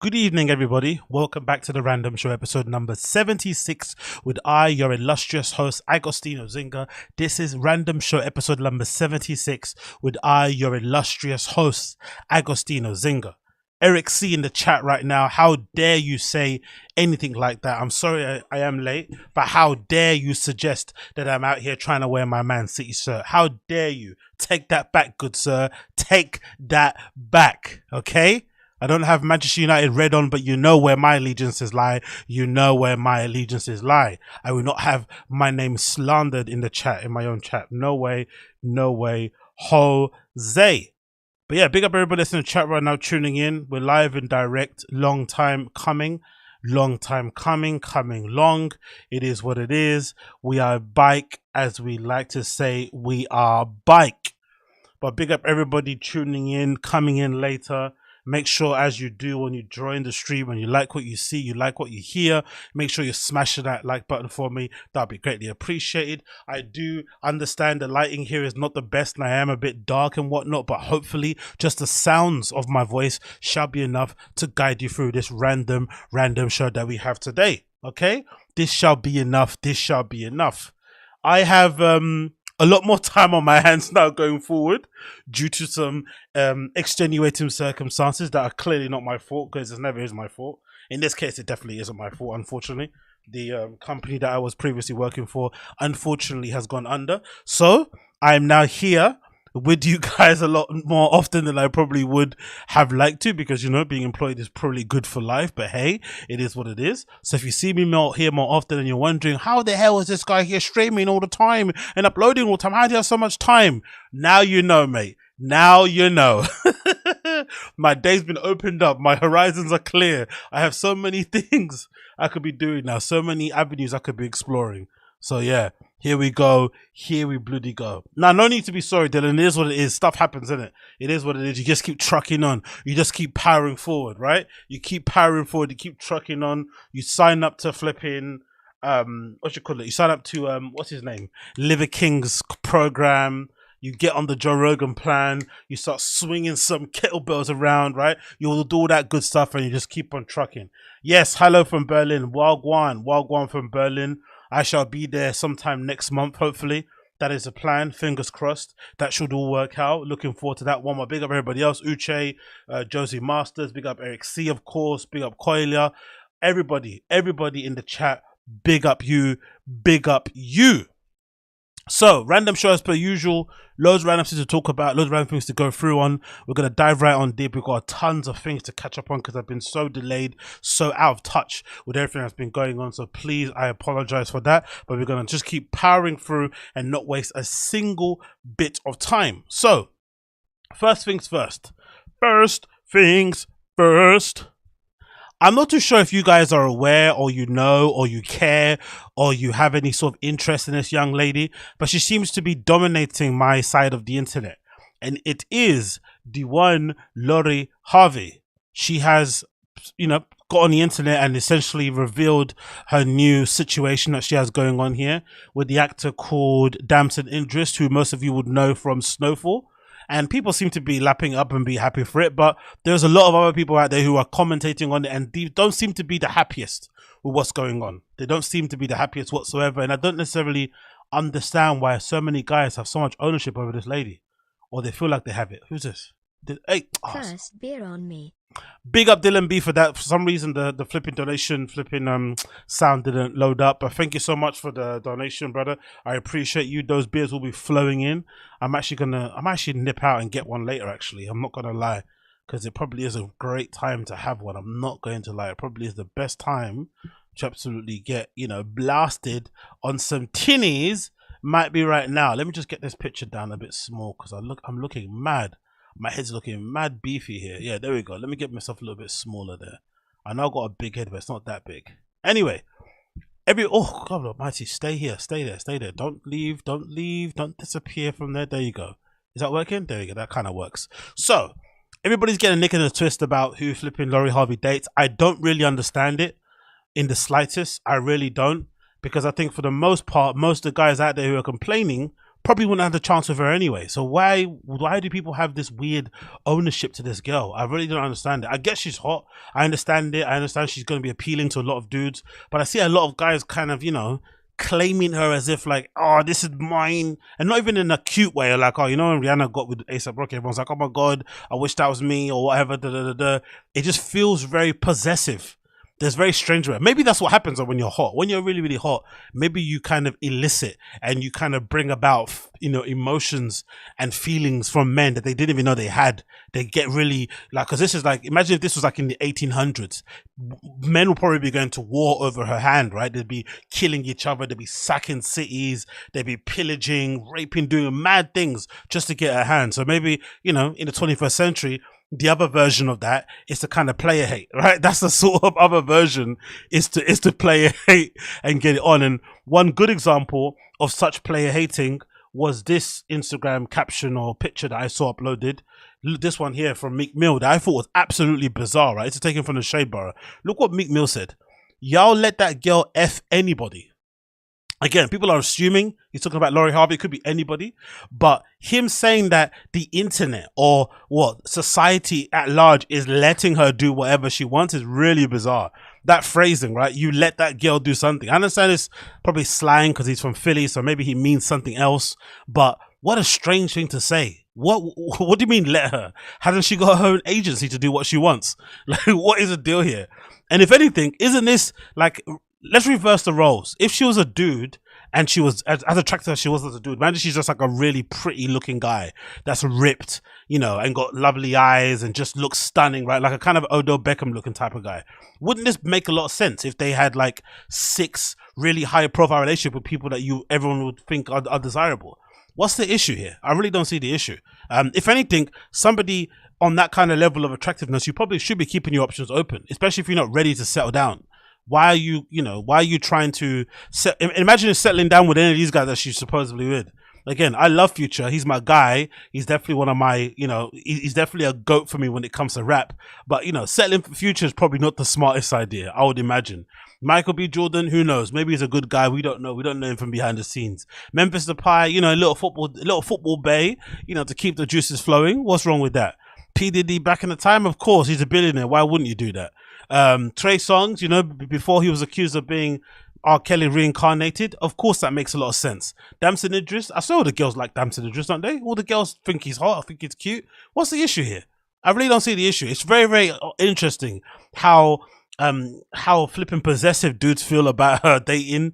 Good evening, everybody. Welcome back to the Random Show, episode number 76, with your illustrious host, AgostinhoZinga. This is Random Show, episode number 76, with your illustrious host, AgostinhoZinga. Eric C in the chat right now. How dare you say anything like that? I'm sorry I am late, but how dare you suggest that I'm out here trying to wear my Man City shirt? How dare you? Take that back, good sir. Take that back, okay? I don't have Manchester United red on, but you know where my allegiances lie. You know where my allegiances lie. I will not have my name slandered in the chat, in my own chat. No way, no way. Jose. But yeah, big up everybody that's in the chat right now tuning in. We're live and direct. Long time coming. Long time coming. Coming long. It is what it is. We are bike, as we like to say. We are bike. But big up everybody tuning in, coming in later. Make sure as you do when you join the stream, when you like what you see, you like what you hear, make sure you're smashing that like button for me. That'd be greatly appreciated. I do understand the lighting here is not the best and I am a bit dark and whatnot, but hopefully just the sounds of my voice shall be enough to guide you through this random show that we have today. Okay? This shall be enough. This shall be enough. I have a lot more time on my hands now going forward due to some extenuating circumstances that are clearly not my fault, because it never is my fault. In this case, it definitely isn't my fault, unfortunately. The company that I was previously working for, unfortunately, has gone under. So I'm now here with you guys a lot more often than I probably would have liked to, because, you know, being employed is probably good for life, but hey, it is what it is. So if you see me here more often and you're wondering, how the hell is this guy here streaming all the time and uploading all the time? How do you have so much time? Now you know, mate. Now you know. My day's been opened up. My horizons are clear. I have so many things I could be doing now. So many avenues I could be exploring. So yeah, here we go. Here we bloody go. Now, no need to be sorry, Dylan. It is what it is. Stuff happens, innit? It is what it is. You just keep trucking on. You just keep powering forward, right? You keep powering forward. You keep trucking on. You sign up to flipping, what you call it? You sign up to, what's his name? Liver King's program. You get on the Joe Rogan plan. You start swinging some kettlebells around, right? You'll do all that good stuff and you just keep on trucking. Yes, hello from Berlin. Wagwan from Berlin. I shall be there sometime next month, hopefully. That is the plan. Fingers crossed. That should all work out. Looking forward to that one. Big up everybody else. Uche, Josie Masters. Big up Eric C, of course. Big up Koilia. Everybody in the chat. Big up you. Big up you. So, random show as per usual. Loads of random things to talk about. Loads of random things to go through on. We're going to dive right on deep. We've got tons of things to catch up on because I've been so delayed, so out of touch with everything that's been going on. So please, I apologize for that. But we're going to just keep powering through and not waste a single bit of time. So, first things first. First things first. I'm not too sure if you guys are aware or you know or you care or you have any sort of interest in this young lady, but she seems to be dominating my side of the internet. And it is the one Lori Harvey. She has, you know, got on the internet and essentially revealed her new situation that she has going on here with the actor called Damson Idris, who most of you would know from Snowfall. And people seem to be lapping up and be happy for it, but there's a lot of other people out there who are commentating on it and they don't seem to be the happiest with what's going on. They don't seem to be the happiest whatsoever, and I don't necessarily understand why so many guys have so much ownership over this lady, or they feel like they have it. Who's this? Hey, First beer on me. Big up Dylan B for that. For some reason the flipping sound didn't load up, but thank you so much for the donation, brother. I appreciate you. Those beers will be flowing in. I'm actually nip out and get one later, actually. I'm not gonna lie, because it probably is a great time to have one. I'm not going to lie. It probably is the best time to absolutely get, you know, blasted on some tinnies. Might be right now. Let me just get this picture down a bit small because I'm looking mad. My head's looking mad beefy here. Yeah, there we go. Let me get myself a little bit smaller there. I know I've got a big head, but it's not that big. Anyway, oh, God almighty, stay here, stay there. Don't leave, don't disappear from there. There you go. Is that working? There you go. That kind of works. So, everybody's getting a nick and a twist about who flipping Lori Harvey dates. I don't really understand it in the slightest. I really don't. Because I think for the most part, most of the guys out there who are complaining, probably wouldn't have the chance with her anyway. So why do people have this weird ownership to this girl? I really don't understand it. I guess she's hot. I understand it. I understand she's going to be appealing to a lot of dudes, but I see a lot of guys kind of, you know, claiming her as if like, oh, this is mine, and not even in a cute way, like, oh, you know, when Rihanna got with ASAP Rocky, everyone's like, oh my god, I wish that was me, or whatever. It just feels very possessive. There's very strange way. Maybe that's what happens when you're hot. When you're really, really hot, maybe you kind of elicit and you kind of bring about, you know, emotions and feelings from men that they didn't even know they had. They get really like, because this is like, imagine if this was like in the 1800s. Men will probably be going to war over her hand, right? They'd be killing each other. They'd be sacking cities. They'd be pillaging, raping, doing mad things just to get her hand. So maybe, you know, in the 21st century, the other version of that is to kind of player hate, right? That's the sort of other version, is to player hate and get it on. And one good example of such player hating was this Instagram caption or picture that I saw uploaded. This one here from Meek Mill that I thought was absolutely bizarre, right? It's taken from the Shade Bar. Look what Meek Mill said. Y'all let that girl F anybody. Again, people are assuming he's talking about Lori Harvey. It could be anybody, but him saying that the internet or what society at large is letting her do whatever she wants is really bizarre. That phrasing, right? You let that girl do something. I understand it's probably slang because he's from Philly, so maybe he means something else, but what a strange thing to say. What do you mean let her? Hasn't she got her own agency to do what she wants? Like, what is the deal here? And if anything, isn't this like, let's reverse the roles. If she was a dude and she was as attractive as she was as a dude, imagine she's just like a really pretty looking guy that's ripped, you know, and got lovely eyes and just looks stunning, right? Like a kind of Odell Beckham looking type of guy. Wouldn't this make a lot of sense if they had like 6 really high profile relationships with people that everyone would think are desirable? What's the issue here? I really don't see the issue. If anything, somebody on that kind of level of attractiveness, you probably should be keeping your options open, especially if you're not ready to settle down. Why are you trying to imagine settling down with any of these guys that she's supposedly with? Again, I love Future. He's my guy. He's definitely one of my, you know, he's definitely a goat for me when it comes to rap. But, you know, settling for Future is probably not the smartest idea, I would imagine. Michael B. Jordan, who knows? Maybe he's a good guy. We don't know. We don't know him from behind the scenes. Memphis Depay, you know, a little football bay, you know, to keep the juices flowing. What's wrong with that? P. Diddy back in the time, of course, he's a billionaire. Why wouldn't you do that? Trey Songz, you know, before he was accused of being R. Kelly reincarnated, of course that makes a lot of sense. Damson Idris, I saw all the girls like Damson Idris, don't they? All the girls think he's hot, I think he's cute. What's the issue here? I really don't see the issue. It's very, very interesting how flipping possessive dudes feel about her dating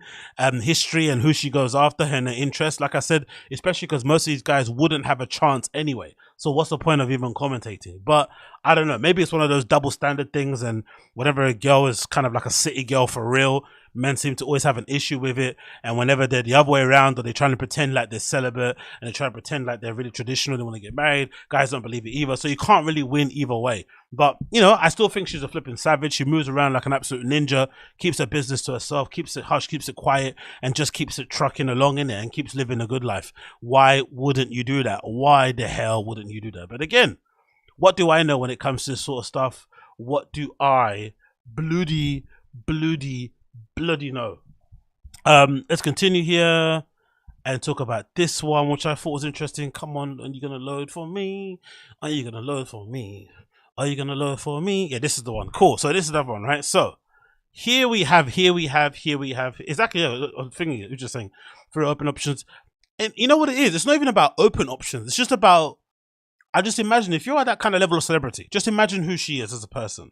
history and who she goes after and her interests. Like I said, especially because most of these guys wouldn't have a chance anyway. So what's the point of even commentating? But I don't know. Maybe it's one of those double standard things, and whenever a girl is kind of like a city girl for real, men seem to always have an issue with it. And whenever they're the other way around, or they're trying to pretend like they're celibate and they're trying to pretend like they're really traditional, they want to get married, guys don't believe it either. So you can't really win either way. But, you know, I still think she's a flipping savage. She moves around like an absolute ninja, keeps her business to herself, keeps it hush, keeps it quiet, and just keeps it trucking along in it and keeps living a good life. Why wouldn't you do that? Why the hell wouldn't you do that? But again, what do I know when it comes to this sort of stuff? What do I bloody know? Let's continue here and talk about this one, which I thought was interesting. Come on, are you gonna load for me? Are you gonna load for me? Are you gonna load for me? Yeah, this is the one. Cool. So this is the one, right? So here we have exactly a thing. You're just saying for open options, and you know what it is? It's not even about open options. It's just about, I just imagine if you're at that kind of level of celebrity, just imagine who she is as a person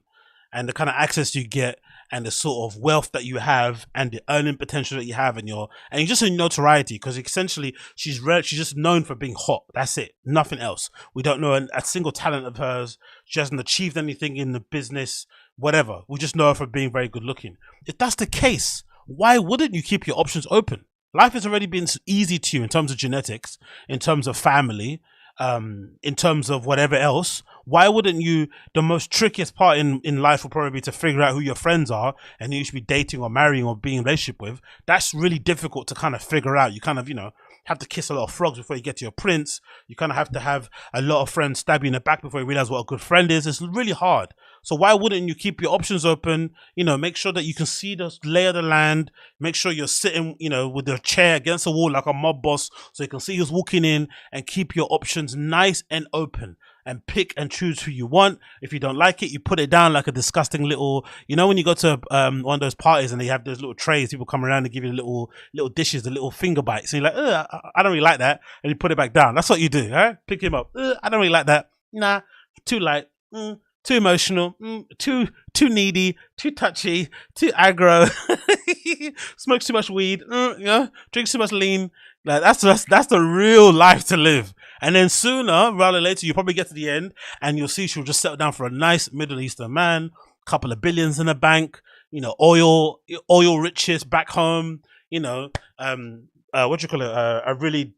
and the kind of access you get and the sort of wealth that you have and the earning potential that you have, and you're just in notoriety, because essentially she's just known for being hot. That's it. Nothing else. We don't know a single talent of hers. She hasn't achieved anything in the business, whatever. We just know her for being very good looking. If that's the case, why wouldn't you keep your options open? Life has already been easy to you in terms of genetics, in terms of family, in terms of whatever else. Why wouldn't you? The most trickiest part in life will probably be to figure out who your friends are and who you should be dating or marrying or being in a relationship with. That's really difficult to kind of figure out. You kind of, you know, have to kiss a lot of frogs before you get to your prince. You kind of have to have a lot of friends stab you in the back before you realize what a good friend is. It's really hard. So why wouldn't you keep your options open? You know, make sure that you can see the lay of the land. Make sure you're sitting, you know, with the chair against the wall like a mob boss, so you can see who's walking in, and keep your options nice and open. And pick and choose who you want. If you don't like it, you put it down like a disgusting little, you know, when you go to one of those parties and they have those little trays, people come around and give you little dishes, the little finger bites. And you're like, I don't really like that. And you put it back down. That's what you do, right? Pick him up. I don't really like that. Nah, too light. Too emotional. Too needy. Too touchy. Too aggro. Smokes too much weed. You know, drinks too much lean. Like that's the real life to live. And then sooner rather than later, you probably get to the end and you'll see she'll just settle down for a nice Middle Eastern man, couple of billions in the bank, you know, oil riches back home, you know, what do you call it? A really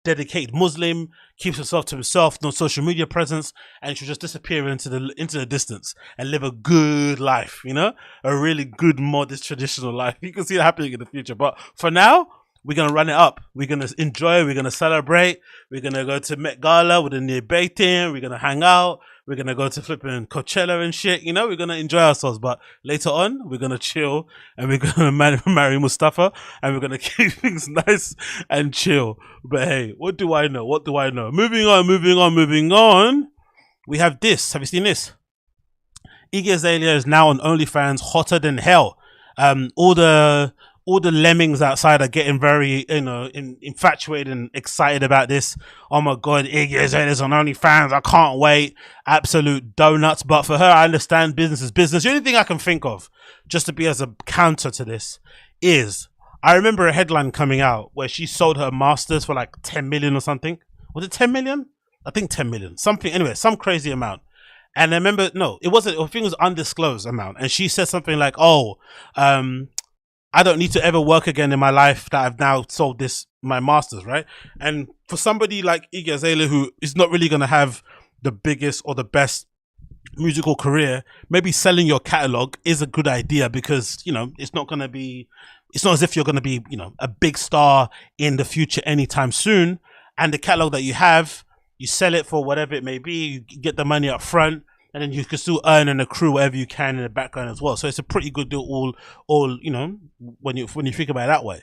dedicated Muslim, keeps himself to himself, no social media presence, and she'll just disappear into the distance and live a good life, you know, a really good, modest, traditional life. You can see that happening in the future. But for now, we're going to run it up. We're going to enjoy. We're going to celebrate. We're going to go to Met Gala with the new baiting. We're going to hang out. We're going to go to flipping Coachella and shit. You know, we're going to enjoy ourselves. But later on, we're going to chill and we're going to marry Mustafa and we're going to keep things nice and chill. But hey, what do I know? What do I know? Moving on. We have this. Have you seen this? IGGY AZALEA is now on OnlyFans, hotter than hell. All the lemmings outside are getting very, you know, infatuated and excited about this. Oh my God, IGGY AZALEA's on OnlyFans. I can't wait. Absolute donuts. But for her, I understand business is business. The only thing I can think of, just to be as a counter to this, is I remember a headline coming out where she sold her masters for like 10 million or something. Was it 10 million? I think 10 million. Something, anyway, some crazy amount. And I remember, no, it wasn't, I think it was undisclosed amount. And she said something like, oh, I don't need to ever work again in my life that I've now sold my masters, right? And for somebody like IGGY AZALEA, who is not really going to have the biggest or the best musical career, maybe selling your catalog is a good idea because, you know, it's not as if you're going to be, you know, a big star in the future anytime soon. And the catalog that you have, you sell it for whatever it may be, you get the money up front, and then you can still earn and accrue whatever you can in the background as well. So it's a pretty good deal all you know, when you think about it that way.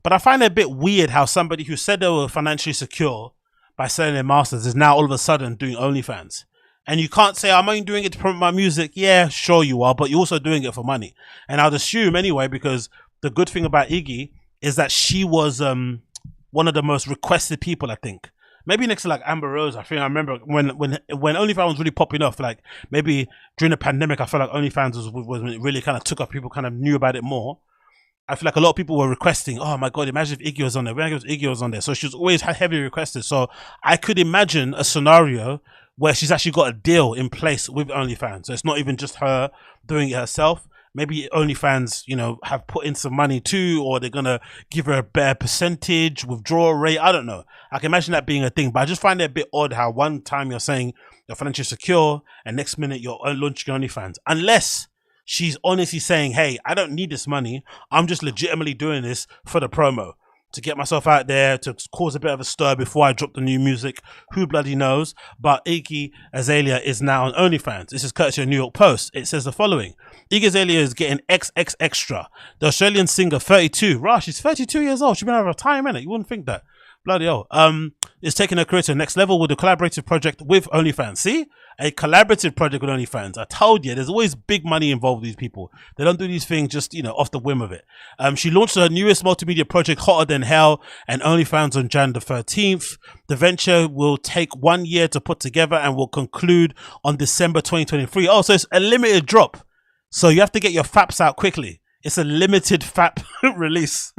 But I find it a bit weird how somebody who said they were financially secure by selling their masters is now all of a sudden doing OnlyFans. And you can't say, I'm only doing it to promote my music. Yeah, sure you are, but you're also doing it for money. And I'd assume anyway, because the good thing about IGGY is that she was one of the most requested people, I think. Maybe next to like Amber Rose. I think I remember when OnlyFans was really popping off, like maybe during the pandemic, I felt like OnlyFans was when it really kind of took off. People kind of knew about it more. I feel like a lot of people were requesting, oh my God, imagine if IGGY was on there. When IGGY was on there. So she was always heavily requested. So I could imagine a scenario where she's actually got a deal in place with OnlyFans. So it's not even just her doing it herself. Maybe OnlyFans, you know, have put in some money too, or they're going to give her a better percentage, withdrawal rate. I don't know. I can imagine that being a thing, but I just find it a bit odd how one time you're saying you're financially secure and next minute you're launching OnlyFans. Unless she's honestly saying, hey, I don't need this money. I'm just legitimately doing this for the promo, to get myself out there, to cause a bit of a stir before I drop the new music. Who bloody knows? But IGGY AZALEA is now on OnlyFans. This is courtesy of New York Post. It says the following. IGGY AZALEA is getting XX extra. The Australian singer, 32. Right, she's 32 years old. She's been out of her time, innit? You wouldn't think that. Bloody hell. Is taking her career to the next level with a collaborative project with OnlyFans. See? A collaborative project with OnlyFans. I told you, there's always big money involved with these people. They don't do these things just, you know, off the whim of it. She launched her newest multimedia project, Hotter Than Hell, and OnlyFans on Jan the 13th. The venture will take 1 year to put together and will conclude on December 2023. Oh, so it's a limited drop. So you have to get your faps out quickly. It's a limited FAP release.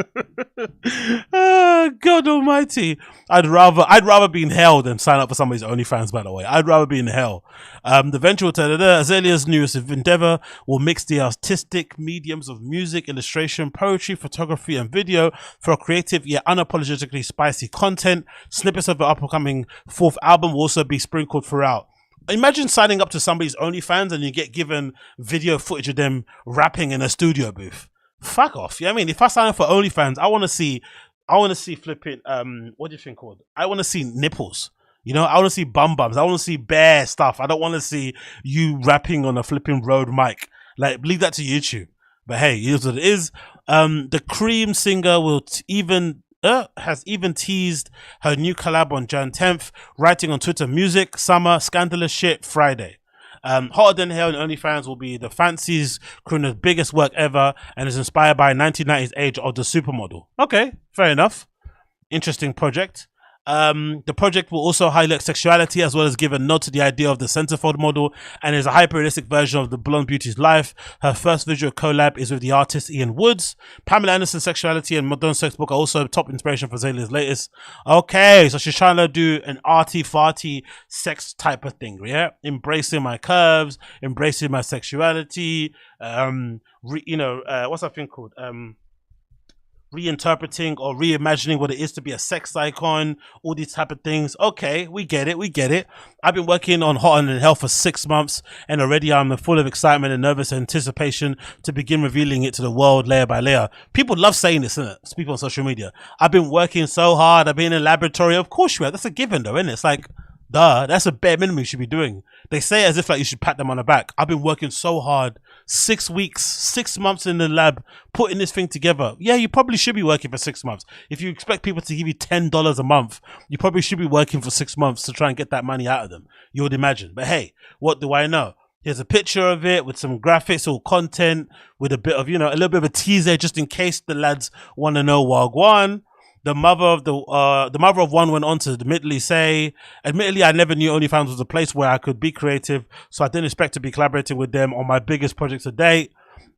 Oh, God almighty. I'd rather be in hell than sign up for somebody's OnlyFans, by the way. I'd rather be in hell. The venture will tell AZALEA's newest endeavor will mix the artistic mediums of music, illustration, poetry, photography, and video for a creative yet unapologetically spicy content. Snippets of the upcoming fourth album will also be sprinkled throughout. Imagine signing up to somebody's OnlyFans and you get given video footage of them rapping in a studio booth. Fuck off. Yeah, I mean, if I sign up for OnlyFans, I want to see flipping, what do you think called? I want to see nipples. You know, I want to see bum bums. I want to see bare stuff. I don't want to see you rapping on a flipping road mic. Like, leave that to YouTube. But hey, it is what it is. The Cream singer will has even teased her new collab on Jan 10th, writing on Twitter, music, summer, scandalous shit, Friday. Hotter Than Hell and OnlyFans will be the Fancy's crooner's biggest work ever and is inspired by 1990s age of the supermodel. Okay, fair enough. Interesting project. The project will also highlight sexuality as well as give a nod to the idea of the centerfold model and is a hyper-realistic version of the blonde beauty's life. Her first visual collab is with the artist Ian Woods. Pamela Anderson's sexuality and modern sex book are also top inspiration for Azalea's latest. Okay, so she's trying to do an arty-farty sex type of thing, yeah? Embracing my curves, embracing my sexuality, what's that thing called? Reinterpreting or reimagining what it is to be a sex icon, all these type of things. Okay, we get it. I've been working on Hotter Than Hell for 6 months and already I'm full of excitement and nervous anticipation to begin revealing it to the world layer by layer. People love saying this, innit? People on social media. I've been working so hard. I've been in a laboratory. Of course you have. That's a given though, isn't it? It's like, duh, that's a bare minimum you should be doing. They say it as if like you should pat them on the back. I've been working so hard. 6 weeks, 6 months in the lab, putting this thing together. Yeah, you probably should be working for 6 months. If you expect people to give you $10 a month, you probably should be working for 6 months to try and get that money out of them. You would imagine. But hey, what do I know? Here's a picture of it with some graphics or content with a bit of, a little bit of a teaser just in case the lads want to know Wagwan. The mother of one went on to admittedly say, I never knew OnlyFans was a place where I could be creative, so I didn't expect to be collaborating with them on my biggest project to date.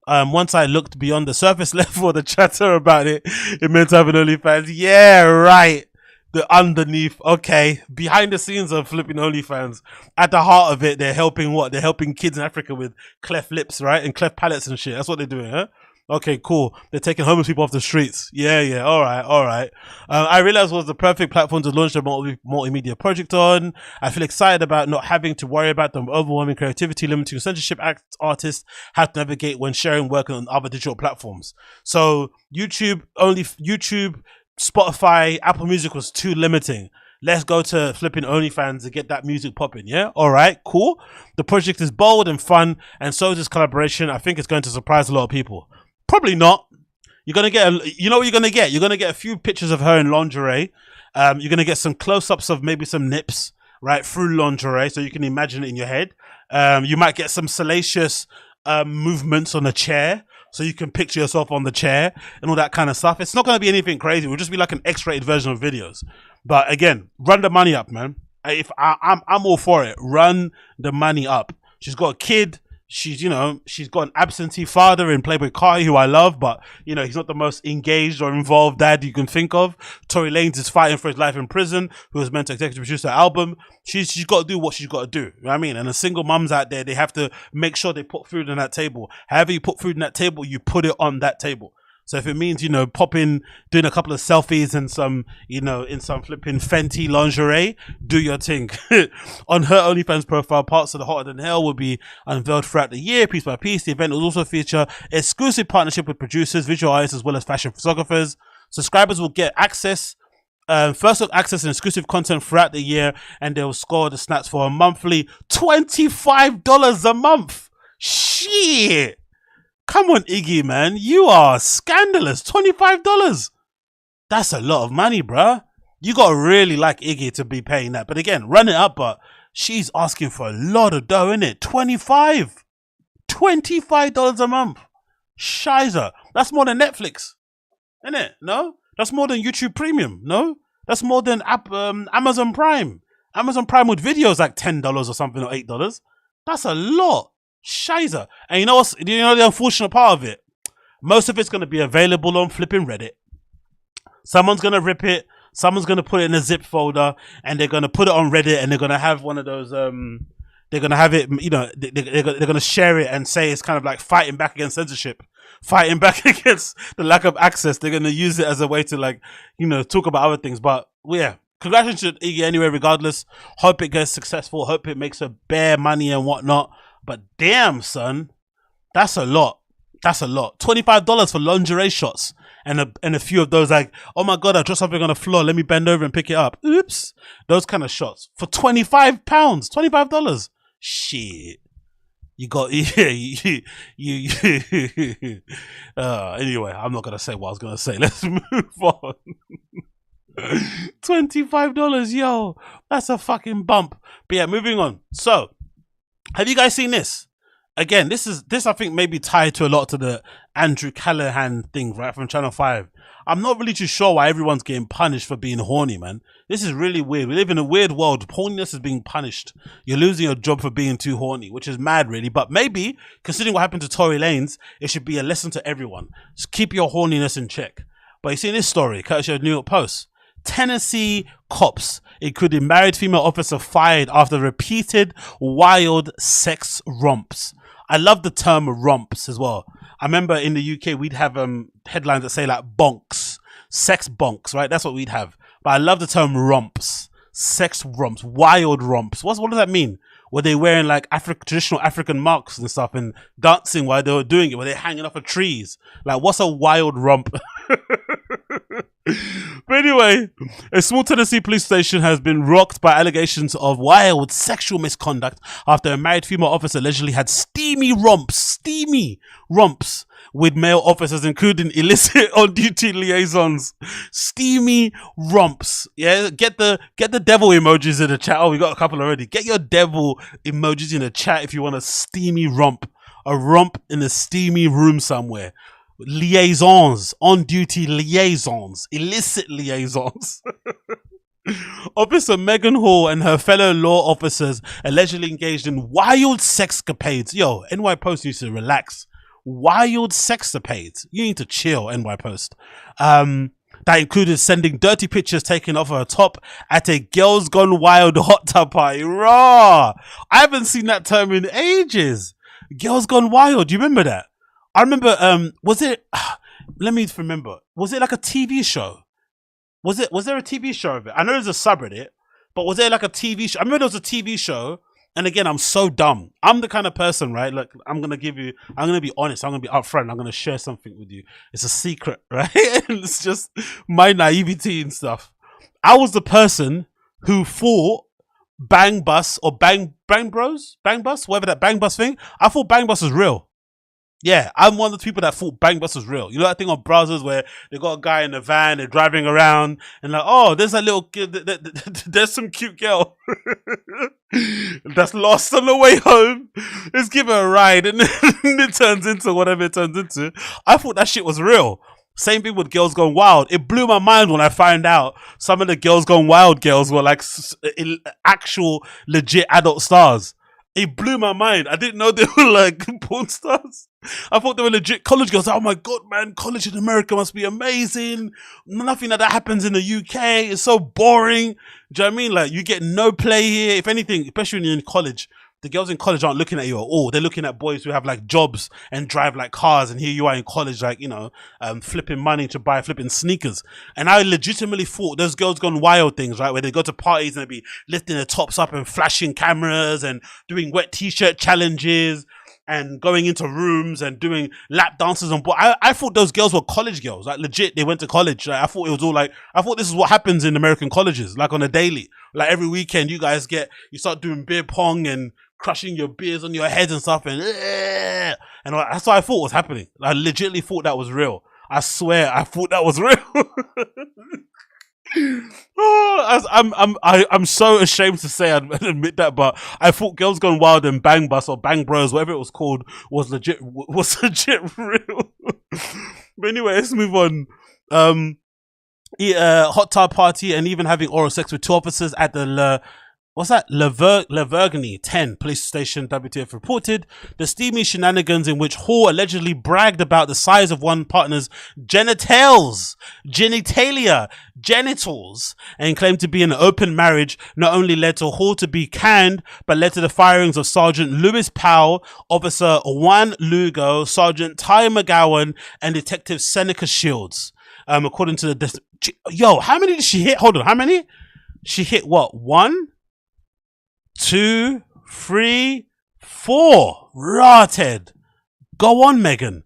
Once I looked beyond the surface level of the chatter about it meant to have an OnlyFans. Yeah, right. The underneath, okay, behind the scenes of flipping OnlyFans, at the heart of it, they're helping what? They're helping kids in Africa with cleft lips, right? And cleft palates and shit. That's what they're doing, huh? Okay, cool. They're taking homeless people off the streets. Yeah. All right. I realized it was the perfect platform to launch a multimedia project on. I feel excited about not having to worry about the overwhelming creativity limiting censorship artists have to navigate when sharing work on other digital platforms. So YouTube, Spotify, Apple Music was too limiting. Let's go to flipping OnlyFans to get that music popping, yeah? All right, cool. The project is bold and fun, and so is this collaboration. I think it's going to surprise a lot of people. Probably not. You're going to get, you know what you're going to get? You're going to get a few pictures of her in lingerie. You're going to get some close-ups of maybe some nips, right, through lingerie, so you can imagine it in your head. You might get some salacious movements on a chair, so you can picture yourself on the chair and all that kind of stuff. It's not going to be anything crazy. It will just be like an X-rated version of videos. But again, run the money up, man. I'm all for it. Run the money up. She's got a kid. She's got an absentee father in Playboy Carti, who I love, but, he's not the most engaged or involved dad you can think of. Tory Lanez is fighting for his life in prison, who was meant to executive produce her album. She's got to do what she's got to do. You know what I mean? And the single mums out there, they have to make sure they put food on that table. However you put food on that table, you put it on that table. So if it means, doing a couple of selfies and some, in some flipping Fenty lingerie, do your thing. On her OnlyFans profile, parts of the Hotter Than Hell will be unveiled throughout the year, piece by piece. The event will also feature exclusive partnership with producers, visual artists, as well as fashion photographers. Subscribers will get access, first look access and exclusive content throughout the year, and they will score the snaps for a monthly $25 a month. Shit! Come on, Iggy, man. You are scandalous. $25. That's a lot of money, bruh. You got to really like Iggy to be paying that. But again, run it up, but she's asking for a lot of dough, innit? $25 a month. Shizer. That's more than Netflix, innit? No? That's more than YouTube Premium, no? That's more than Amazon Prime. Amazon Prime with videos like $10 or something, or $8. That's a lot. Shizer. And you know what's the unfortunate part of it? Most of it's going to be available on flipping Reddit. Someone's going to rip it, someone's going to put it in a zip folder, and they're going to put it on Reddit, and they're going to have one of those they're going to have it, they're going to share it and say it's kind of like fighting back against censorship, fighting back against the lack of access. They're going to use it as a way to talk about other things. But yeah, congratulations to Iggy anyway, regardless. Hope it gets successful, hope it makes her bare money and whatnot. But damn, son, that's a lot. That's a lot. $25 for lingerie shots. and a few of those like, oh my god, I dropped something on the floor, let me bend over and pick it up. Oops. Those kind of shots for £25, $25. Shit. You got anyway, I'm not gonna say what I was gonna say. Let's move on. $25, yo, that's a fucking bump. But yeah, moving on. So, have you guys seen this? Again, this I think maybe tied to a lot to the Andrew Callahan thing, right, from Channel 5. I'm not really too sure why everyone's getting punished for being horny, man. This is really weird. We live in a weird world. Horniness is being punished. You're losing your job for being too horny, which is mad, really. But maybe, considering what happened to Tory Lanez, it should be a lesson to everyone. Just keep your horniness in check. But you see this story, courtesy of New York Post. Tennessee cops, including married female officer, fired after repeated wild sex romps. I love the term romps as well. I remember in the UK we'd have headlines that say like bonks, sex bonks, right? That's what we'd have. But I love the term romps, sex romps, wild romps. What does that mean? Were they wearing like traditional African marks and stuff and dancing while they were doing it? Were they hanging off of trees? Like, what's a wild romp? But anyway, a small Tennessee police station has been rocked by allegations of wild sexual misconduct after a married female officer allegedly had steamy romps with male officers, including illicit on-duty liaisons. Steamy romps. Yeah, get the devil emojis in the chat. Oh, we got a couple already. Get your devil emojis in the chat if you want a steamy romp. A romp in a steamy room somewhere. Liaisons, on-duty liaisons, illicit liaisons. Officer Megan Hall and her fellow law officers allegedly engaged in wild sexcapades. Yo, NY Post needs to relax. Wild sexcapades. You need to chill, NY Post. That included sending dirty pictures taken off her top at a Girls Gone Wild hot tub party. Raw! I haven't seen that term in ages. Girls Gone Wild. Do you remember that? I remember, was it, let me remember, was it like a TV show? Was there a TV show of it? I know there's a subreddit, but was there like a TV show? I remember there was a TV show, and again, I'm so dumb. I'm the kind of person, right? Look, I'm going to be honest, I'm going to be upfront, I'm going to share something with you. It's a secret, right? It's just my naivety and stuff. I was the person who thought Bang Bus or Bang Bros, whatever that Bang Bus thing, I thought Bang Bus was real. Yeah, I'm one of the people that thought Bang Bus was real. You know that thing on browsers where they got a guy in a van, they're driving around, and like, oh, there's a little kid, there's some cute girl that's lost on the way home. Let's give her a ride, and then it turns into whatever it turns into. I thought that shit was real. Same thing with Girls Gone Wild. It blew my mind when I found out some of the Girls Gone Wild girls were like actual legit adult stars. It blew my mind. I didn't know they were like porn stars. I thought they were legit college girls. Oh my god, man, college in America must be amazing. Nothing like that happens in the UK. It's so boring. Do you know what I mean? Like, you get no play here. If anything, especially when you're in college, the girls in college aren't looking at you at all. They're looking at boys who have like jobs and drive like cars, and here you are in college, like, you know, flipping money to buy flipping sneakers. And I legitimately thought those Girls Gone Wild things, right, where they go to parties and they be lifting their tops up and flashing cameras and doing wet t-shirt challenges and going into rooms and doing lap dances on board. I thought those girls were college girls, like legit. They went to college. Like, I thought it was all like, I thought this is what happens in American colleges, like on a daily. Like every weekend, you start doing beer pong and crushing your beers on your head and stuff, and that's what I thought was happening. I legitimately thought that was real. I swear, I thought that was real. I'm so ashamed to say and admit that, but I thought Girls Gone Wild and Bang Bus or Bang Bros, whatever it was called, was legit real. But anyway, let's move on. Hot tub party and even having oral sex with two officers at the Lavergne 10 police station, WTF reported. The steamy shenanigans in which Hall allegedly bragged about the size of one partner's genitals, and claimed to be an open marriage, not only led to Hall to be canned, but led to the firings of Sergeant Lewis Powell, Officer Juan Lugo, Sergeant Ty McGowan, and Detective Seneca Shields. According to the... how many did she hit? Hold on, how many? She hit what? 1, 2, 3, 4. Rotted. Go on, Megan.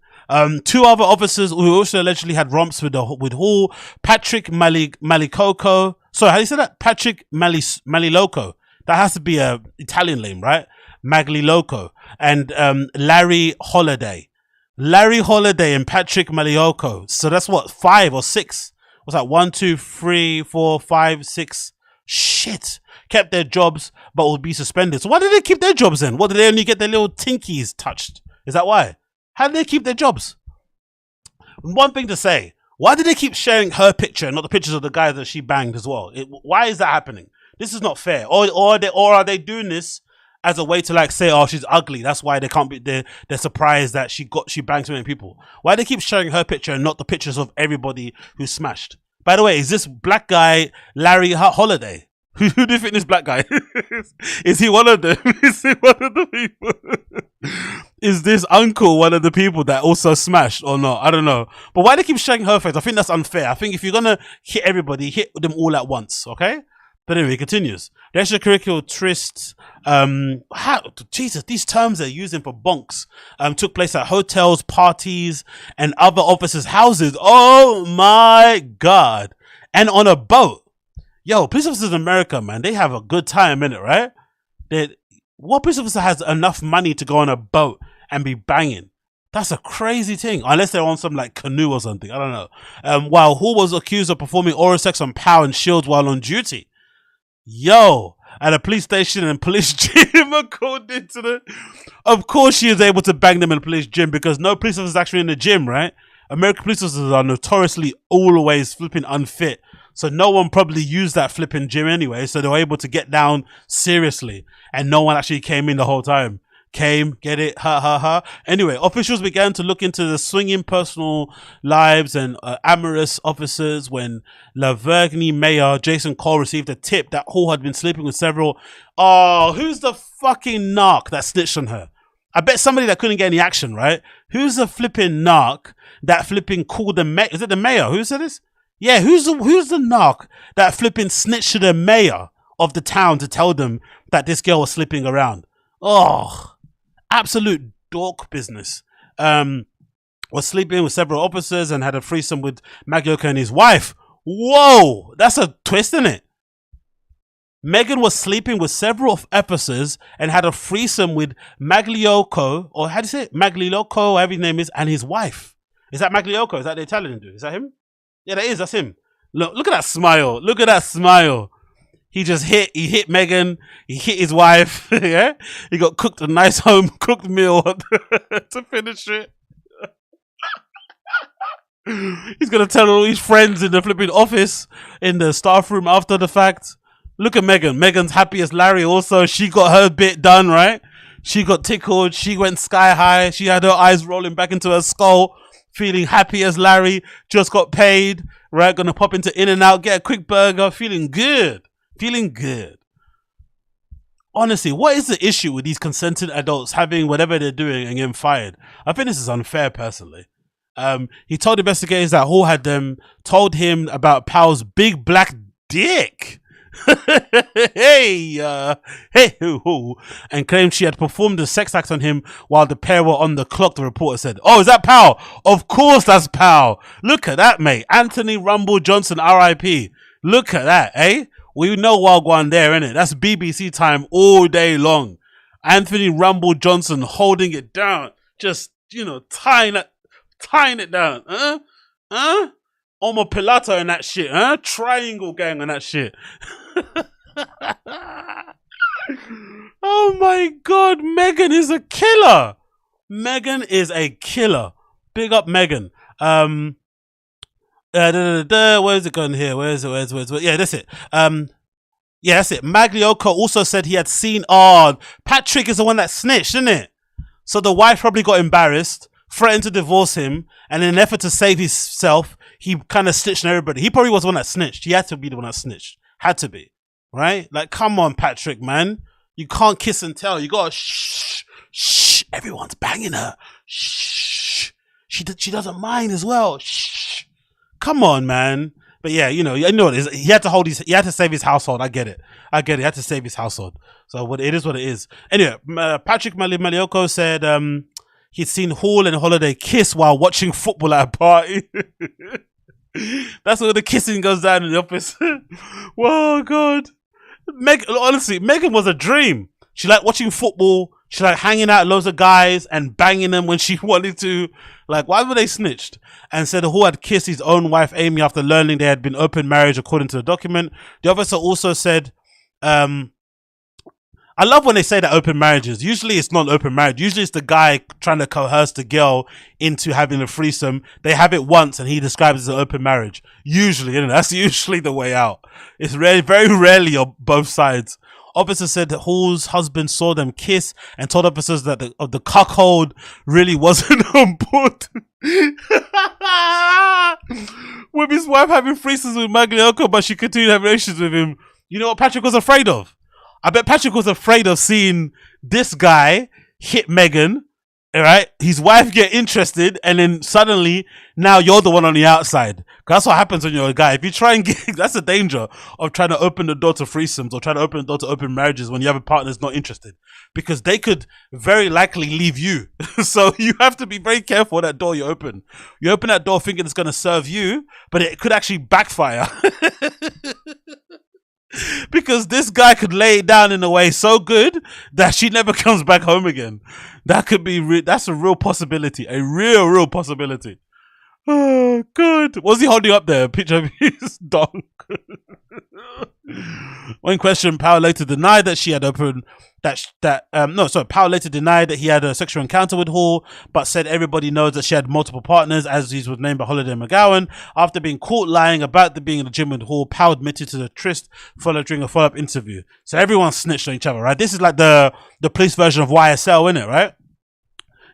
Two other officers who also allegedly had romps with Hall, Patrick Malicocco. Sorry, how do you say that? Patrick Maliloco. That has to be a Italian name, right? Magliloco. And Larry Holiday. Larry Holiday and Patrick Maliloco. So that's what, 5 or 6? What's that? 1, 2, 3, 4, 5, 6. Shit. Kept their jobs, but will be suspended. So why did they keep their jobs then? What, did they only get their little tinkies touched? Is that why? How did they keep their jobs? One thing to say, why did they keep sharing her picture and not the pictures of the guy that she banged as well? Why is that happening? This is not fair. Or are they doing this as a way to like say, oh, she's ugly, that's why they can't be, they're surprised that she banged so many people? Why do they keep sharing her picture and not the pictures of everybody who smashed? By the way, is this black guy Larry Holiday? Who do you think this black guy is? Is he one of them? Is he one of the people? Is this uncle one of the people that also smashed or not? I don't know. But why they keep showing her face? I think that's unfair. I think if you're gonna hit everybody, hit them all at once, okay? But anyway, it continues. The extracurricular tryst, Jesus, these terms they're using for bonks, took place at hotels, parties, and other officers' houses. Oh my God. And on a boat. Yo, police officers in America, man, they have a good time in it, right? What police officer has enough money to go on a boat and be banging? That's a crazy thing. Unless they're on some like canoe or something. I don't know. While Hall was accused of performing oral sex on Pow and Shields while on duty. Yo, at a police station and police gym, according to the... Of course she is able to bang them in a police gym because no police officer is actually in the gym, right? American police officers are notoriously always flipping unfit. So no one probably used that flipping gym anyway. So they were able to get down seriously. And no one actually came in the whole time. Came, get it, ha ha ha. Anyway, officials began to look into the swinging personal lives and amorous officers when La Vergne mayor Jason Cole received a tip that Hall had been sleeping with several... Oh, who's the fucking narc that snitched on her? I bet somebody that couldn't get any action, right? Who's the flipping narc that flipping called the mayor? Is it the mayor? Who said this? Yeah, who's the narc that flipping snitched to the mayor of the town to tell them that this girl was sleeping around? Oh, absolute dork business. Was sleeping with several officers and had a threesome with Magliocco and his wife. Whoa, that's a twist, isn't it? Megan was sleeping with several officers and had a threesome with Magliocco, or how do you say it? Magliocco, whatever his name is, and his wife. Is that Magliocco? Is that the Italian dude? Is that him? Yeah, that is. That's him. Look at that smile. Look at that smile. He hit Megan. He hit his wife. Yeah. He got cooked a nice home cooked meal to finish it. He's going to tell all his friends in the flipping office in the staff room after the fact. Look at Megan. Megan's happy as Larry also. She got her bit done, right? She got tickled. She went sky high. She had her eyes rolling back into her skull. Feeling happy as Larry, just got paid, right? Gonna pop into In-N-Out, get a quick burger, feeling good. Feeling good. Honestly, what is the issue with these consenting adults having whatever they're doing and getting fired? I think this is unfair, personally. He told investigators that Hall had told him about Powell's big black dick. Hey, and claimed she had performed a sex act on him while the pair were on the clock, the reporter said. Oh, is that Powell? Of course that's Powell. Look at that, mate. Anthony Rumble Johnson, R.I.P. Look at that, eh? We know Wagwan there, innit? That's BBC time all day long. Anthony Rumble Johnson holding it down. Just, tying it down. Huh? Omopilato and that shit, huh? Triangle gang and that shit. Oh my God, Megan is a killer. Megan is a killer. Big up Megan. Where is it going here? Where is it? Yeah, that's it. Yeah, that's it. Magliocco also said he had seen. Oh, Patrick is the one that snitched, isn't it? So the wife probably got embarrassed, threatened to divorce him, and in an effort to save himself, he kind of snitched on everybody. He probably was the one that snitched. He had to be the one that snitched. Had to be. Right? Like, come on, Patrick, man. You can't kiss and tell. You gotta shh. Everyone's banging her. Shh. She doesn't mind as well. Shh. Come on, man. But yeah, you know what it is. He had to save his household. I get it. He had to save his household. So it is what it is. Anyway, Patrick Magliocco said, he'd seen Hall and Holiday kiss while watching football at a party. That's where the kissing goes down in the office. Whoa, God. Honestly, Megan was a dream. She liked watching football. She liked hanging out with loads of guys and banging them when she wanted to. Like, why were they snitched? And said Hall had kissed his own wife, Amy, after learning they had been open marriage, according to the document. The officer also said, I love when they say that open marriages. Usually it's not open marriage. Usually it's the guy trying to coerce the girl into having a threesome. They have it once and he describes it as an open marriage. Usually, you know, that's usually the way out. It's very rarely on both sides. Officer said that Hall's husband saw them kiss and told officers that the cuckold really wasn't on board. With his wife having threesomes with Magliocco, but she continued having relations with him. You know what Patrick was afraid of? I bet Patrick was afraid of seeing this guy hit Megan, right? His wife get interested, and then suddenly now you're the one on the outside. That's what happens when you're a guy. If you try and get, that's the danger of trying to open the door to threesomes or trying to open the door to open marriages when you have a partner that's not interested, because they could very likely leave you. So you have to be very careful that door you open. You open that door thinking it's going to serve you, but it could actually backfire. Because this guy could lay it down in a way so good that she never comes back home again. That could be, that's a real possibility. A real possibility. Oh, good. What's he holding up there? A picture of his dog. When questioned, Powell later denied that she had opened Powell later denied that he had a sexual encounter with Hall, but said everybody knows that she had multiple partners, as he was named by Holiday and McGowan. After being caught lying about the being in the gym with Hall, Powell admitted to the tryst during a follow-up interview. So everyone snitched on each other, right? This is like the police version of YSL, isn't it, right?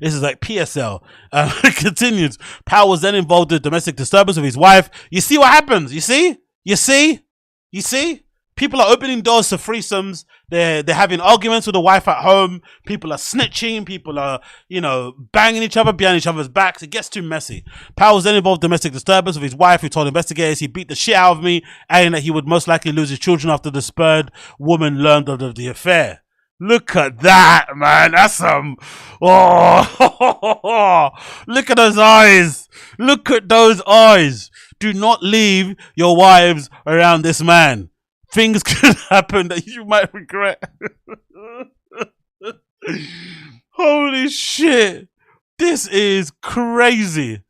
This is like PSL. It continues. Powell was then involved in domestic disturbance with his wife. You see what happens? You see? People are opening doors to threesomes. They're having arguments with the wife at home. People are snitching. People are, banging each other behind each other's backs. It gets too messy. Powell was then involved in domestic disturbance with his wife, who told investigators he beat the shit out of me, adding that he would most likely lose his children after the spurred woman learned of the affair. Look at that, man. That's some... Oh, look at those eyes. Look at those eyes. Do not leave your wives around this man. Things could happen that you might regret. Holy shit. This is crazy.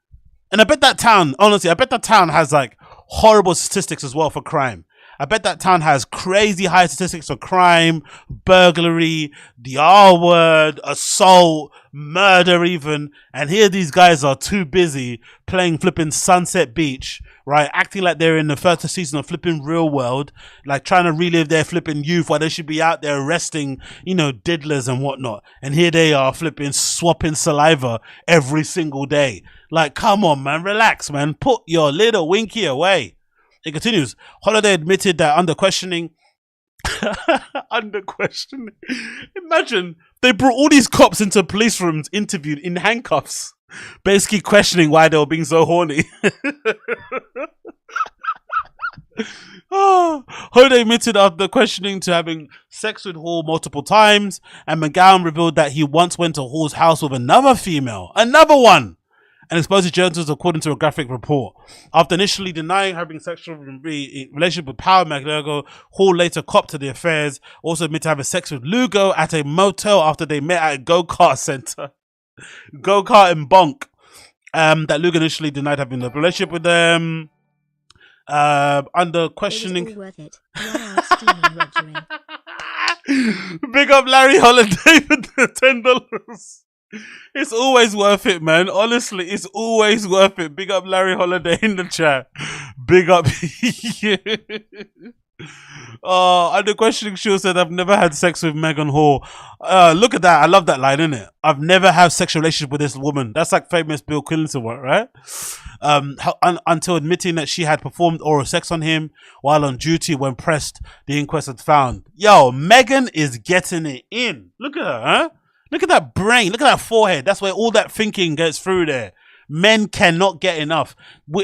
And I bet that town, honestly, has like horrible statistics as well for crime. I bet that town has crazy high statistics for crime, burglary, the R word, assault, murder even. And here these guys are too busy playing flipping Sunset Beach, right? Acting like they're in the first season of flipping Real World, like trying to relive their flipping youth while they should be out there arresting, diddlers and whatnot. And here they are flipping swapping saliva every single day. Like, come on, man, relax, man. Put your little winky away. It continues. Holiday admitted that under questioning, imagine they brought all these cops into police rooms, interviewed in handcuffs, basically questioning why they were being so horny. Holiday admitted after questioning to having sex with Hall multiple times, and McGowan revealed that he once went to Hall's house with another female, another one, and exposed his journals according to a graphic report. After initially denying having sexual relationship with Powell McGregor, Hall later copped to the affairs, also admitted to having sex with Lugo at a motel after they met at a go-kart center. Go-kart and bonk. That Lugo initially denied having a relationship with them. Under questioning... It was all worth it. Wow, steaming Rogering. Big up Larry Holiday with the $10. It's always worth it, man. Honestly, it's always worth it. Big up Larry Holiday in the chat. Big up. Under questioning, she said, I've never had sex with Megan Hall. Look at that. I love that line, innit? I've never had sexual relationship with this woman. That's like famous Bill Clinton work, right? Until admitting that she had performed oral sex on him while on duty when pressed, the inquest had found. Yo, Megan is getting it in. Look at her, huh? Look at that brain. Look at that forehead. That's where all that thinking gets through there. Men cannot get enough.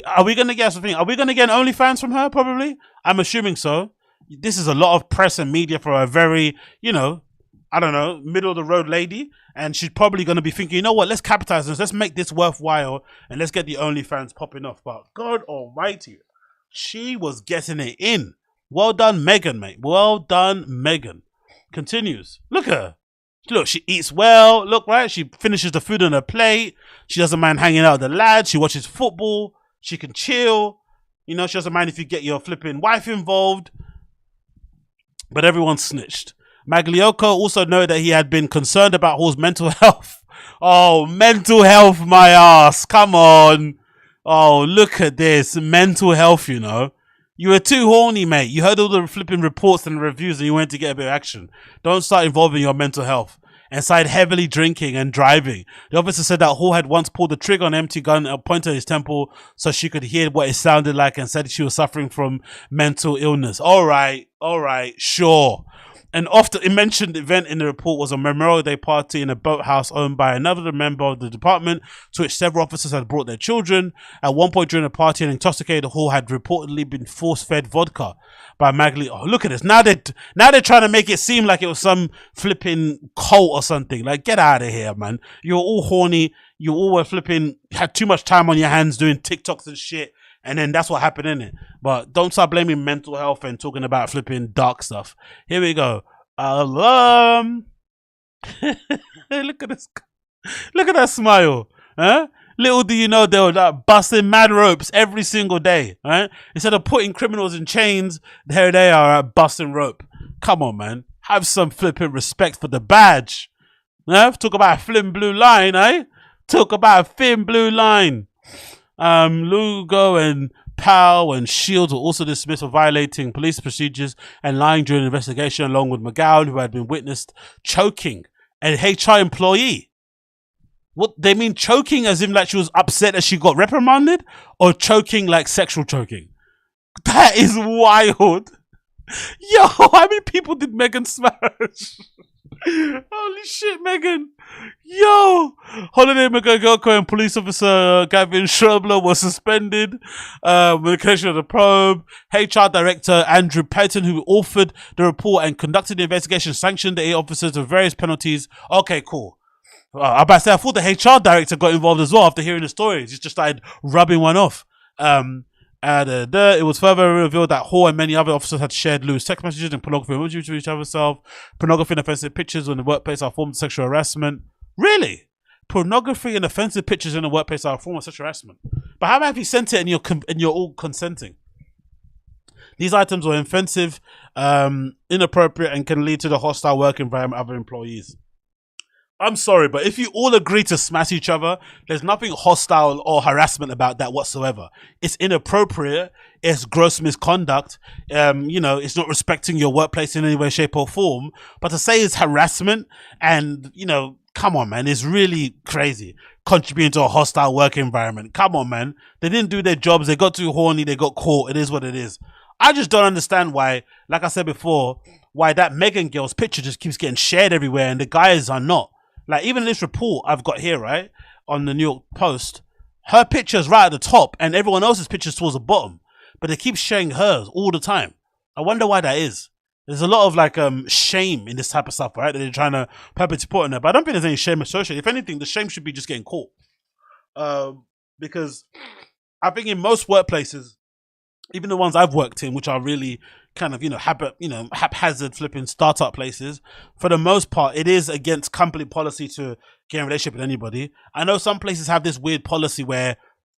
Are we going to get something? Are we going to get an OnlyFans from her? Probably. I'm assuming so. This is a lot of press and media for a very, I don't know, middle of the road lady, and she's probably going to be thinking, you know what, let's capitalize on this, let's make this worthwhile, and let's get the OnlyFans popping off. But God almighty, she was getting it in. Well done, Megan, mate. Well done, Megan. Continues. Look at her. Look, she eats well. Look, right? She finishes the food on her plate. She doesn't mind hanging out with the lads. She watches football. She can chill. You know, she doesn't mind if you get your flipping wife involved. But everyone snitched. Magliocco also noted that he had been concerned about Hall's mental health. Oh, mental health, my ass. Come on. Oh, look at this. Mental health, you know. You were too horny, mate. You heard all the flipping reports and reviews and you went to get a bit of action. Don't start involving your mental health. And started heavily drinking and driving. The officer said that Hall had once pulled the trigger on an empty gun and pointed at his temple so she could hear what it sounded like and said she was suffering from mental illness. All right, sure. An often mentioned event in the report was a Memorial Day party in a boathouse owned by another member of the department, to which several officers had brought their children. At one point during the party, an intoxicated Hall had reportedly been force-fed vodka by Magley. Oh, look at this. Now they're trying to make it seem like it was some flipping cult or something. Like, get out of here, man. You're all horny. You all were flipping, had too much time on your hands doing TikToks and shit. And then that's what happened in it. But don't start blaming mental health and talking about flipping dark stuff. Here we go. Look at this. Look at that smile. Huh? Little do you know they were like busting mad ropes every single day. Right? Instead of putting criminals in chains, there they are at busting rope. Come on, man. Have some flipping respect for the badge. Talk about a thin blue line, eh? Talk about a thin blue line. Lugo and Powell and Shields were also dismissed for violating police procedures and lying during the investigation, along with McGowan, who had been witnessed choking an HR employee. What they mean, choking as in like she was upset that she got reprimanded, or choking like sexual choking? That is wild. Yo, how many people did Megan smash? Holy shit, Megan. Yo, Holiday Magagoko and police officer Gavin Schaub was suspended with the connection of the probe. HR director Andrew Patton, who authored the report and conducted the investigation, sanctioned the 8 officers with various penalties. Okay, cool. I thought the HR director got involved as well after hearing the stories. He just started rubbing one off. It was further revealed that Hall and many other officers had shared loose text messages and pornography images to each other's self. Pornography and offensive pictures in the workplace are a form of sexual harassment. Really? Pornography and offensive pictures in the workplace are a form of sexual harassment. But how about if you sent it and you're all consenting? These items were offensive, inappropriate, and can lead to the hostile work environment of other employees. I'm sorry, but if you all agree to smash each other, there's nothing hostile or harassment about that whatsoever. It's inappropriate. It's gross misconduct. It's not respecting your workplace in any way, shape, or form. But to say it's harassment and, come on, man, it's really crazy. Contributing to a hostile work environment. Come on, man. They didn't do their jobs. They got too horny. They got caught. It is what it is. I just don't understand why, like I said before, why that Megan girl's picture just keeps getting shared everywhere and the guys are not. Like, even in this report I've got here, right, on the New York Post, her picture's right at the top and everyone else's picture's towards the bottom. But they keep sharing hers all the time. I wonder why that is. There's a lot of, shame in this type of stuff, right, that they're trying to perpetuate put in there. But I don't think there's any shame associated. If anything, the shame should be just getting caught. Because I think in most workplaces, even the ones I've worked in, which are really kind of, haphazard flipping startup places, for the most part, it is against company policy to get in a relationship with anybody. I know some places have this weird policy where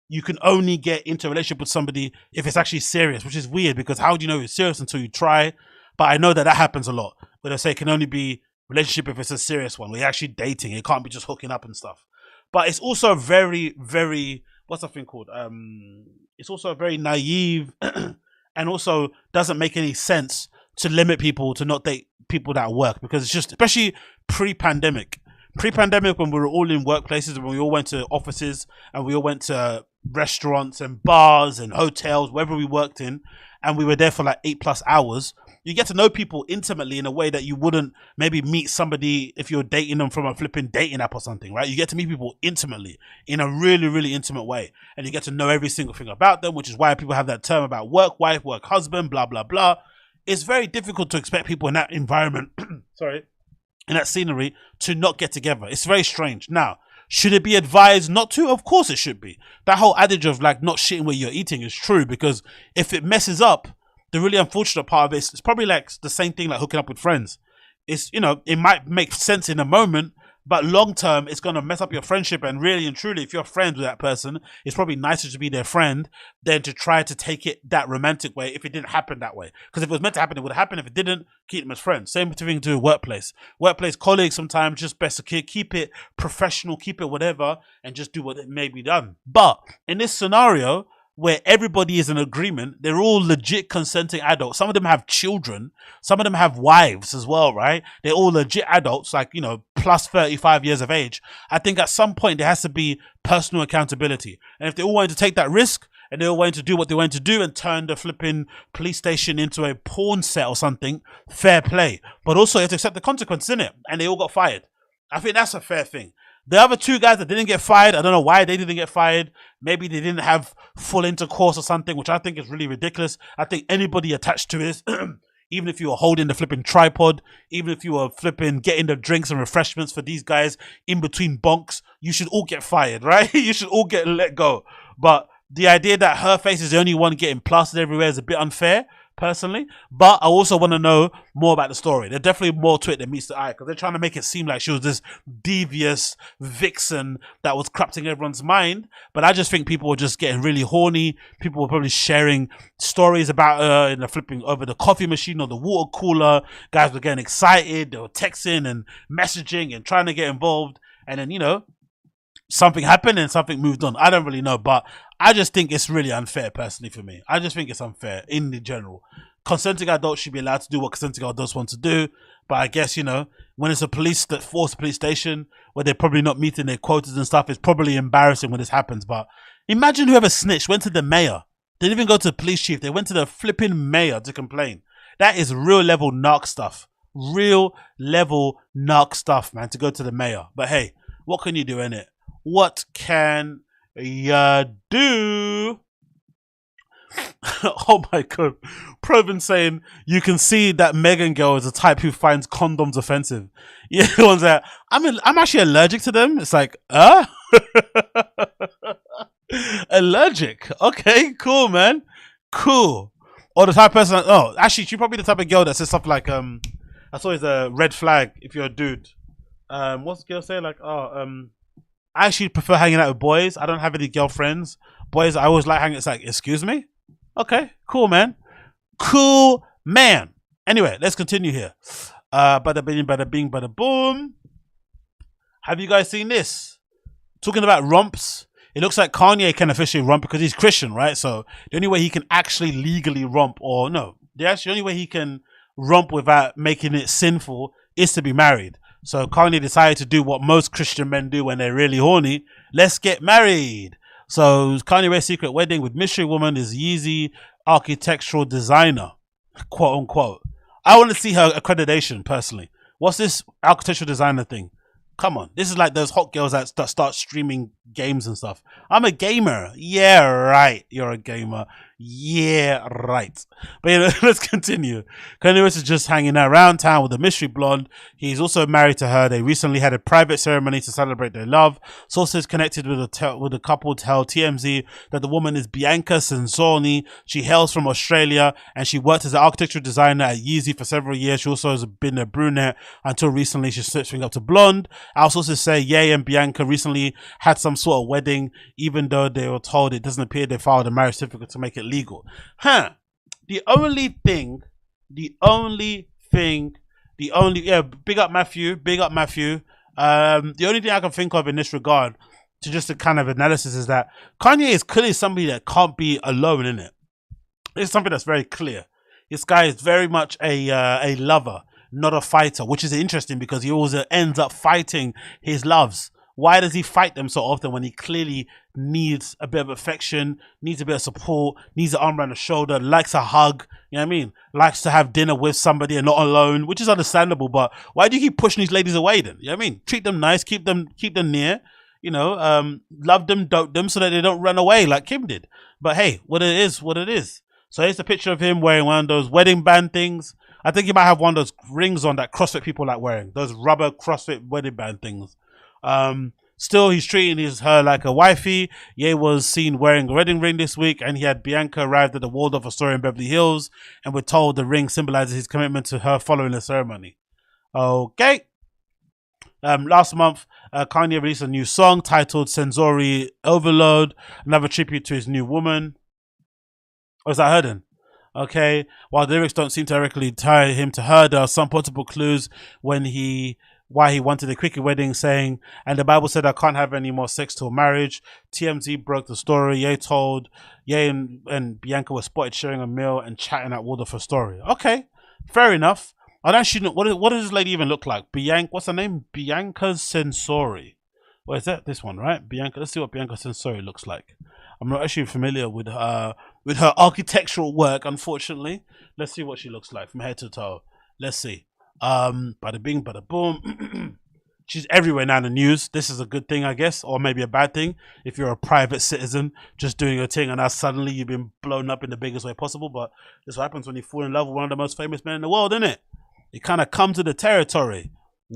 you can only get into a relationship with somebody if it's actually serious, which is weird because how do you know it's serious until you try? But I know that happens a lot, where they say it can only be relationship if it's a serious one, where you're actually dating. It can't be just hooking up and stuff. But it's also very, very, what's that thing called? It's also very naive and also doesn't make any sense to limit people to not date people that work, because it's just, especially pre-pandemic when we were all in workplaces and we all went to offices and we all went to restaurants and bars and hotels, wherever we worked in, and we were there for like 8+ hours. You get to know people intimately in a way that you wouldn't maybe meet somebody if you're dating them from a flipping dating app or something, right? You get to meet people intimately in a really, really intimate way. And you get to know every single thing about them, which is why people have that term about work wife, work husband, blah, blah, blah. It's very difficult to expect people in that environment, sorry, in that scenery to not get together. It's very strange. Now, should it be advised not to? Of course it should be. That whole adage of like not shitting where you're eating is true, because if it messes up, the really unfortunate part of it is it's probably like the same thing like hooking up with friends. It's, you know, it might make sense in a moment, but long term, it's going to mess up your friendship. And really and truly, if you're friends with that person, it's probably nicer to be their friend than to try to take it that romantic way if it didn't happen that way. Because if it was meant to happen, it would happen. If it didn't, keep them as friends. Same thing to workplace. Workplace colleagues, sometimes just best to keep it professional, keep it whatever, and just do what it may be done. But in this scenario, where everybody is in agreement, they're all legit consenting adults. Some of them have children. Some of them have wives as well, right? They're all legit adults, like, you know, plus 35 years of age. I think at some point there has to be personal accountability. And if they all wanted to take that risk and they all wanted to do what they wanted to do and turn the flipping police station into a porn set or something, fair play. But also you have to accept the consequences, innit? And they all got fired. I think that's a fair thing. The other two guys that didn't get fired, I don't know why they didn't get fired. Maybe they didn't have full intercourse or something, which I think is really ridiculous. I think anybody attached to this, even if you were holding the flipping tripod, even if you were flipping getting the drinks and refreshments for these guys in between bonks, you should all get fired, right? You should all get let go. But the idea that her face is the only one getting plastered everywhere is a bit unfair, personally. But I also want to know more about the story. There's definitely more to it than meets the eye, because they're trying to make it seem like she was this devious vixen that was corrupting everyone's mind. But I just think people were just getting really horny. People were probably sharing stories about her in the flipping over the coffee machine or the water cooler. Guys were getting excited. They were texting and messaging and trying to get involved. And then, you know, something happened and something moved on. I don't really know, but I just think it's really unfair, personally, for me. I just think it's unfair in the general. Consenting adults should be allowed to do what consenting adults want to do, but I guess, you know, when it's a police station where they're probably not meeting their quotas and stuff, it's probably embarrassing when this happens. But imagine whoever snitched went to the mayor. They didn't even go to the police chief. They went to the flipping mayor to complain. That is real level narc stuff. Real level narc stuff, man, to go to the mayor. But hey, what can you do, innit? What can you do? Oh my god. Proven saying you can see that Megan girl is a type who finds condoms offensive. Yeah, the ones that I'm actually allergic to them. It's like, allergic. Okay, cool, man. Cool. Or the type of person, oh, actually, she's probably the type of girl that says stuff like, that's always a red flag if you're a dude. What's the girl say? Like, I actually prefer hanging out with boys. I don't have any girlfriends. Boys, I always like hanging. It's like, excuse me? Okay, cool, man. Cool, man. Anyway, let's continue here. Bada bing, bada bing, bada boom. Have you guys seen this? Talking about romps. It looks like Kanye can officially romp because he's Christian, right? So the only way he can actually legally romp, or no, the only way he can romp without making it sinful is to be married. So Kanye decided to do what most Christian men do when they're really horny. Let's get married. So Kanye West's secret wedding with mystery woman is Yeezy architectural designer, quote unquote. I want to see her accreditation personally. What's this architectural designer thing? Come on, this is like those hot girls that start streaming games and stuff. I'm a gamer. Yeah, right. You're a gamer. Yeah, right. But you know, let's continue. Kanye West is just hanging out around town with a mystery blonde. He's also married to her. They recently had a private ceremony to celebrate their love. Sources connected with the couple tell TMZ that the woman is Bianca Senzoni. She hails from Australia and she worked as an architectural designer at Yeezy for several years. She also has been a brunette until recently. She's switching up to blonde. Our sources say Ye and Bianca recently had some sort of wedding, even though they were told it doesn't appear they filed a marriage certificate to make it legal. Big up Matthew. The only thing I can think of in this regard, to just a kind of analysis, is that Kanye is clearly somebody that can't be alone in it. It's something that's very clear. This guy is very much a lover, not a fighter, which is interesting because he always ends up fighting his loves. Why does he fight them so often when he clearly needs a bit of affection, needs a bit of support, needs an arm around the shoulder, likes a hug, you know what I mean? Likes to have dinner with somebody and not alone, which is understandable, but why do you keep pushing these ladies away then? You know what I mean? Treat them nice, keep them near, you know, love them, dote them so that they don't run away like Kim did. But hey, what it is. So here's the picture of him wearing one of those wedding band things I think he might have one of those rings on that CrossFit people like wearing, those rubber CrossFit wedding band things. Still, he's treating her like a wifey. Ye was seen wearing a wedding ring this week, and he had Bianca arrived at the Waldorf Astoria in Beverly Hills, and we're told the ring symbolizes his commitment to her following the ceremony. Okay. Last month, Kanye released a new song titled Sensory Overload, another tribute to his new woman. Oh, is that her then? Okay. While the lyrics don't seem to directly tie him to her, there are some possible clues why he wanted a quicker wedding, saying, and the Bible said I can't have any more sex till marriage. TMZ broke the story. Ye told Ye and Bianca were spotted sharing a meal and chatting at Waldorf Astoria. Okay, fair enough. I don't actually know, what does this lady even look like? What's her name? Bianca Sensori. What is that? This one, right? Bianca. Let's see what Bianca Sensori looks like. I'm not actually familiar with her architectural work, unfortunately. Let's see what she looks like from head to toe. Let's see. Bada bing, bada boom. She's everywhere now in the news. This is a good thing, I guess, or maybe a bad thing if you're a private citizen just doing your thing and now suddenly you've been blown up in the biggest way possible. But this is what happens when you fall in love with one of the most famous men in the world, isn't it? It kind of comes with the territory.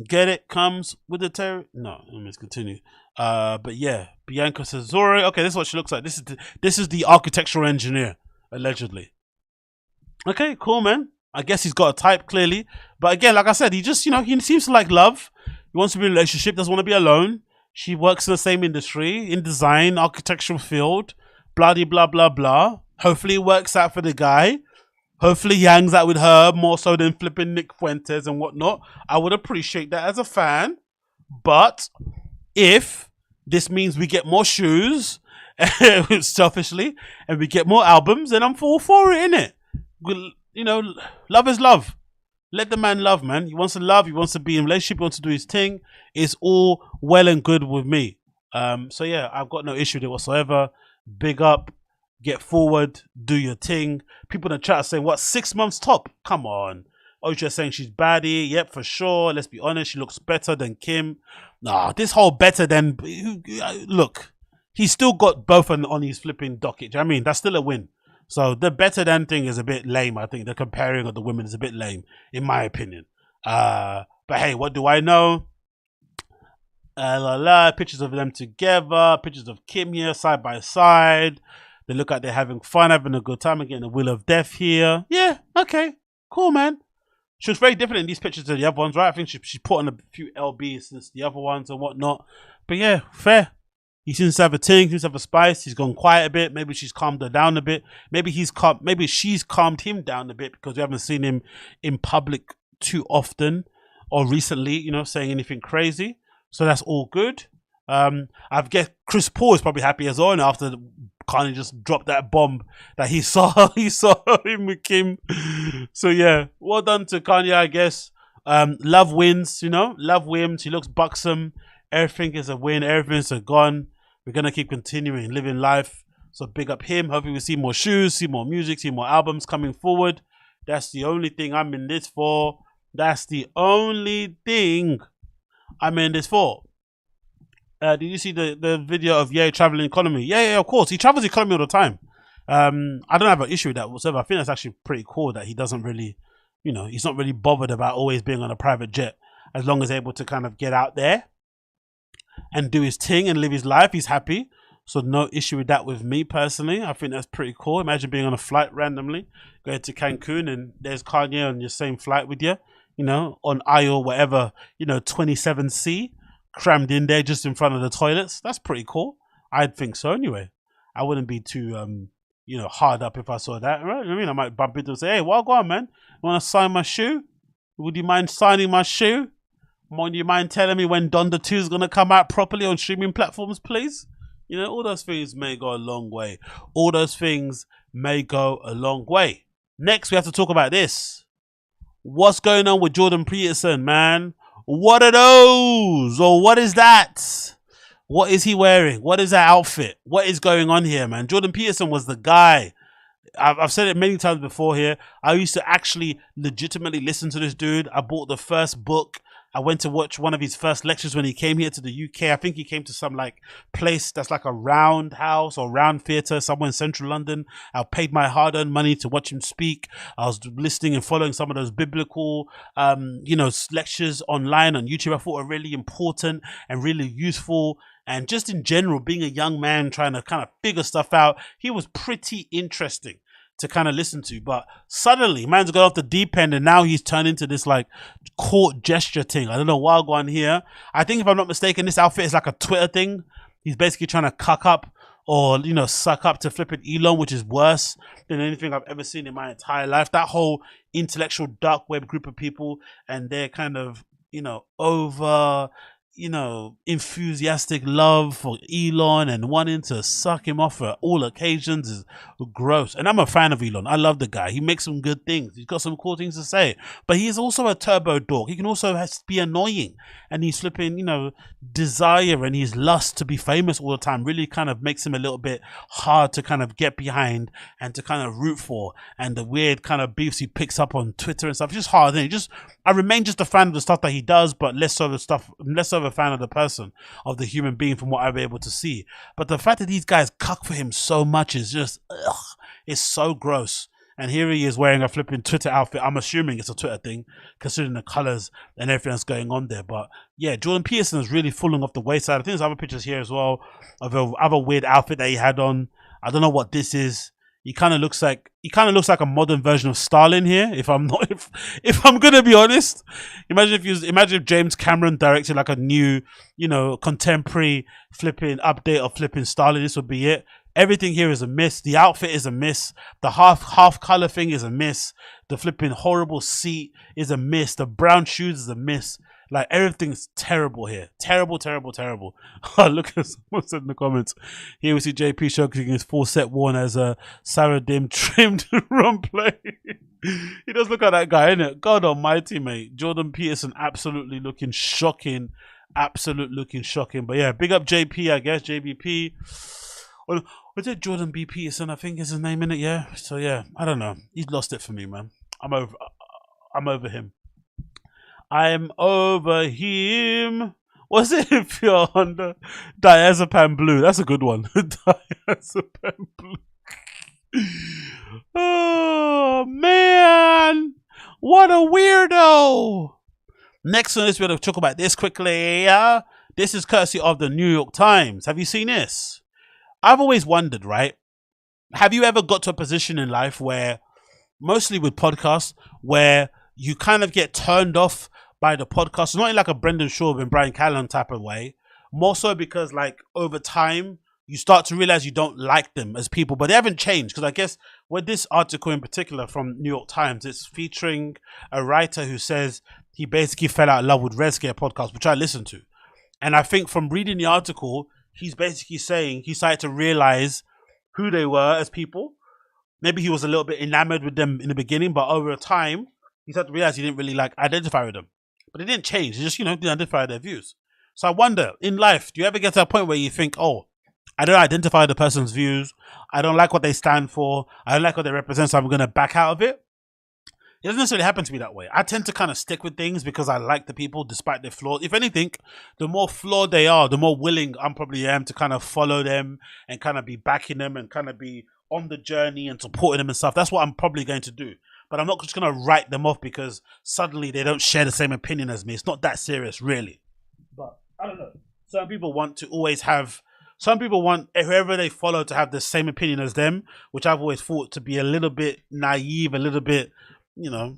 Get it? Comes with the territory. No, let me just continue. But yeah, Bianca Sazori. Okay, this is what she looks like. This is the architectural engineer, allegedly. Okay, cool, man. I guess he's got a type, clearly. But again, like I said, he just, he seems to like love. He wants to be in a relationship, doesn't want to be alone. She works in the same industry, in design, architectural field, blah, blah, blah, blah. Hopefully it works out for the guy. Hopefully he hangs out with her more so than flipping Nick Fuentes and whatnot. I would appreciate that as a fan. But if this means we get more shoes, selfishly, and we get more albums, then I'm all for it, innit? Love is love. Let the man love, man. He wants to love. He wants to be in a relationship. He wants to do his thing. It's all well and good with me. So yeah, I've got no issue with it whatsoever. Big up. Get forward. Do your thing. People in the chat are saying, what, 6 months top? Come on. Ocha saying she's baddie. Yep, for sure. Let's be honest. She looks better than Kim. Nah, this whole better than... Look, he's still got both on his flipping docket. Do you know what I mean? That's still a win. So the better than thing is a bit lame. I think the comparing of the women is a bit lame, in my opinion. But hey, what do I know? Pictures of them together. Pictures of Kim here, side by side. They look like they're having fun, having a good time, and getting the wheel of death here. Yeah, okay, cool, man. She was very different in these pictures than the other ones, right? I think she put on a few LBs since the other ones and whatnot. But yeah, fair. He seems to have a ting, seems to have a spice. He's gone quiet a bit. Maybe she's calmed her down a bit. Maybe she's calmed him down a bit because we haven't seen him in public too often or recently, saying anything crazy. So that's all good. I guess Chris Paul is probably happy as well, and after Kanye just dropped that bomb that he saw him with Kim. So yeah, well done to Kanye, I guess. Love wins, love wins. He looks buxom. Everything is a win. Everything's a gone. We're going to keep continuing living life. So big up him. Hopefully we see more shoes, see more music, see more albums coming forward. That's the only thing I'm in this for. That's the only thing I'm in this for. Did you see the video of Ye traveling economy? Yeah, of course. He travels economy all the time. I don't have an issue with that whatsoever. I think that's actually pretty cool that he doesn't really, he's not really bothered about always being on a private jet. As long as he's able to kind of get out there and do his thing and live his life, he's happy. So no issue with that with me personally. I think that's pretty cool. Imagine being on a flight randomly, going to Cancun, and there's Kanye on your same flight with you, on aisle whatever, 27C, crammed in there just in front of the toilets. That's pretty cool. I'd think so anyway. I wouldn't be too hard up if I saw that, right? I mean, I might bump into and say, hey, well, go on, man. You want to sign my shoe? Would you mind signing my shoe? Would you mind telling me when Donda 2 is going to come out properly on streaming platforms, please? All those things may go a long way. All those things may go a long way. Next, we have to talk about this. What's going on with Jordan Peterson, man? What are those? Or what is that? What is he wearing? What is that outfit? What is going on here, man? Jordan Peterson was the guy. I've said it many times before here. I used to actually legitimately listen to this dude. I bought the first book. I went to watch one of his first lectures when he came here to the UK. I think he came to some like place that's like a round house or round theatre somewhere in central London. I paid my hard-earned money to watch him speak. I was listening and following some of those biblical, lectures online on YouTube. I thought were really important and really useful. And just in general, being a young man trying to kind of figure stuff out, he was pretty interesting to kind of listen to. But suddenly, man's got off the deep end and now he's turned into this like court gesture thing. I don't know why going here. I think if I'm not mistaken, this outfit is like a Twitter thing. He's basically trying to cuck up or, suck up to flipping Elon, which is worse than anything I've ever seen in my entire life. That whole intellectual dark web group of people and they're kind of, over enthusiastic love for Elon and wanting to suck him off at all occasions is gross. And I'm a fan of Elon. I love the guy. He makes some good things. He's got some cool things to say. But he is also a turbo dork. He can also be annoying. And he's flipping, desire and his lust to be famous all the time really kind of makes him a little bit hard to kind of get behind and to kind of root for. And the weird kind of beefs he picks up on Twitter and stuff. It's just hard. I remain just a fan of the stuff that he does, but less of a fan of the person, of the human being from what I've been able to see. But the fact that these guys cuck for him so much is just, it's so gross. And here he is wearing a flipping Twitter outfit. I'm assuming it's a Twitter thing, considering the colors and everything that's going on there. But yeah, Jordan Peterson is really falling off the wayside. I think there's other pictures here as well of a other weird outfit that he had on. I don't know what this is. He kind of looks like a modern version of Stalin here. If I'm gonna be honest, imagine if James Cameron directed like a new, contemporary flipping update of flipping Stalin. This would be it. Everything here is a miss. The outfit is a miss. The half color thing is a miss. The flipping horrible seat is a miss. The brown shoes is a miss. Like everything's terrible here. Terrible, terrible, terrible. Look at someone said in the comments. Here we see JP showcasing his full set worn as a Saradim trimmed run play. He does look like that guy, innit? God almighty, mate. Jordan Peterson absolutely looking shocking. Absolutely looking shocking. But yeah, big up JP, I guess. JBP. Or was it Jordan B. Peterson? I think is his name, innit? Yeah. So yeah, I don't know. He's lost it for me, man. I'm over him. I'm over him. What's it if you're on the diazepam blue? That's a good one. Diazepam blue. Oh, man. What a weirdo. Next on this, we're going to talk about this quickly. This is courtesy of the New York Times. Have you seen this? I've always wondered, right? Have you ever got to a position in life where, mostly with podcasts, where you kind of get turned off by the podcast, not in like a Brendan Schaub and Bryan Callen type of way, more so because like over time you start to realize you don't like them as people, but they haven't changed. Because I guess with this article in particular from New York Times, it's featuring a writer who says he basically fell out of love with Red Scare podcast, which I listened to. And I think from reading the article, he's basically saying he started to realize who they were as people. Maybe he was a little bit enamored with them in the beginning, but over time, he started to realize he didn't really like identify with them. But it didn't change. He just, didn't identify their views. So I wonder, in life, do you ever get to a point where you think, oh, I don't identify the person's views. I don't like what they stand for. I don't like what they represent, so I'm going to back out of it. It doesn't necessarily happen to me that way. I tend to kind of stick with things because I like the people despite their flaws. If anything, the more flawed they are, the more willing I probably am to kind of follow them and kind of be backing them and kind of be on the journey and supporting them and stuff. That's what I'm probably going to do. But I'm not just going to write them off because suddenly they don't share the same opinion as me. It's not that serious, really. But I don't know. Some people want whoever they follow to have the same opinion as them, which I've always thought to be a little bit naive, a little bit, a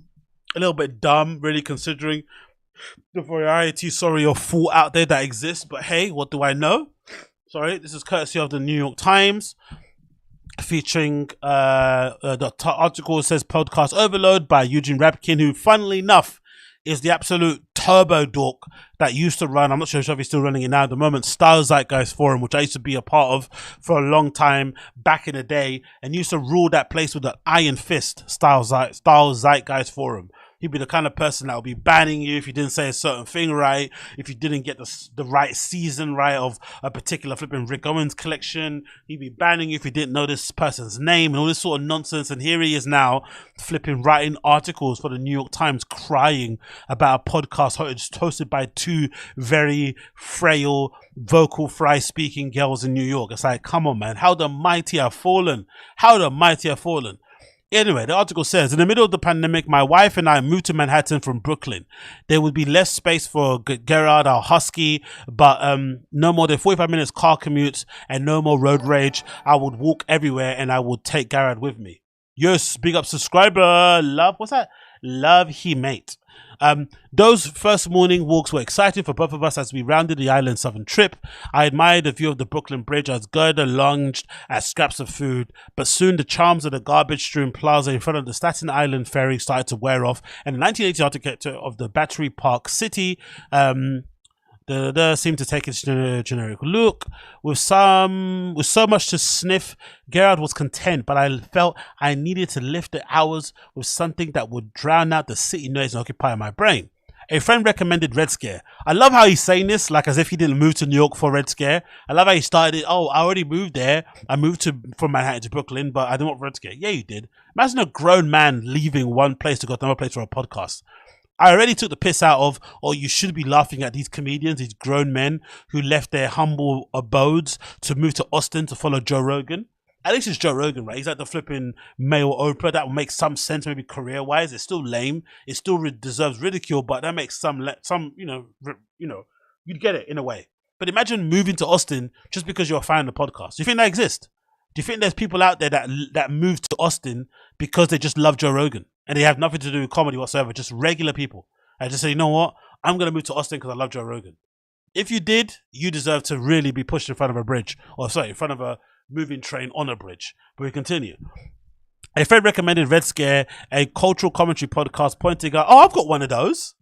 little bit dumb, really, considering the variety, of thought out there that exists. But hey, what do I know? Sorry, this is courtesy of the New York Times. Featuring the article says podcast overload by Eugene Rapkin, who funnily enough is the absolute turbo dork that used to run, I'm not sure if he's still running it now at the moment, Style Zeitgeist Forum, which I used to be a part of for a long time back in the day, and used to rule that place with an iron fist. Style Zeitgeist Forum. He'd be the kind of person that would be banning you if you didn't say a certain thing right, if you didn't get the right season right of a particular flipping Rick Owens collection. He'd be banning you if you didn't know this person's name and all this sort of nonsense. And here he is now flipping writing articles for the New York Times crying about a podcast hosted by two very frail, vocal fry speaking girls in New York. It's like, come on, man. How the mighty have fallen. How the mighty have fallen. Anyway, the article says, in the middle of the pandemic, my wife and I moved to Manhattan from Brooklyn. There would be less space for Gerard, our husky, but no more than 45 minutes car commutes and no more road rage. I would walk everywhere and I would take Gerard with me. Yes, big up subscriber. Love, what's that? Love he mate. Those first morning walks were exciting for both of us as we rounded the island's southern trip. I admired the view of the Brooklyn Bridge as Gerda lunged at scraps of food, but soon the charms of the garbage-strewn plaza in front of the Staten Island ferry started to wear off, and the 1980 architecture of the Battery Park City seemed to take its generic look. With so much to sniff, Gerard was content, but I felt I needed to lift the hours with something that would drown out the city noise and occupy my brain. A friend recommended Red Scare. I love how he's saying this like as if he didn't move to New York for Red Scare. I love how he started it. Oh, I already moved there. I moved from Manhattan to Brooklyn, but I don't want Red Scare. Yeah, you did. Imagine a grown man leaving one place to go to another place for a podcast. I already took the piss out of, or you should be laughing at these comedians, these grown men who left their humble abodes to move to Austin to follow Joe Rogan. At least it's Joe Rogan, right? He's like the flipping male Oprah. That will make some sense, maybe career-wise. It's still lame. It still deserves ridicule, but that makes some, you'd get it in a way. But imagine moving to Austin just because you're a fan of the podcast. Do you think that exists? Do you think there's people out there that move to Austin because they just love Joe Rogan and they have nothing to do with comedy whatsoever, just regular people? I just say, you know what? I'm going to move to Austin because I love Joe Rogan. If you did, you deserve to really be pushed in front of a bridge. In front of a moving train on a bridge. But we continue. A friend recommended Red Scare, a cultural commentary podcast, pointing out, oh, I've got one of those.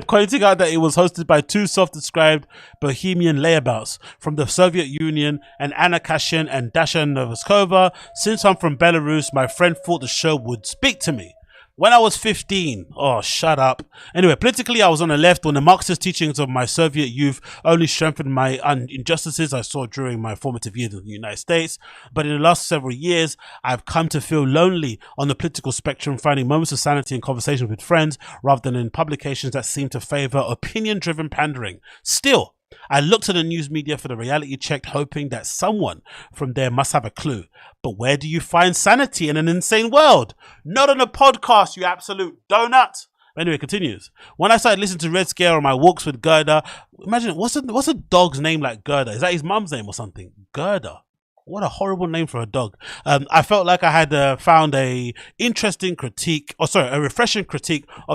Pointing out that it was hosted by two self-described bohemian layabouts from the Soviet Union, and Anna Kashin and Dasha Novoskova. Since I'm from Belarus, my friend thought the show would speak to me. When I was 15, oh, shut up. Anyway, politically, I was on the left when the Marxist teachings of my Soviet youth only strengthened my injustices I saw during my formative years in the United States. But in the last several years, I've come to feel lonely on the political spectrum, finding moments of sanity in conversations with friends rather than in publications that seem to favor opinion-driven pandering. Still, I look to the news media for the reality check, hoping that someone from there must have a clue. But where do you find sanity in an insane world? Not on a podcast, you absolute donut. Anyway, it continues. When I started listening to Red Scare on my walks with Gerda, imagine, what's a dog's name like Gerda? Is that his mum's name or something? Gerda. What a horrible name for a dog. I felt like I had found a refreshing critique of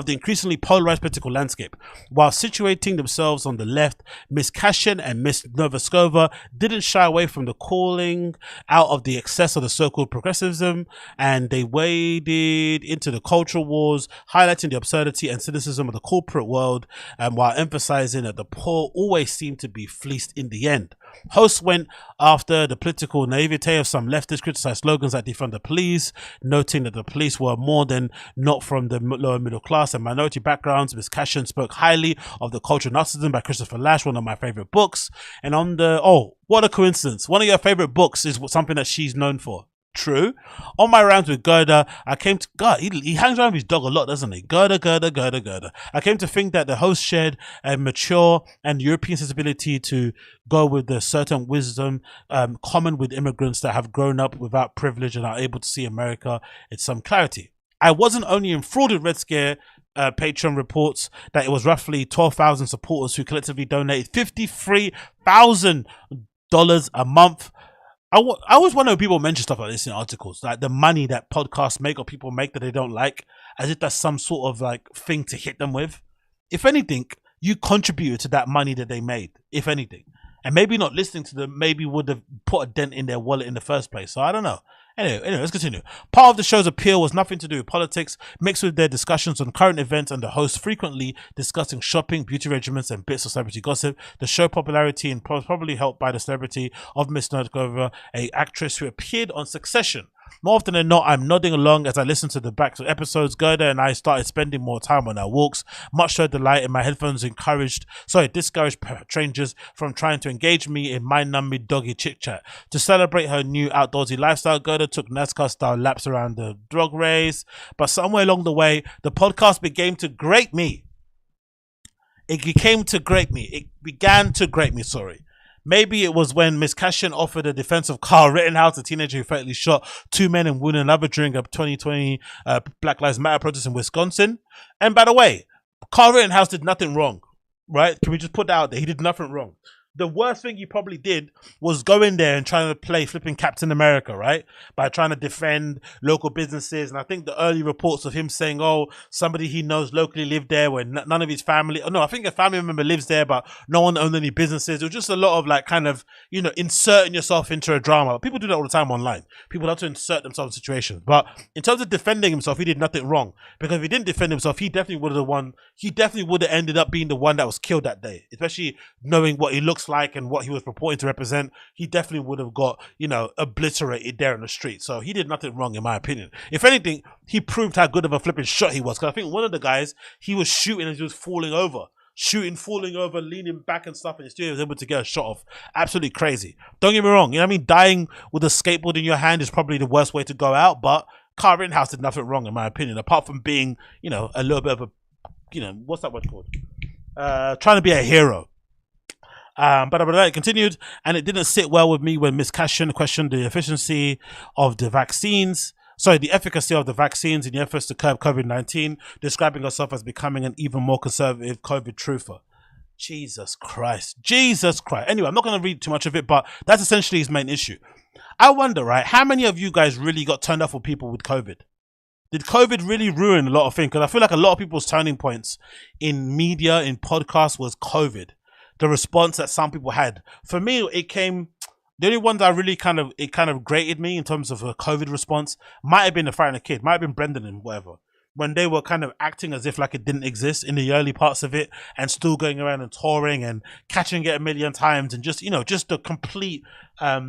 the increasingly polarized political landscape. While situating themselves on the left, Miss Kashin and Miss Novoskova didn't shy away from the calling out of the excess of the so-called progressivism, and they waded into the cultural wars, highlighting the absurdity and cynicism of the corporate world, while emphasizing that the poor always seem to be fleeced in the end. Hosts went after the political naivete of some leftists, criticized slogans that defund the police, noting that the police were more than not from the lower middle class and minority backgrounds. Ms. Cashin spoke highly of The Culture of Narcissism by Christopher Lasch, one of my favorite books. And what a coincidence. One of your favorite books is something that she's known for. True. On my rounds with Gerda, I came to God. He hangs around with his dog a lot, doesn't he? Gerda. I came to think that the host shared a mature and European sensibility to go with the certain wisdom common with immigrants that have grown up without privilege and are able to see America in some clarity. I wasn't only enthralled with Red Scare. Patreon reports that it was roughly 12,000 supporters who collectively donated $53,000 a month. I always wonder when people mention stuff like this in articles, like the money that podcasts make or people make that they don't like, as if that's some sort of like thing to hit them with. If anything, you contributed to that money that they made, if anything. And maybe not listening to them maybe would have put a dent in their wallet in the first place. So I don't know. Anyway, let's continue. Part of the show's appeal was nothing to do with politics, mixed with their discussions on current events and the hosts frequently discussing shopping, beauty regimens, and bits of celebrity gossip. The show popularity and probably helped by the celebrity of Miss Nerdkova, a actress who appeared on Succession. More often than not, I'm nodding along as I listen to the back to episodes. Gerda and I started spending more time on our walks. Much to her delight, and my headphones discouraged strangers from trying to engage me in my nummy doggy chit chat. To celebrate her new outdoorsy lifestyle, Gerda took NASCAR-style laps around the dog race. But somewhere along the way, the podcast began to grate me. It began to grate me, sorry. Maybe it was when Miss Cashin offered a defense of Carl Rittenhouse, a teenager who fatally shot 2 men and wounded another during a 2020 Black Lives Matter protest in Wisconsin. And by the way, Carl Rittenhouse did nothing wrong, right? Can we just put that out there? He did nothing wrong. The worst thing he probably did was go in there and trying to play flipping Captain America, right? By trying to defend local businesses. And I think the early reports of him saying, oh, somebody he knows locally lived there when none of his family, I think a family member lives there, but no one owned any businesses. It was just a lot of like kind of, inserting yourself into a drama. People do that all the time online. People have to insert themselves in situations. But in terms of defending himself, he did nothing wrong. Because if he didn't defend himself, he definitely would have won. He definitely would have ended up being the one that was killed that day, especially knowing what he looks like and what he was purporting to represent. He definitely would have got, obliterated there in the street. So he did nothing wrong, in my opinion. If anything, he proved how good of a flipping shot he was. Because I think one of the guys, he was shooting and he was falling over, leaning back and stuff, and he still was able to get a shot off. Absolutely crazy. Don't get me wrong. Dying with a skateboard in your hand is probably the worst way to go out, but Carl Rittenhouse did nothing wrong, in my opinion, apart from being, a little bit of a, what's that word called? Trying to be a hero. But it continued, and it didn't sit well with me when Miss Cashin questioned the efficacy of the vaccines in the efforts to curb COVID-19, describing herself as becoming an even more conservative COVID truther. Jesus Christ. Anyway, I'm not going to read too much of it, but that's essentially his main issue. I wonder, right, how many of you guys really got turned off with people with COVID? Did COVID really ruin a lot of things? Because I feel like a lot of people's turning points in media, in podcasts, was COVID. The response that some people had. For me, the only one that really kind of grated me in terms of a COVID response might have been the Frightened Kid, might have been Brendan and whatever. When they were kind of acting as if like it didn't exist in the early parts of it and still going around and touring and catching it a million times and just the complete,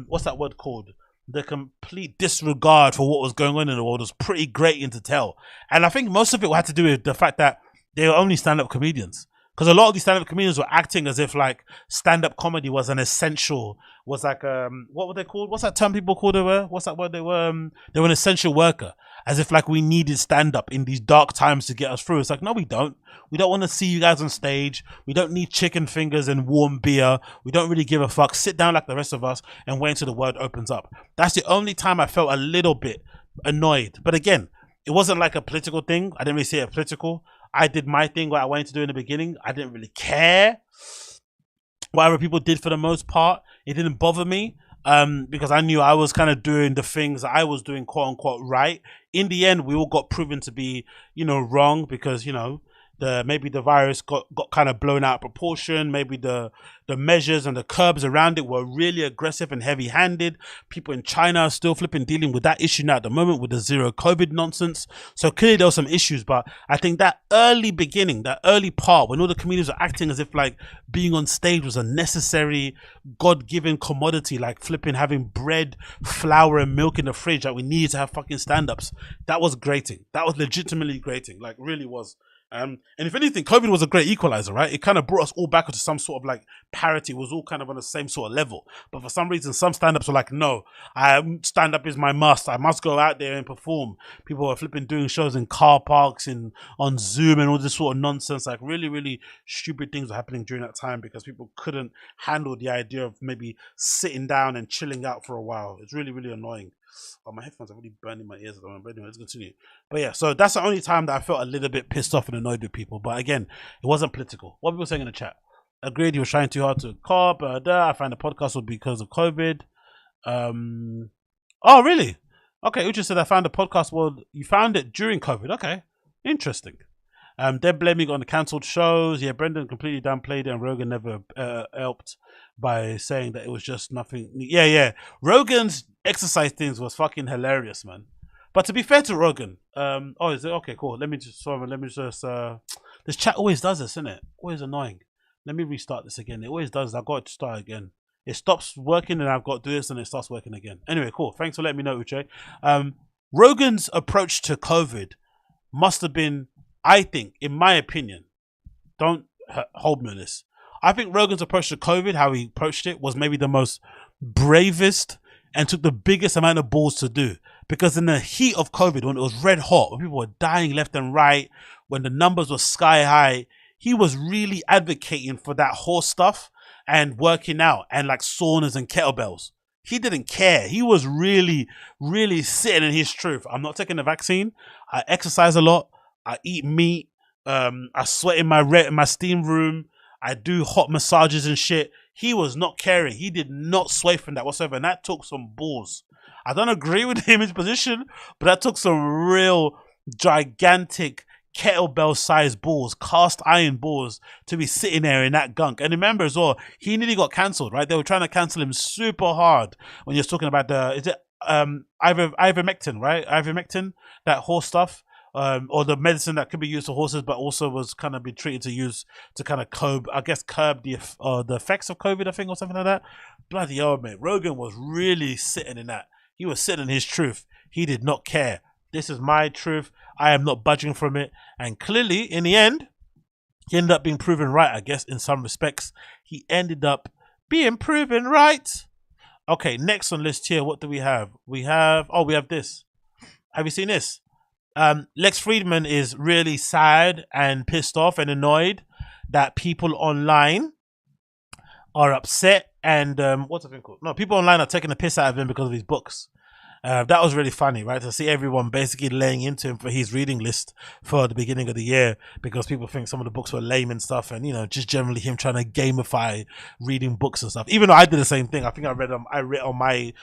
what's that word called? The complete disregard for what was going on in the world was pretty grating to tell. And I think most of it had to do with the fact that they were only stand-up comedians. Because a lot of these stand-up comedians were acting as if like stand-up comedy was an essential, was like what were they called? What's that term people called they were? What's that word they were? They were an essential worker, as if like we needed stand-up in these dark times to get us through. It's like, no, we don't. We don't want to see you guys on stage. We don't need chicken fingers and warm beer. We don't really give a fuck. Sit down like the rest of us and wait until the word opens up. That's the only time I felt a little bit annoyed. But again, it wasn't like a political thing. I didn't really see it political. I did my thing, what I wanted to do in the beginning. I didn't really care what other people did for the most part. It didn't bother me because I knew I was kind of doing the things that I was doing, quote unquote, right. In the end, we all got proven to be, wrong because, maybe the virus got kind of blown out of proportion. Maybe the measures and the curbs around it were really aggressive and heavy-handed. People in China are still flipping dealing with that issue now at the moment with the zero COVID nonsense. So clearly there were some issues, but I think that early beginning, that early part when all the comedians were acting as if like being on stage was a necessary God-given commodity, like flipping having bread, flour and milk in the fridge, that we needed to have fucking stand-ups. That was grating. That was legitimately grating, like really was. And if anything, COVID was a great equalizer, right? It kind of brought us all back into some sort of like parity. It was all kind of on the same sort of level. But for some reason, some stand-ups were like, no, stand-up is my must. I must go out there and perform. People were flipping doing shows in car parks and on Zoom and all this sort of nonsense. Like really, really stupid things were happening during that time because people couldn't handle the idea of maybe sitting down and chilling out for a while. It's really, really annoying. Oh, my headphones are really burning my ears at the moment. But anyway, let's continue. But yeah, so that's the only time that I felt a little bit pissed off and annoyed with people. But again, it wasn't political. What people saying in the chat? Agreed, he was trying too hard to cop. I find the podcast was because of COVID. Oh, really? Okay, Uche said I found the podcast. Well, you found it during COVID. Okay, interesting. They're blaming on the cancelled shows. Yeah, Brendan completely downplayed it, and Rogan never helped by saying that it was just nothing. Yeah. Rogan's exercise things was fucking hilarious, man. But to be fair to Rogan, oh, is it okay? Cool. Let me just. This chat always does this, isn't it? Always annoying. Let me restart this again. It always does. I got it to start again. It stops working, and I've got to do this, and it starts working again. Anyway, cool. Thanks for letting me know, Uche. Rogan's approach to COVID must have been, I think, in my opinion, don't hold me on this. I think Rogan's approach to COVID, how he approached it, was maybe the most bravest and took the biggest amount of balls to do. Because in the heat of COVID, when it was red hot, when people were dying left and right, when the numbers were sky high, he was really advocating for that horse stuff and working out and like saunas and kettlebells. He didn't care. He was really, really sitting in his truth. I'm not taking the vaccine. I exercise a lot. I eat meat. I sweat in my steam room. I do hot massages and shit. He was not caring. He did not sway from that whatsoever. And that took some balls. I don't agree with him in his position, but that took some real gigantic kettlebell sized balls, cast iron balls, to be sitting there in that gunk. And remember as well, he nearly got cancelled, right? They were trying to cancel him super hard when you're talking about ivermectin, right? Ivermectin, that horse stuff. Or the medicine that could be used for horses, but also was kind of be treated to use to kind of curb the effects of COVID, I think, or something like that. Bloody hell, mate. Rogan was really sitting in that. He was sitting in his truth. He did not care. This is my truth. I am not budging from it. And clearly, in the end, he ended up being proven right, I guess, in some respects. He ended up being proven right. Okay, next on list here, what do we have? We have this. Have you seen this? Lex Friedman is really sad and pissed off and annoyed that people online are upset and what's the thing called? No, people online are taking the piss out of him because of his books. That was really funny, right? To see everyone basically laying into him for his reading list for the beginning of the year because people think some of the books were lame and stuff, and just generally him trying to gamify reading books and stuff. Even though I did the same thing, I think I read on my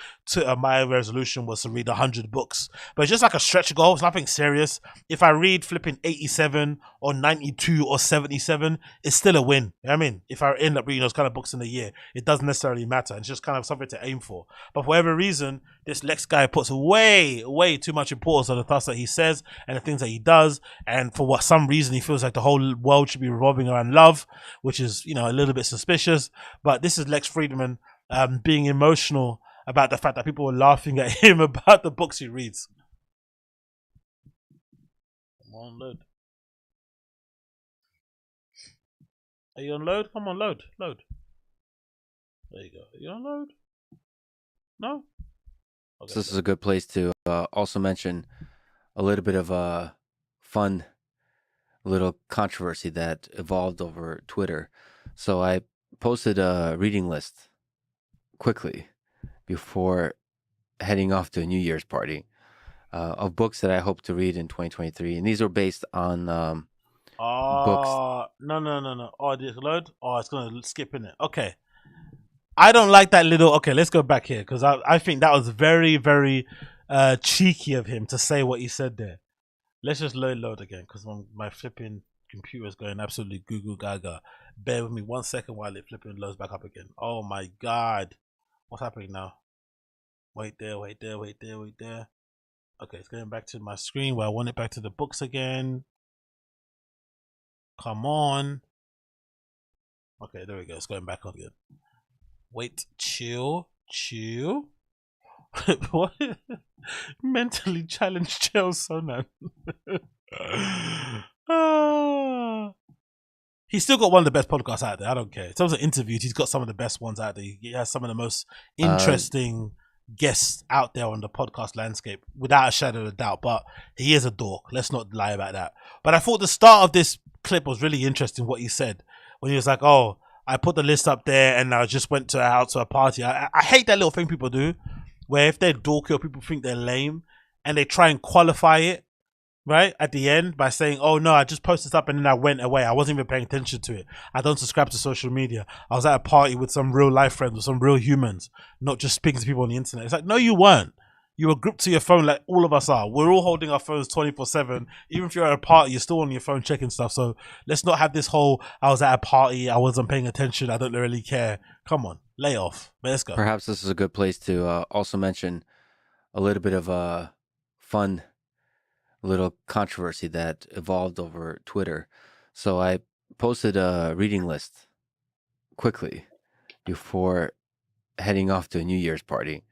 my resolution was to read 100 books, but it's just like a stretch goal. It's nothing serious. If I read flipping 87 or 92 or 77, it's still a win. You know what I mean, if I end up reading those kind of books in a year, it doesn't necessarily matter. It's just kind of something to aim for. But for whatever reason, this Lex guy puts way too much importance on the thoughts that he says and the things that he does, and for some reason he feels like the whole world should be revolving around love, which is a little bit suspicious. But this is Lex Friedman being emotional about the fact that people were laughing at him about the books he reads. Come on, load. Are you on load? Come on, load. There you go. Are you on load? No? Okay, So this is a good place to also mention a little bit of a fun little controversy that evolved over Twitter. So I posted a reading list quickly before heading off to a New Year's party of books that I hope to read in 2023. And these are based on books. No. Oh, did it load? Oh, it's going to skip in it. Okay. I don't like that little... Okay, let's go back here, because I think that was very, very cheeky of him to say what he said there. Let's just load again, because my flipping computer is going absolutely goo gaga. Bear with me 1 second while it flipping loads back up again. Oh my God. What's happening now? Wait there. Okay, it's going back to my screen where I want it back to the books again. Come on. Okay, there we go. It's going back on again. Wait, chill. What? Mentally challenged Sonan. He's still got one of the best podcasts out there. I don't care. In terms of interviews, he's got some of the best ones out there. He has some of the most interesting guests out there on the podcast landscape, without a shadow of a doubt. But he is a dork. Let's not lie about that. But I thought the start of this clip was really interesting, what he said, when he was like, oh, I put the list up there and I just went out to a party. I hate that little thing people do, where if they're dorky or people think they're lame and they try and qualify it, right, at the end by saying, oh no, I just posted this up and then I went away. I wasn't even paying attention to it. I don't subscribe to social media. I was at a party with some real life friends, with some real humans, not just speaking to people on the internet. It's like, no, you weren't. You were grouped to your phone like all of us are. We're all holding our phones 24/7. Even if you're at a party, you're still on your phone checking stuff. So let's not have this whole, I was at a party, I wasn't paying attention, I don't really care. Come on, lay off. Let's go. Perhaps this is a good place to also mention a little bit of a fun little controversy that evolved over Twitter. So I posted a reading list quickly before heading off to a New Year's party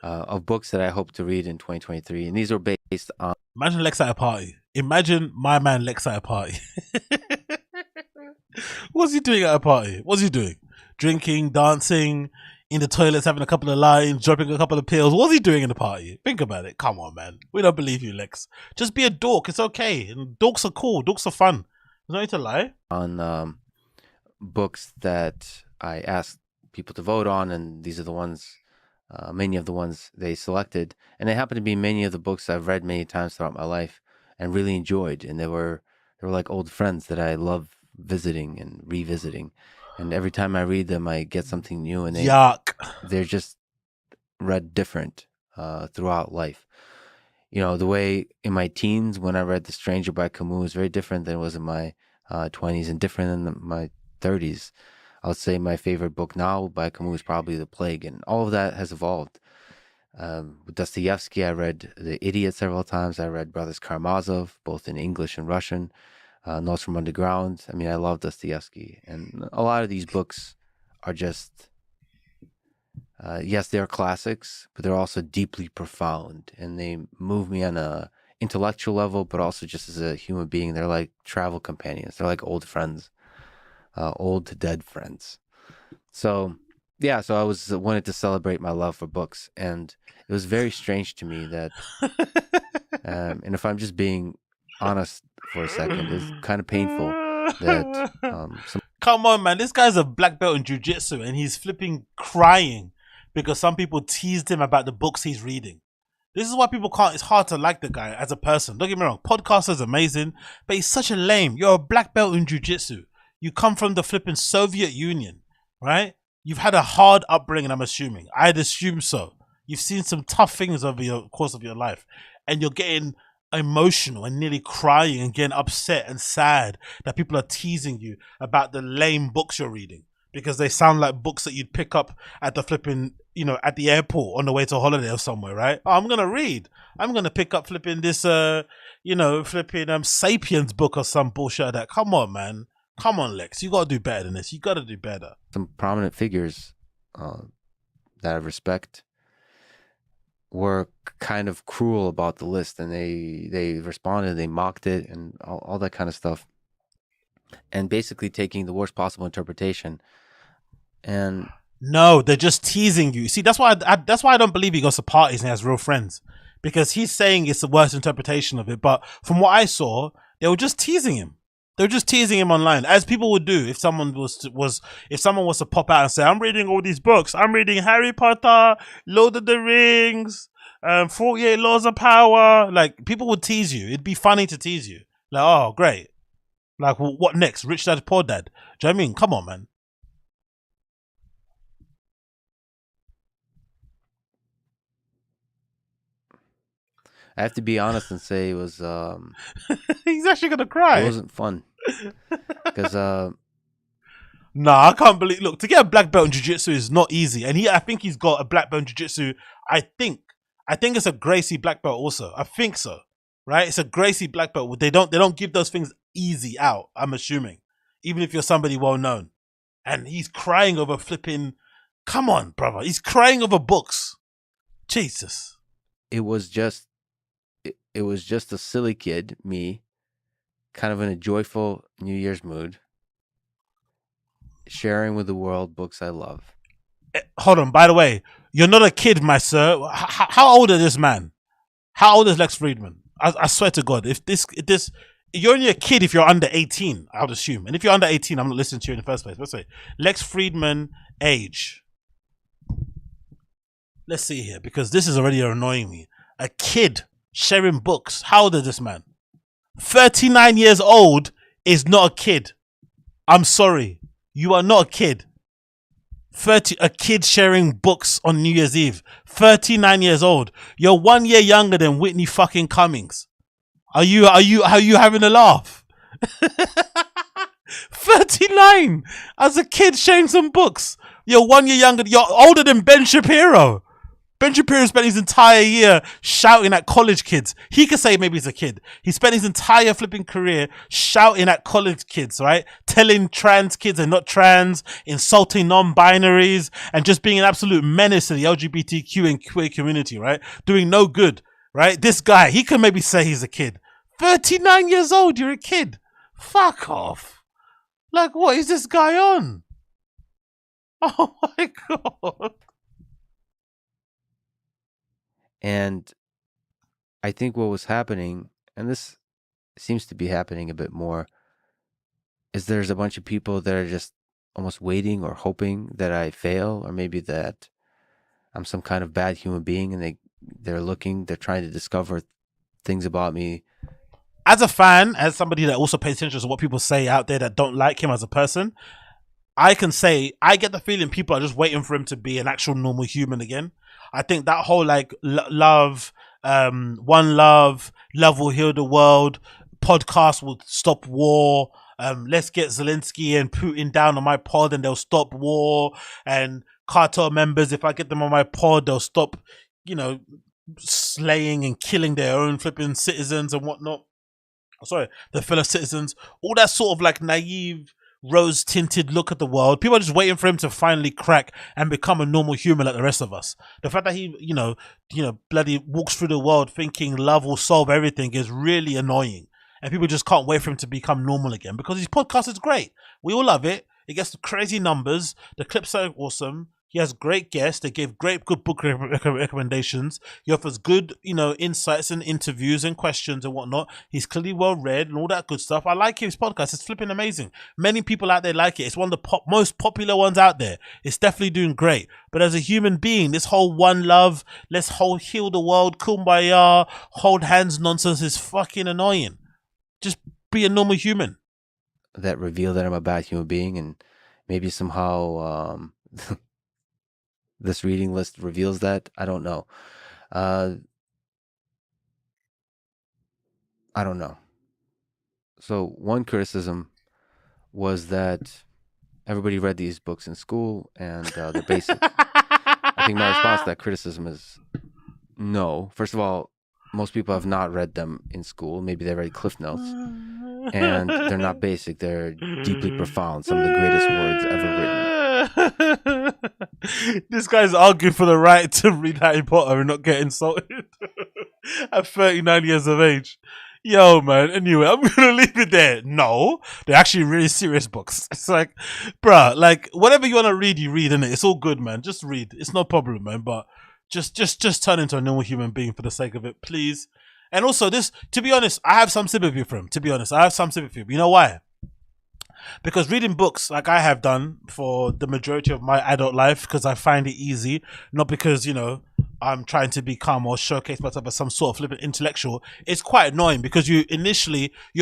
of books that I hope to read in 2023. And these are based on... Imagine Lex at a party. Imagine my man Lex at a party. What's he doing at a party? What's he doing? Drinking, dancing, in the toilets, having a couple of lines, dropping a couple of pills. What's he doing in the party? Think about it. Come on, man. We don't believe you, Lex. Just be a dork. It's okay. And dorks are cool. Dorks are fun. There's no need to lie. On books that I asked people to vote on, and these are the ones, many of the ones they selected. And they happen to be many of the books I've read many times throughout my life and really enjoyed. And they were like old friends that I love visiting and revisiting. And every time I read them, I get something new, and they're just read different throughout life. You know, the way in my teens when I read The Stranger by Camus is very different than it was in my 20s and different than my 30s. I would say my favorite book now by Camus is probably The Plague, and all of that has evolved. With Dostoevsky, I read The Idiot several times. I read Brothers Karamazov, both in English and Russian. Notes from Underground. I mean, I love Dostoevsky, and a lot of these books are just, yes, they're classics, but they're also deeply profound, and they move me on a intellectual level, but also just as a human being. They're like travel companions. They're like old friends, old to dead friends. So, yeah, so I wanted to celebrate my love for books, and it was very strange to me that, and if I'm just being honest for a second, it's kind of painful that come on, man, this guy's a black belt in jiu-jitsu and he's flipping crying because some people teased him about the books he's reading. This is why people can't, it's hard to like the guy as a person. Don't get me wrong, podcaster's amazing, but he's such a lame. You're a black belt in jiu-jitsu. You come from the flipping Soviet Union, right? You've had a hard upbringing, I'm assuming. I'd assume so. You've seen some tough things over your course of your life, and you're getting emotional and nearly crying and getting upset and sad that people are teasing you about the lame books you're reading because they sound like books that you'd pick up at the flipping, you know, at the airport on the way to a holiday or somewhere, right? Oh, I'm gonna pick up flipping this flipping Sapiens book or some bullshit like that. Come on, man. Come on, Lex. You gotta do better than this. You gotta do better. Some prominent figures that I respect were kind of cruel about the list, and they responded, they mocked it, and all that kind of stuff, and basically taking the worst possible interpretation. And no, they're just teasing you. See, that's why I don't believe he goes to parties and has real friends, because he's saying it's the worst interpretation of it. But from what I saw, they were just teasing him. They were just teasing him online, as people would do if someone was to pop out and say, "I'm reading all these books. I'm reading Harry Potter, Lord of the Rings, 48 Laws of Power." Like, people would tease you. It'd be funny to tease you. Like, oh, great. Like, well, what next? Rich Dad, Poor Dad. Do you know what I mean? Come on, man. I have to be honest and say it was he's actually gonna cry. It wasn't fun because nah, I can't believe. Look, to get a black belt in jiu-jitsu is not easy, and I think he's got a black belt in jiu-jitsu. I think it's a Gracie black belt also. I think so, right? It's a Gracie black belt. They don't give those things easy out. I'm assuming, even if you're somebody well known, and he's crying over flipping. Come on, brother. He's crying over books. Jesus. It was just a silly kid, me, kind of in a joyful New Year's mood, sharing with the world books I love. Hold on, by the way, you're not a kid, my sir. How old is this man? How old is Lex Friedman? I swear to God, if this, you're only a kid if you're under 18, I would assume. And if you're under 18, I'm not listening to you in the first place. Let's say Lex Friedman age. Let's see here, because this is already annoying me. A kid sharing books. How old is this man? 39 years old is not a kid. I'm sorry. You are not a kid. A kid sharing books on New Year's Eve. 39 years old. You're 1 year younger than Whitney fucking Cummings. Are you having a laugh? 39 as a kid sharing some books. You're 1 year younger. You're older than Ben Shapiro. Ben Shapiro spent his entire year shouting at college kids. He could say maybe he's a kid. He spent his entire flipping career shouting at college kids, right? Telling trans kids they're not trans, insulting non-binaries, and just being an absolute menace to the LGBTQ and queer community, right? Doing no good, right? This guy, he can maybe say he's a kid. 39 years old, you're a kid. Fuck off. Like, what is this guy on? Oh my God. And I think what was happening, and this seems to be happening a bit more, is there's a bunch of people that are just almost waiting or hoping that I fail, or maybe that I'm some kind of bad human being, and they're trying to discover things about me. As a fan, as somebody that also pays attention to what people say out there that don't like him as a person, I can say I get the feeling people are just waiting for him to be an actual normal human again. I think that whole like love, one love will heal the world, podcast will stop war, let's get Zelensky and Putin down on my pod and they'll stop war, and cartel members, if I get them on my pod, they'll stop, you know, slaying and killing their own flipping citizens and whatnot. Sorry, their fellow citizens. All that sort of like naive, rose-tinted look at the world. People are just waiting for him to finally crack and become a normal human like the rest of us. The fact that he, you know, bloody walks through the world thinking love will solve everything is really annoying. And people just can't wait for him to become normal again, because his podcast is great. We all love it. It gets crazy numbers. The clips are awesome. He has great guests. They give good book recommendations. He offers good, you know, insights and interviews and questions and whatnot. He's clearly well read and all that good stuff. I like his podcast. It's flipping amazing. Many people out there like it. It's one of the most popular ones out there. It's definitely doing great. But as a human being, this whole one love, let's heal the world, kumbaya, hold hands nonsense is fucking annoying. Just be a normal human. That reveal that I'm a bad human being, and maybe somehow this reading list reveals that. I don't know. I don't know. So one criticism was that everybody read these books in school and they're basic. I think my response to that criticism is no. First of all, most people have not read them in school. Maybe they read Cliff Notes. And they're not basic. They're deeply profound. Some of the greatest words ever written. This guy's arguing for the right to read Harry Potter and not get insulted at 39 years of age. Yo, man. Anyway, I'm gonna leave it there. No, they're actually really serious books. It's like, bruh, like whatever you wanna read, you read, innit? It's all good, man. Just read. It's no problem, man. But just turn into a normal human being for the sake of it, please. And also, this, to be honest, I have some sympathy for him. To be honest, I have some sympathy for him. You know why? Because reading books, like I have done for the majority of my adult life, because I find it easy, not because, you know, I'm trying to become or showcase myself as some sort of flippant intellectual. It's quite annoying because you're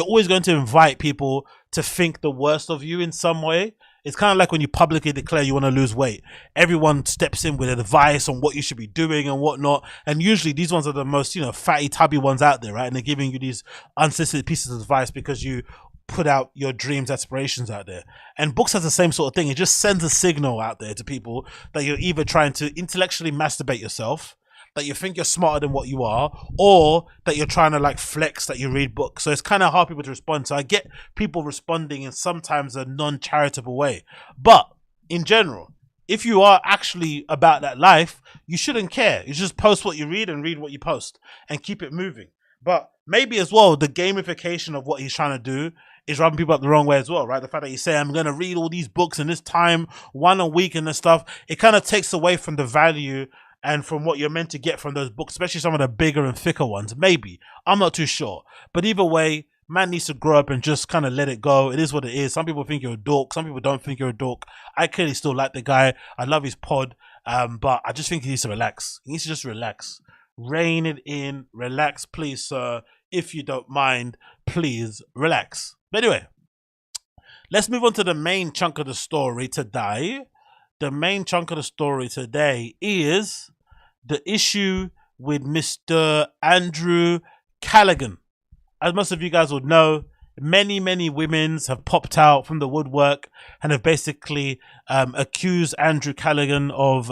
always going to invite people to think the worst of you in some way. It's kind of like when you publicly declare you want to lose weight. Everyone steps in with advice on what you should be doing and whatnot. And usually these ones are the most, you know, fatty, tubby ones out there, right? And they're giving you these unsolicited pieces of advice because you put out your dreams, aspirations out there. And books has the same sort of thing. It just sends a signal out there to people that you're either trying to intellectually masturbate yourself, that you think you're smarter than what you are, or that you're trying to like flex that you read books. So it's kind of hard for people to respond. So I get people responding in sometimes a non-charitable way. But in general, if you are actually about that life, you shouldn't care. You just post what you read and read what you post and keep it moving. But maybe as well, the gamification of what he's trying to do is rubbing people up the wrong way as well, right? The fact that you say, I'm going to read all these books in this time, one a week and this stuff, it kind of takes away from the value and from what you're meant to get from those books, especially some of the bigger and thicker ones. Maybe. I'm not too sure. But either way, man needs to grow up and just kind of let it go. It is what it is. Some people think you're a dork. Some people don't think you're a dork. I clearly still like the guy. I love his pod. But I just think he needs to relax. He needs to just relax. Rein it in. Relax, please, sir. If you don't mind, please relax. But anyway, let's move on to the main chunk of the story today. The main chunk of the story today is the issue with Mr. Andrew Callaghan. As most of you guys would know, many women's have popped out from the woodwork and have basically accused Andrew Callaghan of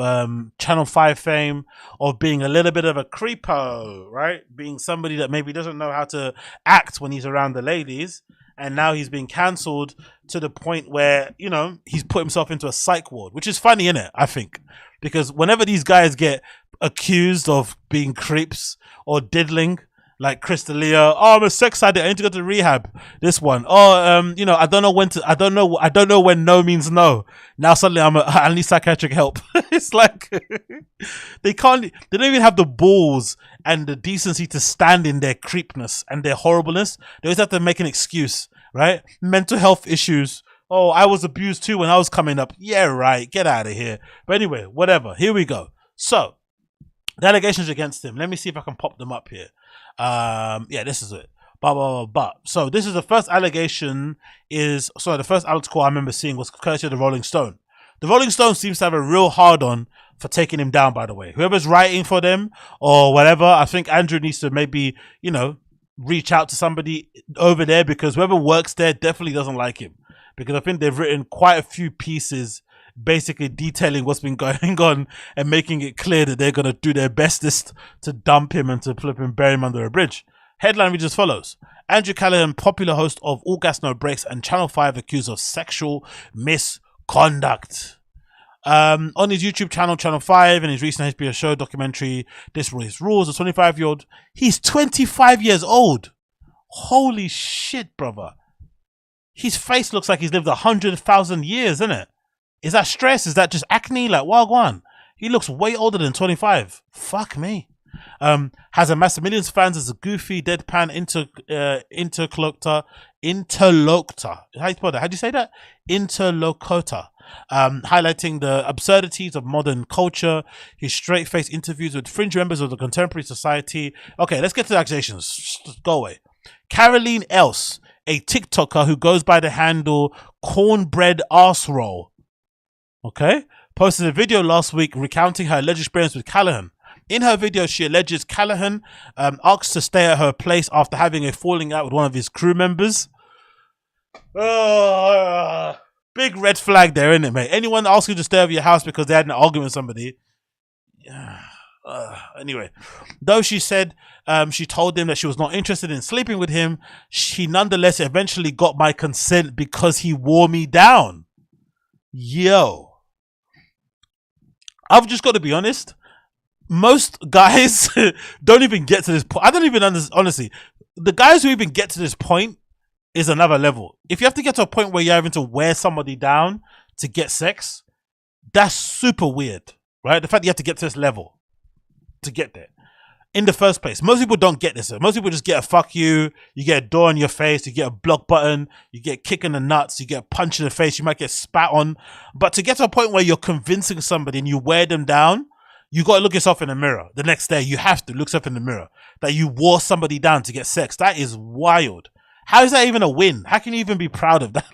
Channel 5 fame of being a little bit of a creepo, right? Being somebody that maybe doesn't know how to act when he's around the ladies. And now he's been cancelled to the point where, you know, he's put himself into a psych ward, which is funny, innit? I think. Because whenever these guys get accused of being creeps or diddling, like Chris D'Elia, oh, I'm a sex addict, I need to go to rehab. This one, oh, you know, I don't know when no means no. Now suddenly I need psychiatric help. It's like they don't even have the balls and the decency to stand in their creepness and their horribleness. They always have to make an excuse, right? Mental health issues. Oh, I was abused too when I was coming up. Yeah, right. Get out of here. But anyway, whatever. Here we go. So the allegations against him. Let me see if I can pop them up here. Yeah, this is it. So this is the first allegation the first article I remember seeing was courtesy of the Rolling Stone. The Rolling Stone seems to have a real hard on for taking him down, by the way. Whoever's writing for them or whatever, I think Andrew needs to maybe, you know, reach out to somebody over there, because whoever works there definitely doesn't like him. Because I think they've written quite a few pieces basically detailing what's been going on and making it clear that they're going to do their bestest to dump him and to flip and bury him under a bridge. Headline reads as follows. Andrew Callaghan, popular host of All Gas No Breaks and Channel 5, accused of sexual misconduct. On his YouTube channel, Channel 5, and his recent HBO show documentary, This Race Rules, a 25-year-old, he's 25 years old. Holy shit, brother. His face looks like he's lived 100,000 years, isn't it? Is that stress? Is that just acne? Like, wagwan. He looks way older than 25. Fuck me. Has amassed millions of fans as a goofy, deadpan interlocutor. How do you spell that? How do you say that? Interlocutor. Highlighting the absurdities of modern culture. His straight-faced interviews with fringe members of the contemporary society. Okay, let's get to the accusations. Go away. Caroline Else, a TikToker who goes by the handle Cornbread Arseroll, okay, posted a video last week recounting her alleged experience with Callaghan. In her video, she alleges Callaghan asked to stay at her place after having a falling out with one of his crew members. Big red flag there, isn't it, mate? Anyone asking you to stay over your house because they had an argument with somebody. Anyway, though she said she told him that she was not interested in sleeping with him, she nonetheless eventually got my consent because he wore me down. Yo. I've just got to be honest. Most guys don't even get to this point. I don't even understand. Honestly, the guys who even get to this point is another level. If you have to get to a point where you're having to wear somebody down to get sex, that's super weird, right? The fact that you have to get to this level to get there in the first place. Most people don't get this. Most people just get a fuck you, you get a door in your face, you get a block button, you get a kick in the nuts, you get a punch in the face, you might get spat on. But to get to a point where you're convincing somebody and you wear them down, you got to look yourself in the mirror. The next day, you have to look yourself in the mirror that you wore somebody down to get sex. That is wild. How is that even a win? How can you even be proud of that?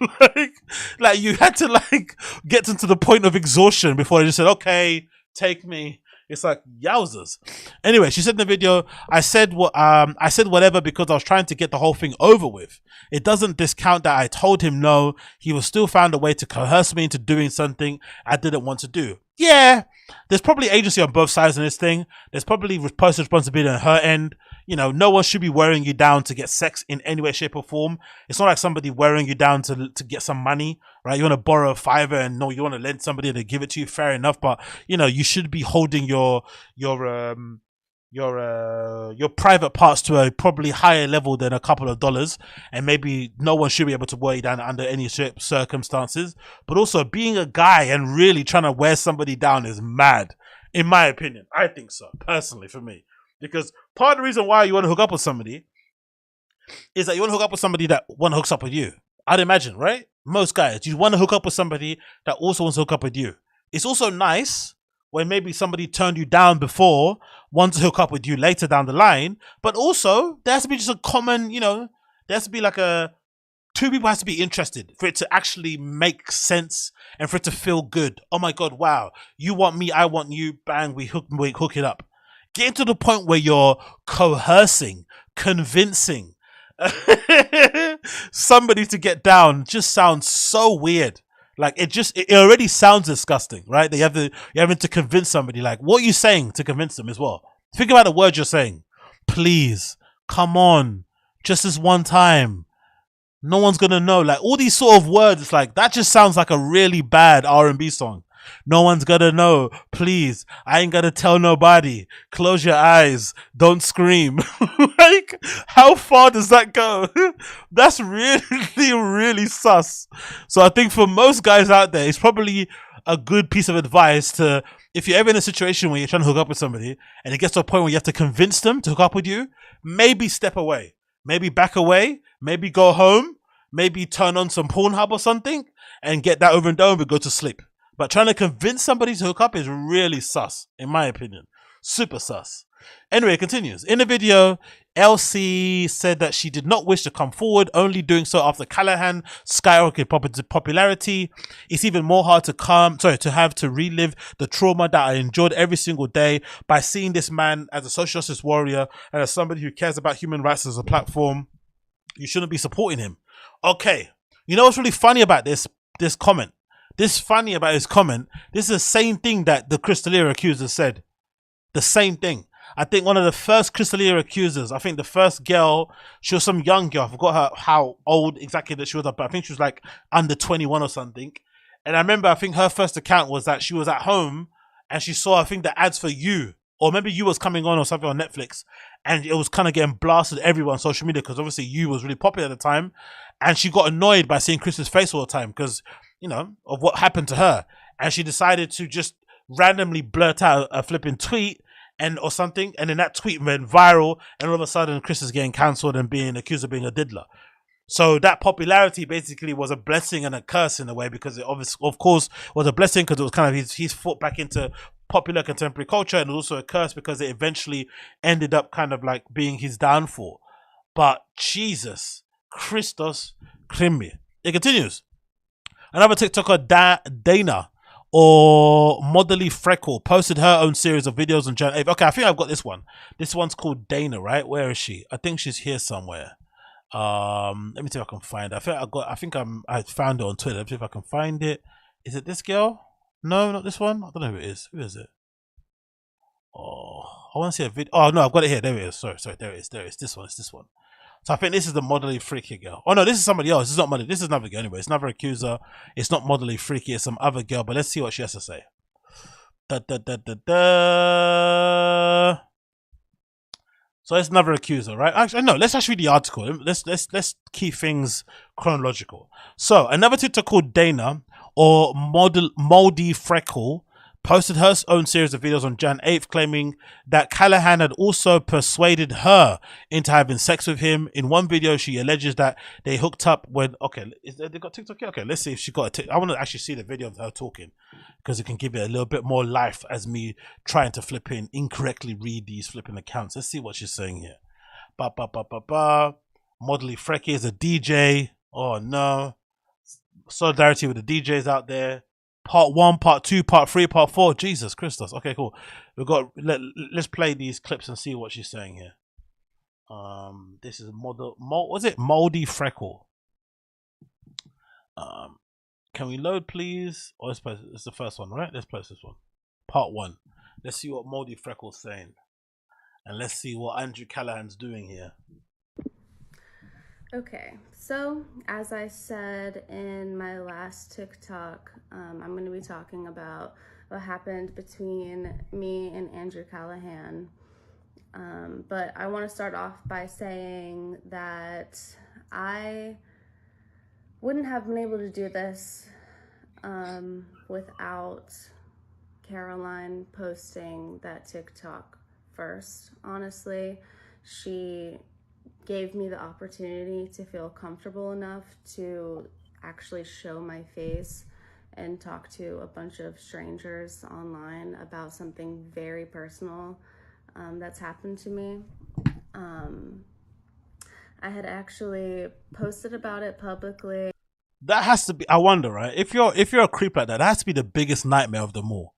like you had to get into the point of exhaustion before they just said, okay, take me. It's like, yowzers. Anyway, she said in the video, I said whatever because I was trying to get the whole thing over with. It doesn't discount that I told him no. He was still found a way to coerce me into doing something I didn't want to do. Yeah, there's probably agency on both sides in this thing. There's probably personal responsibility on her end. You know, no one should be wearing you down to get sex in any way, shape, or form. It's not like somebody wearing you down to get some money, right? You want to borrow a $5 and no, you want to lend somebody to give it to you. Fair enough, but you know, you should be holding your private parts to a probably higher level than a couple of dollars, and maybe no one should be able to wear you down under any circumstances. But also, being a guy and really trying to wear somebody down is mad, in my opinion. I think so, personally, for me. Because part of the reason why you want to hook up with somebody is that you want to hook up with somebody that want to hook up with you. I'd imagine, right? Most guys, you want to hook up with somebody that also wants to hook up with you. It's also nice when maybe somebody turned you down before, wants to hook up with you later down the line. But also, there has to be just a common, you know, there has to be like two people has to be interested for it to actually make sense and for it to feel good. Oh my God, wow. You want me, I want you, bang, we hook it up. Getting to the point where you're coercing, convincing, somebody to get down just sounds so weird. Like it already sounds disgusting, right? You're having to convince somebody. Like, what are you saying to convince them as well? Think about the words you're saying. Please, come on, just this one time. No one's gonna know. Like all these sort of words, it's like that just sounds like a really bad R&B song. No one's gonna know. Please, I ain't gonna tell nobody. Close your eyes. Don't scream. Like, how far does that go? That's really, really sus. So I think for most guys out there, it's probably a good piece of advice to, if you're ever in a situation where you're trying to hook up with somebody and it gets to a point where you have to convince them to hook up with you, maybe step away. Maybe back away, maybe go home, maybe turn on some Pornhub or something and get that over and done with, go to sleep. But trying to convince somebody to hook up is really sus, in my opinion. Super sus. Anyway, it continues. In the video, Elsie said that she did not wish to come forward, only doing so after Callahan skyrocketed popularity. It's even more hard to have to relive the trauma that I endured every single day by seeing this man as a social justice warrior and as somebody who cares about human rights as a platform. You shouldn't be supporting him. Okay. You know what's really funny about this comment? This is the same thing that the Crystalia accusers said. The same thing. I think one of the first Crystalia accusers, I think the first girl, she was some young girl. I forgot how old exactly that she was, but I think she was like under 21 or something. And I remember, I think her first account was that she was at home and she saw, I think, the ads for You, or maybe You was coming on or something on Netflix, and it was kind of getting blasted everywhere on social media because obviously You was really popular at the time. And she got annoyed by seeing Chris's face all the time because, you know, of what happened to her. And she decided to just randomly blurt out a flipping tweet or something, and then that tweet went viral, and all of a sudden Chris is getting cancelled and being accused of being a diddler. So that popularity basically was a blessing and a curse in a way, because it of course was a blessing because it was kind of his foot back into popular contemporary culture, and also a curse because it eventually ended up kind of like being his downfall. But Jesus Christos Krimi. It continues. Another TikToker, Dana, or Modelly Freckle, posted her own series of videos on Jan 8th. Okay, I think I've got this one. This one's called Dana, right? Where is she? I think she's here somewhere. Let me see if I can find it. I found it on Twitter. Let me see if I can find it. Is it this girl? No, not this one. I don't know who it is. Who is it? Oh, I want to see a video. Oh no, I've got it here. There it is. Sorry, there it is. There it is. This one. It's this one. So I think this is the Modelly Freaky girl. Oh no, this is somebody else. This is not Modelly. This is another girl anyway. It's another accuser. It's not Modelly Freaky. It's some other girl. But let's see what she has to say. So it's another accuser, right? Actually, no. Let's actually read the article. Let's keep things chronological. So another TikTok called Dana, or Moldy Freckle, posted her own series of videos on Jan 8th, claiming that Callahan had also persuaded her into having sex with him. In one video, she alleges that they hooked up when... Okay, they got TikTok here? Okay, let's see if she got a TikTok. I want to actually see the video of her talking, because it can give it a little bit more life as me trying to incorrectly read these flipping accounts. Let's see what she's saying here. Modelly Frecky is a DJ. Oh, no. Solidarity with the DJs out there. Part 1, part 2, part 3, part 4. Jesus Christus. Okay, cool. Let's play these clips and see what she's saying here. This is Moldy Freckle. Can we load, please? Oh, let's play. It's the first one, right? Let's play this one. Part 1. Let's see what Moldy Freckle's saying, and let's see what Andrew Callahan's doing here. Okay, so as I said in my last TikTok, I'm going to be talking about what happened between me and Andrew Callahan. But I want to start off by saying that I wouldn't have been able to do this without Caroline posting that TikTok first. Honestly, she gave me the opportunity to feel comfortable enough to actually show my face and talk to a bunch of strangers online about something very personal that's happened to me. I had actually posted about it publicly. That has to be, I wonder, right? If you're a creep like that has to be the biggest nightmare of them all.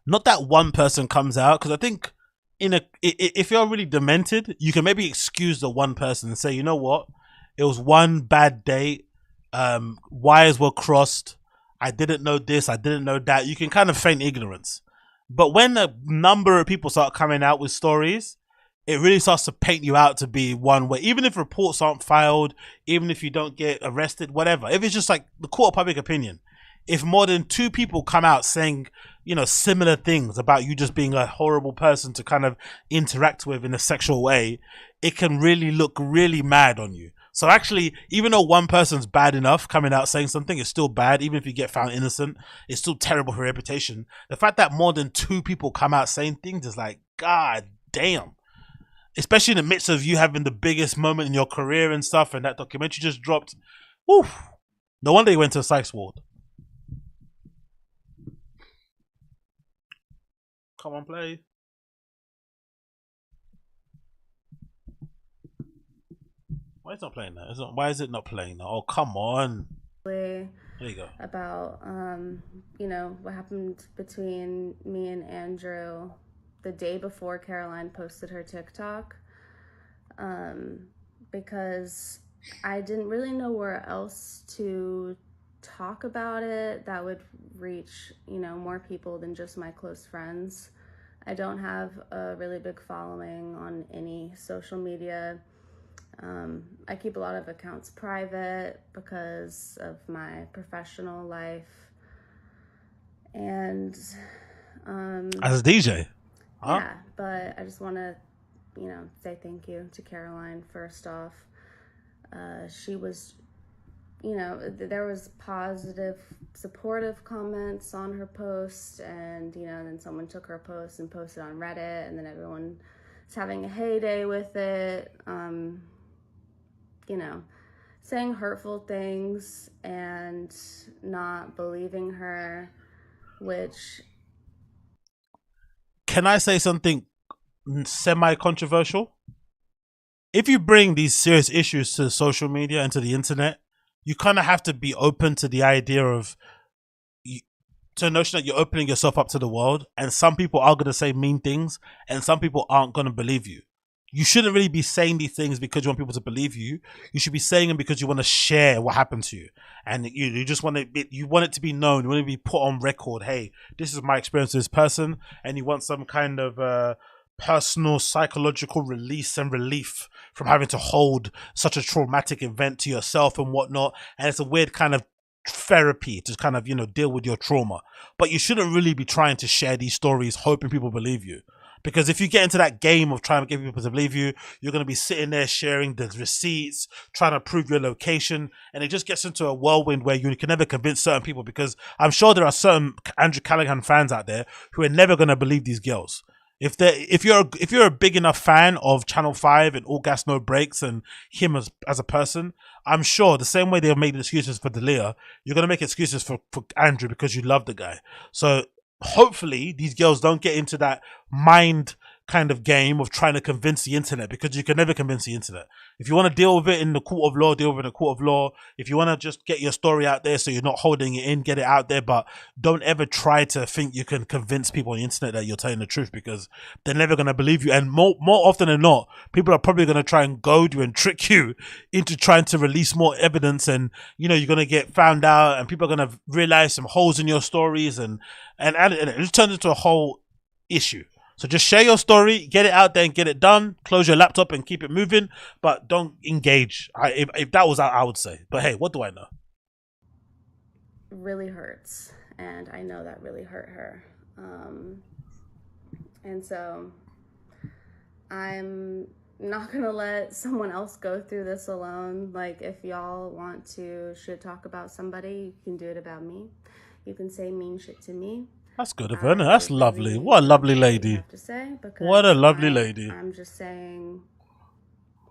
Not that one person comes out, because I think if you're really demented, you can maybe excuse the one person and say, you know what, It was one bad date. Wires were crossed. I didn't know this. I didn't know that. You can kind of feign ignorance. But when a number of people start coming out with stories, it really starts to paint you out to be one way. Even if reports aren't filed, even if you don't get arrested, whatever. If it's just like the court of public opinion, if more than two people come out saying, you know, similar things about you just being a horrible person to kind of interact with in a sexual way, it can really look really mad on you. So actually, even though one person's bad enough coming out saying something, it's still bad. Even if you get found innocent, it's still terrible for your reputation. The fact that more than two people come out saying things is like, God damn. Especially in the midst of you having the biggest moment in your career and stuff, and that documentary just dropped. Woof. No wonder he went to a psych ward. Come on, play. Why is it not playing that? Why is it not playing that? Oh, come on. There you go. About, you know, what happened between me and Andrew the day before Caroline posted her TikTok. Because I didn't really know where else to talk about it that would reach, you know, more people than just my close friends. I don't have a really big following on any social media. I keep a lot of accounts private because of my professional life. And as a DJ, huh? Yeah, but I just want to, you know, say thank you to Caroline first off. She was, you know, there was positive, supportive comments on her post, and, you know, then someone took her post and posted on Reddit, and then everyone is having a heyday with it, you know, saying hurtful things and not believing her, which... Can I say something semi-controversial? If you bring these serious issues to social media and to the internet, you kind of have to be open to the idea of, to the notion that you're opening yourself up to the world, and some people are going to say mean things and some people aren't going to believe you. You shouldn't really be saying these things because you want people to believe you. You should be saying them because you want to share what happened to you, and you just want you want it to be known. You want to be put on record. Hey, this is my experience with this person, and you want some kind of personal psychological release and relief from having to hold such a traumatic event to yourself and whatnot. And it's a weird kind of therapy to kind of, you know, deal with your trauma. But you shouldn't really be trying to share these stories hoping people believe you. Because if you get into that game of trying to get people to believe you, you're going to be sitting there sharing the receipts, trying to prove your location, and it just gets into a whirlwind where you can never convince certain people. Because I'm sure there are certain Andrew Callaghan fans out there who are never going to believe these girls. If you're a big enough fan of Channel 5 and All Gas No Breaks and him as a person, I'm sure the same way they've made excuses for Dalia, you're going to make excuses for Andrew because you love the guy. So hopefully these girls don't get into that mind kind of game of trying to convince the internet, because you can never convince the internet. If you want to deal with it in the court of law, deal with it in the court of law. If you want to just get your story out there so you're not holding it in, get it out there. But don't ever try to think you can convince people on the internet that you're telling the truth, because they're never going to believe you. And more often than not, people are probably going to try and goad you and trick you into trying to release more evidence. And, you know, you're going to get found out and people are going to realize some holes in your stories, and it just turns into a whole issue. So just share your story, get it out there and get it done. Close your laptop and keep it moving, but don't engage. If that was out, I would say. But hey, what do I know? Really hurts, and I know that really hurt her. And so I'm not gonna let someone else go through this alone. Like, if y'all want to talk about somebody, you can do it about me. You can say mean shit to me. That's good of her. That's lovely. What a lovely lady. Have to say, what a lovely lady. I'm just saying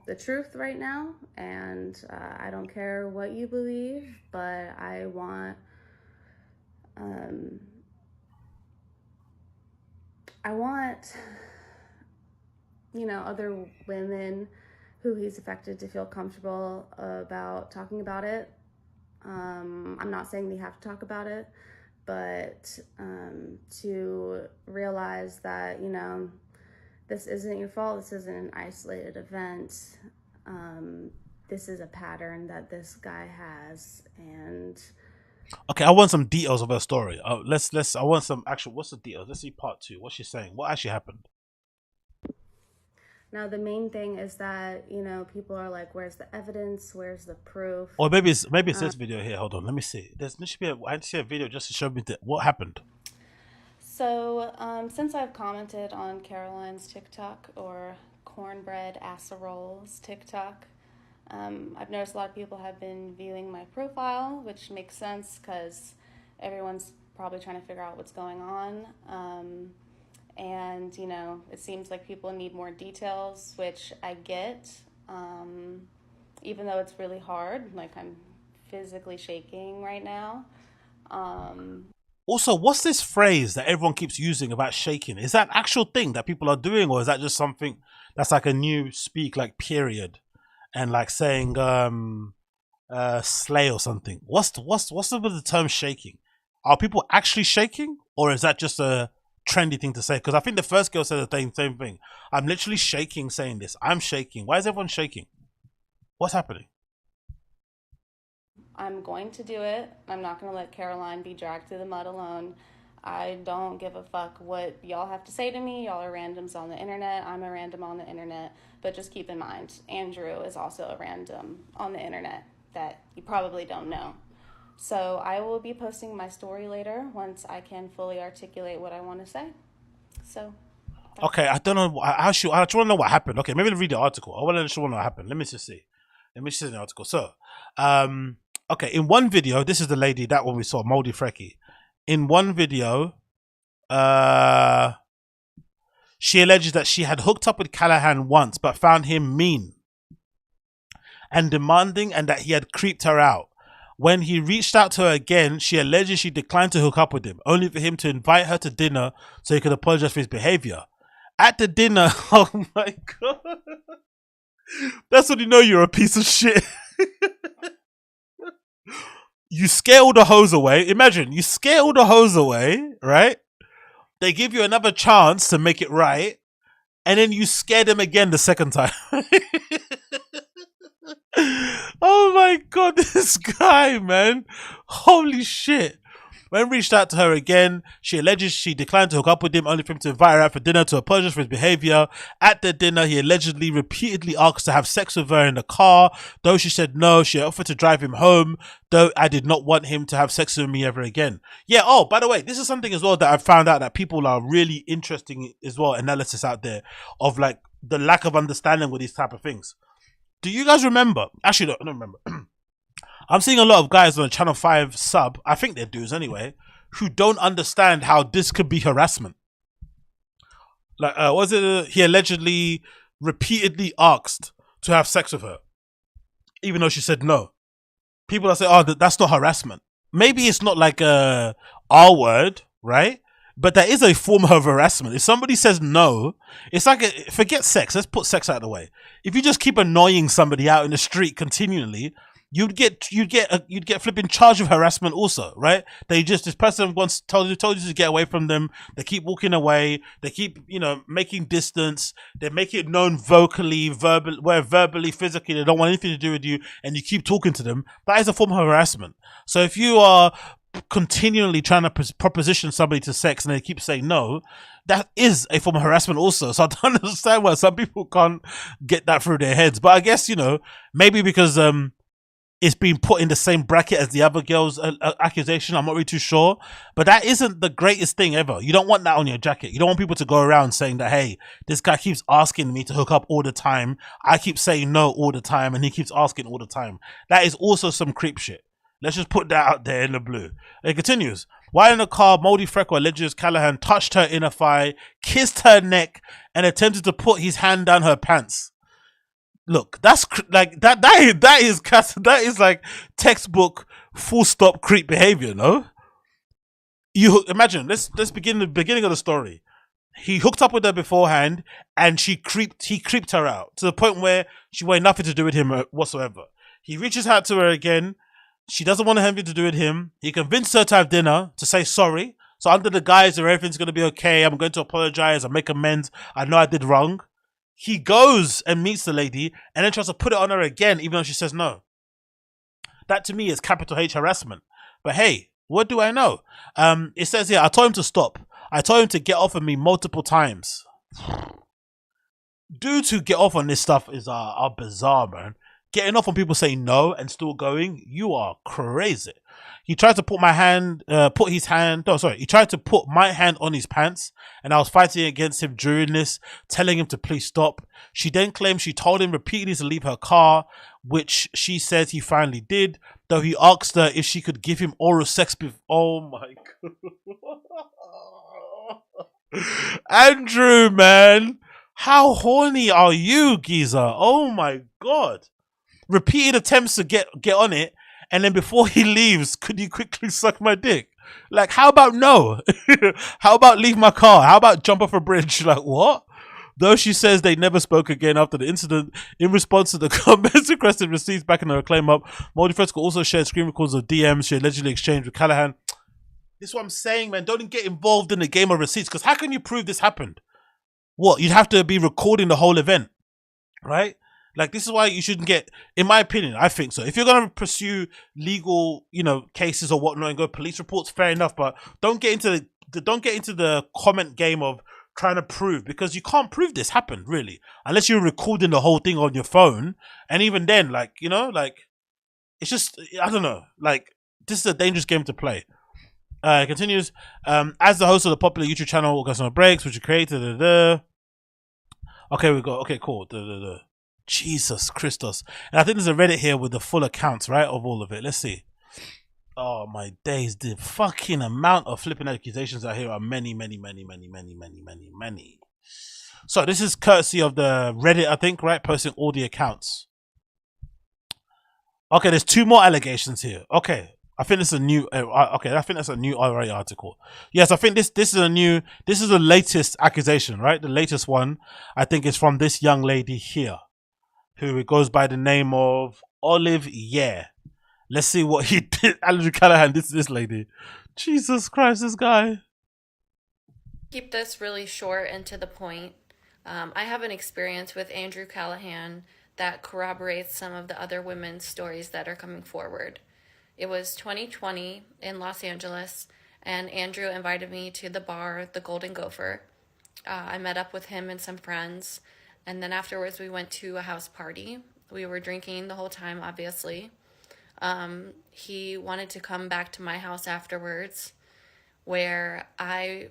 the truth right now, and I don't care what you believe, but I want you know, other women who he's affected to feel comfortable about talking about it. I'm not saying they have to talk about it, but to realize that, you know, this isn't your fault. This isn't an isolated event. this is a pattern that this guy has. And Okay, I want some details of her story. I want some actual. What's the details? Let's see part 2. What's she saying? What actually happened? now the main thing is that, you know, people are like, where's the evidence? Where's the proof? Or maybe it's this video here. Hold on, let me see. There should be I need to see a video just to show me what happened. So since I've commented on Caroline's TikTok or cornbread casseroles TikTok, I've noticed a lot of people have been viewing my profile, which makes sense because everyone's probably trying to figure out what's going on. And, you know, it seems like people need more details, which I get, even though it's really hard. Like, I'm physically shaking right now. Also, what's this phrase that everyone keeps using about shaking? Is that an actual thing that people are doing, or is that just something that's like a new speak, like period, and like saying slay or something? What's the term shaking? Are people actually shaking, or is that just a trendy thing to say? Because I think the first girl said the same thing. I'm literally shaking saying this. I'm shaking. Why is everyone shaking? What's happening? I'm going to do it. I'm not going to let Caroline be dragged through the mud alone. I don't give a fuck what y'all have to say to me. Y'all are randoms on the internet. I'm a random on the internet. But just keep in mind, Andrew is also a random on the internet that you probably don't know. So I will be posting my story later once I can fully articulate what I want to say. So. Okay, I don't know. I just want to know what happened. Okay, maybe read the article. I want to know what happened. Let me just see. Let me see the article. So, okay, in one video, this is the lady, that one we saw, Moldy Frecky. In one video, she alleges that she had hooked up with Callahan once, but found him mean and demanding, and that he had creeped her out. When he reached out to her again, she alleges she declined to hook up with him, only for him to invite her to dinner so he could apologize for his behavior. At the dinner, oh my God. That's when you know you're a piece of shit. You scare all the hoes away. Imagine, you scare all the hoes away, right? They give you another chance to make it right, and then you scare them again the second time. Oh my God, this guy, man. Holy shit. When reached out to her again, she alleges she declined to hook up with him, only for him to invite her out for dinner to apologize for his behavior. At the dinner, he allegedly repeatedly asked to have sex with her in the car. Though she said no, she offered to drive him home, though I did not want him to have sex with me ever again. Yeah, oh, by the way, this is something as well that I've found out that people are really interesting as well, analysis out there of like the lack of understanding with these type of things. Do you guys remember? Actually, no, I don't remember. I'm seeing a lot of guys on the Channel 5 sub, I think they're dudes anyway, who don't understand how this could be harassment. Like, he allegedly repeatedly asked to have sex with her, even though she said no. People are saying, oh, that's not harassment. Maybe it's not like a R word, right? But that is a form of harassment. If somebody says no, it's like, forget sex. Let's put sex out of the way. If you just keep annoying somebody out in the street continually, you'd get flipping charge of harassment also, right? This person once told you to get away from them. They keep walking away. They keep, making distance. They make it known verbally, physically, they don't want anything to do with you, and you keep talking to them. That is a form of harassment. So if you are continually trying to proposition somebody to sex and they keep saying no, that is a form of harassment also. So I don't understand why some people can't get that through their heads. But I guess, maybe because it's being put in the same bracket as the other girl's accusation. I'm not really too sure. But that isn't the greatest thing ever. You don't want that on your jacket. You don't want people to go around saying that, hey, this guy keeps asking me to hook up all the time. I keep saying no all the time, and he keeps asking all the time. That is also some creep shit. Let's just put that out there in the blue. It continues. While in the car, Moldy Freckle alleges Callahan touched her inner thigh, kissed her neck, and attempted to put his hand down her pants. Look, that's like that is like textbook full stop creep behavior, no? You imagine, let's begin the beginning of the story. He hooked up with her beforehand, and he creeped her out to the point where she wanted nothing to do with him whatsoever. He reaches out to her again. She doesn't want to have anything to do with him. He convinced her to have dinner, to say sorry. So under the guise of everything's going to be okay, I'm going to apologize, I'll make amends, I know I did wrong. he goes and meets the lady and then tries to put it on her again, even though she says no. That to me is capital H harassment. But hey, what do I know? It says here, I told him to stop. I told him to get off of me multiple times. Dudes who get off on this stuff are bizarre, man. Getting off on people saying no and still going, you are crazy. He tried to put he tried to put my hand on his pants, and I was fighting against him during this, telling him to please stop. She then claimed she told him repeatedly to leave her car, which she says he finally did, though he asked her if she could give him oral sex before. Oh my God. Andrew, man. How horny are you, geezer? Oh my God. Repeated attempts to get on it, and then before he leaves, could you quickly suck my dick? Like, how about no? How about leave my car? How about jump off a bridge? Like, what? Though she says they never spoke again after the incident, in response to the comments requested receipts back in her claim up, Moldy Fresco also shared screen records of DMs she allegedly exchanged with Callahan. This is what I'm saying, man. Don't get involved in the game of receipts, because how can you prove this happened? What? You'd have to be recording the whole event, right? Like, this is why you shouldn't get, in my opinion, I think so. If you're going to pursue legal, cases or whatnot and go police reports, fair enough, but don't get into the comment game of trying to prove, because you can't prove this happened, really, unless you're recording the whole thing on your phone. And even then, it's just, I don't know, this is a dangerous game to play. It continues, as the host of the popular YouTube channel Orgasm Breaks, which you created, okay, we go, okay, cool, Jesus Christos. And I think there's a Reddit here with the full accounts, right, of all of it. Let's see. Oh my days, the fucking amount of flipping accusations out here are many. So this is courtesy of the Reddit, I think, right, posting all the accounts. Okay, there's 2 more allegations here. Okay, I think it's a new. I think that's a new RA article. Yes, I think this is the latest accusation, right? The latest one, I think, is from this young lady here, who goes by the name of Olive. Yeah, let's see what he did. Andrew Callahan, this lady. Jesus Christ, this guy. Keep this really short and to the point. I have an experience with Andrew Callahan that corroborates some of the other women's stories that are coming forward. It was 2020 in Los Angeles, and Andrew invited me to the bar, the Golden Gopher. I met up with him and some friends, and then afterwards we went to a house party. We were drinking the whole time, obviously. He wanted to come back to my house afterwards, where I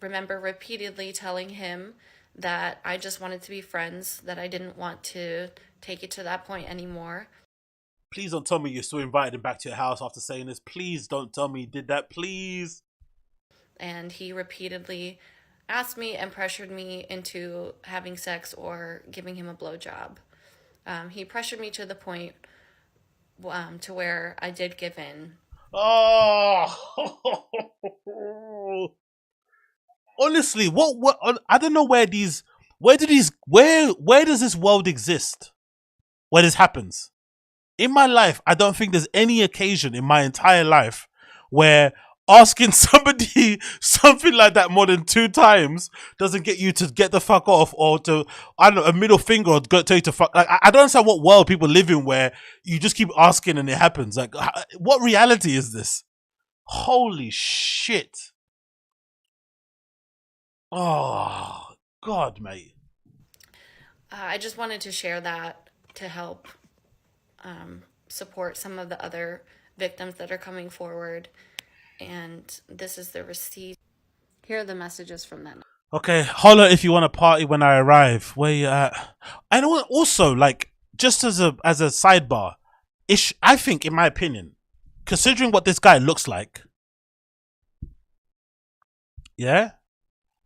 remember repeatedly telling him that I just wanted to be friends, that I didn't want to take it to that point anymore. Please don't tell me you still invited him back to your house after saying this. Please don't tell me you did that, please. And he repeatedly asked me and pressured me into having sex or giving him a blowjob. He pressured me to the point to where I did give in. Oh, honestly, what? I don't know where does this world exist where this happens? In my life, I don't think there's any occasion in my entire life where asking somebody something like that more than 2 times doesn't get you to get the fuck off, or to, I don't know, a middle finger, or tell you to fuck. Like, I don't understand what world people live in where you just keep asking and it happens. Like, what reality is this? Holy shit. Oh, God, mate. I just wanted to share that to help support some of the other victims that are coming forward. And this is the receipt. Here are the messages from them. Okay, holler if you want to party when I arrive. Where you at? And also, like, just as a sidebar, I think, in my opinion, considering what this guy looks like, yeah,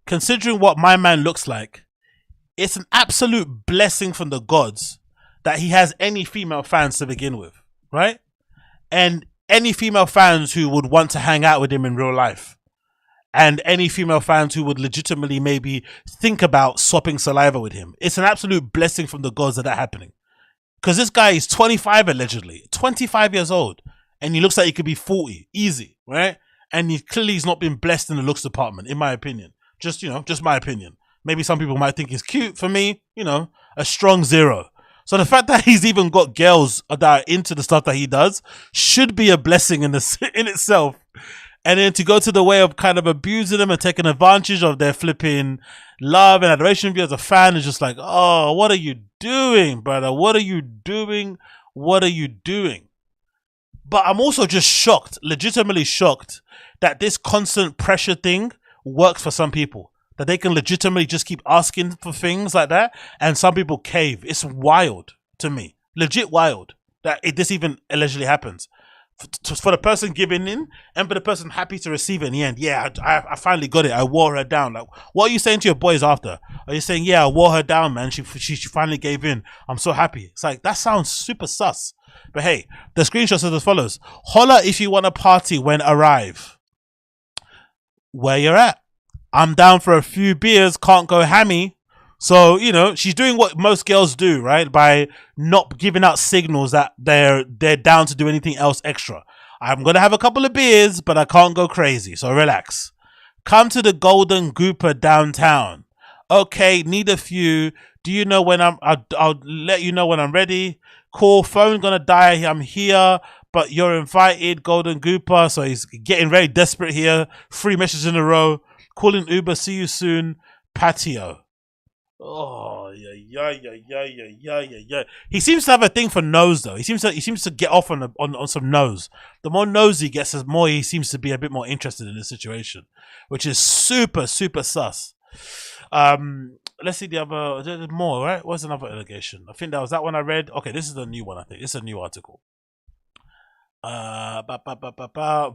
considering what my man looks like, it's an absolute blessing from the gods that he has any female fans to begin with, right? And any female fans who would want to hang out with him in real life. And any female fans who would legitimately maybe think about swapping saliva with him. It's an absolute blessing from the gods that happening. Because this guy is 25 allegedly. 25 years old. And he looks like he could be 40. Easy, right? And he clearly has not been blessed in the looks department, in my opinion. Just my opinion. Maybe some people might think he's cute. For me, you know, a strong 0. So the fact that he's even got girls that are into the stuff that he does should be a blessing in itself. And then to go to the way of kind of abusing them and taking advantage of their flipping love and adoration of you as a fan is just like, oh, what are you doing, brother? What are you doing? What are you doing? But I'm also just shocked, legitimately shocked, that this constant pressure thing works for some people. That they can legitimately just keep asking for things like that, and some people cave. It's wild to me. Legit wild that this even allegedly happens. For the person giving in and for the person happy to receive it in the end. Yeah, I finally got it. I wore her down. Like, what are you saying to your boys after? Are you saying, yeah, I wore her down, man. She finally gave in. I'm so happy. It's like, that sounds super sus. But hey, the screenshot says as follows. Holla if you want a party when arrive. Where you're at. I'm down for a few beers, can't go hammy. So, you know, she's doing what most girls do, right? By not giving out signals that they're down to do anything else extra. I'm going to have a couple of beers, but I can't go crazy. So relax. Come to the Golden Gooper downtown. Okay, need a few. Do you know when I'll let you know when I'm ready. Cool, phone gonna die. I'm here, but you're invited, Golden Gooper. So he's getting very desperate here. 3 messages in a row. Calling Uber, see you soon. Patio. Oh, yeah. He seems to have a thing for nose, though. He seems to get off on some nose. The more nose he gets, the more he seems to be a bit more interested in the situation, which is super, super sus. Let's see the other. There's more, right? What's another allegation? I think that was that one I read. Okay, this is the new one. I think this is a new article.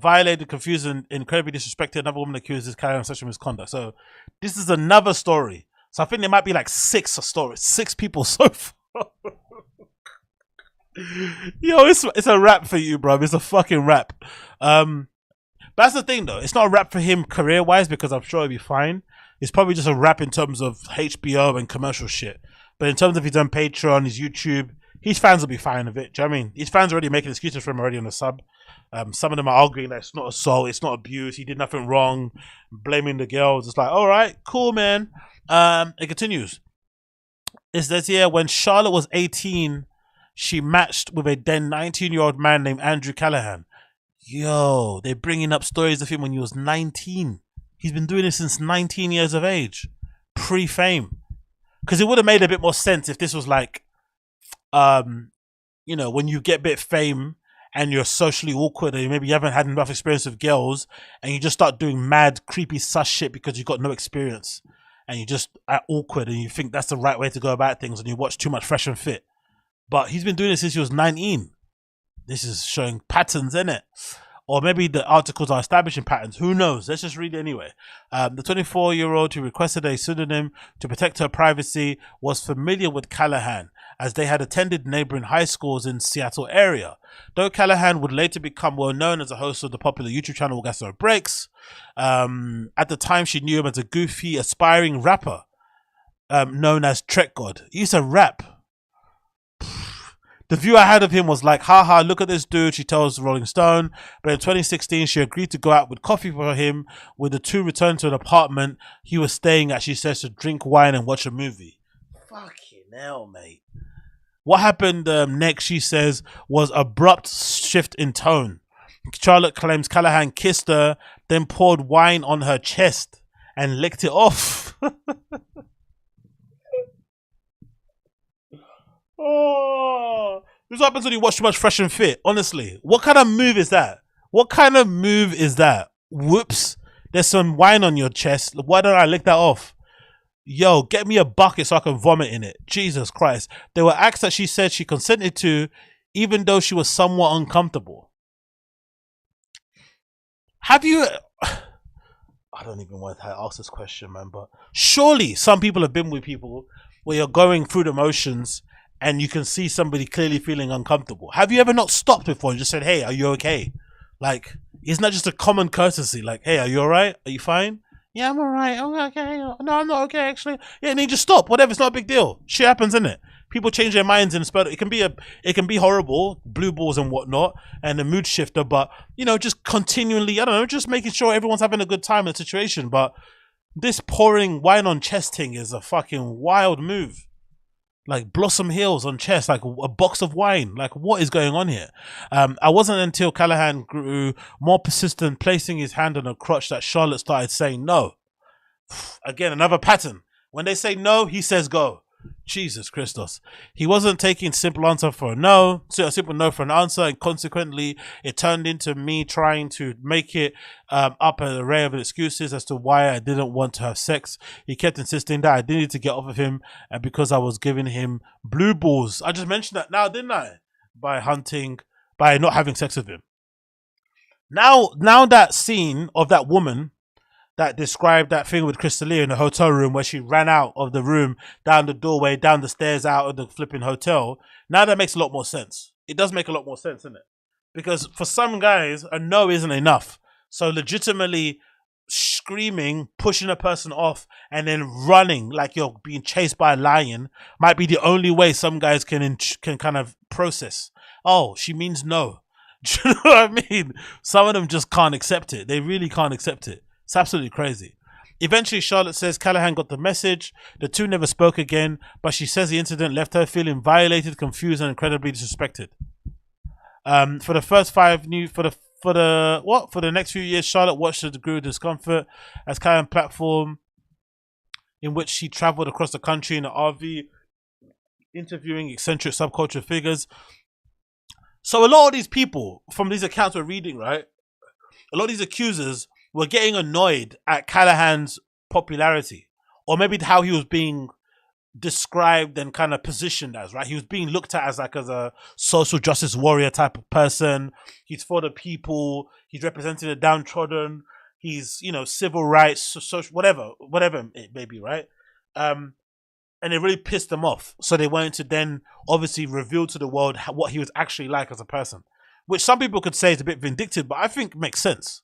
Violated, confused, and incredibly disrespected. Another woman accuses carrying on sexual misconduct. So this is another story. So I think there might be like 6 stories, 6 people so far. Yo, it's a rap for you, bro. It's a fucking rap. But that's the thing, though. It's not a rap for him career-wise because I'm sure he'll be fine. It's probably just a rap in terms of HBO and commercial shit. But in terms of his own Patreon, his YouTube, his fans will be fine with it. Do you know what I mean? His fans are already making excuses for him already on the sub. Some of them are arguing that it's not assault, it's not abuse, he did nothing wrong, blaming the girls. It's like, all right, cool, man. It continues. It says here, when Charlotte was 18, she matched with a then 19-year-old man named Andrew Callahan. Yo, they're bringing up stories of him when he was 19. He's been doing this since 19 years of age, pre-fame. Because it would have made a bit more sense if this was like, you know, when you get a bit of fame and you're socially awkward and maybe you haven't had enough experience with girls and you just start doing mad, creepy sus shit because you've got no experience and you just are awkward and you think that's the right way to go about things and you watch too much Fresh and Fit. But he's been doing this since he was 19. This is showing patterns, isn't it? Or maybe the articles are establishing patterns. Who knows? Let's just read it anyway. The 24-year-old who requested a pseudonym to protect her privacy was familiar with Callahan, as they had attended neighboring high schools in Seattle area. Though Callahan would later become well known as a host of the popular YouTube channel Gasso Breaks, at the time she knew him as a goofy, aspiring rapper known as Trek God. He used to rap. The view I had of him was like, haha, look at this dude, she tells Rolling Stone. But in 2016, she agreed to go out with coffee for him, with the two returned to an apartment he was staying at, she says, to drink wine and watch a movie. Fucking hell, mate. What happened next, she says, was abrupt shift in tone. Charlotte claims Callahan kissed her, then poured wine on her chest and licked it off. Oh, this happens when you watch too much Fresh and Fit. Honestly, what kind of move is that? What kind of move is that? Whoops, there's some wine on your chest. Why don't I lick that off? Yo, get me a bucket so I can vomit in it. Jesus Christ. There were acts that she said she consented to, even though she was somewhat uncomfortable. Have you... I don't even want to ask this question, man, but surely some people have been with people where you're going through the motions and you can see somebody clearly feeling uncomfortable. Have you ever not stopped before and just said, hey, are you okay? Like, isn't that just a common courtesy? Like, hey, are you all right? Are you fine? Yeah, I'm all right. I'm okay. No, I'm not okay, actually. Yeah, and then you just stop. Whatever, it's not a big deal. Shit happens, isn't it? People change their minds and spell. It can be horrible, blue balls and whatnot, and a mood shifter. But you know, just continually, I don't know, just making sure everyone's having a good time in the situation. But This pouring wine on chest thing is a fucking wild move. Like Blossom Hills on chest, like a box of wine. Like, what is going on here? I wasn't until Callahan grew more persistent, placing his hand on a crotch, that Charlotte started saying no. Again, another pattern. When they say no, he says go. Jesus Christos. He wasn't taking simple answer for a no, so a simple no for an answer, and consequently, it turned into me trying to make it up an array of excuses as to why I didn't want to have sex. He kept insisting that I didn't need to get off of him, and because I was giving him blue balls. I just mentioned that now, didn't I? By not having sex with him. Now that scene of that woman that described that thing with Crystalia in the hotel room where she ran out of the room, down the doorway, down the stairs, out of the flipping hotel. Now that makes a lot more sense. It does make a lot more sense, doesn't it? Because for some guys, a no isn't enough. So legitimately screaming, pushing a person off, and then running like you're being chased by a lion might be the only way some guys can kind of process. Oh, she means no. Do you know what I mean? Some of them just can't accept it. They really can't accept it. It's absolutely crazy. Eventually, Charlotte says Callahan got the message. The two never spoke again, but she says the incident left her feeling violated, confused, and incredibly disrespected. For the next few years, Charlotte watched the degree of discomfort as Callahan platform in which she traveled across the country in an RV, interviewing eccentric subculture figures. So a lot of these people from these accounts we're reading, right? A lot of these accusers were getting annoyed at Callahan's popularity, or maybe how he was being described and kind of positioned as, right? He was being looked at as like as a social justice warrior type of person. He's for the people. He's representing the downtrodden. He's, civil rights, social, whatever it may be, right? And it really pissed them off. So they wanted to then obviously reveal to the world what he was actually like as a person, which some people could say is a bit vindictive, but I think makes sense.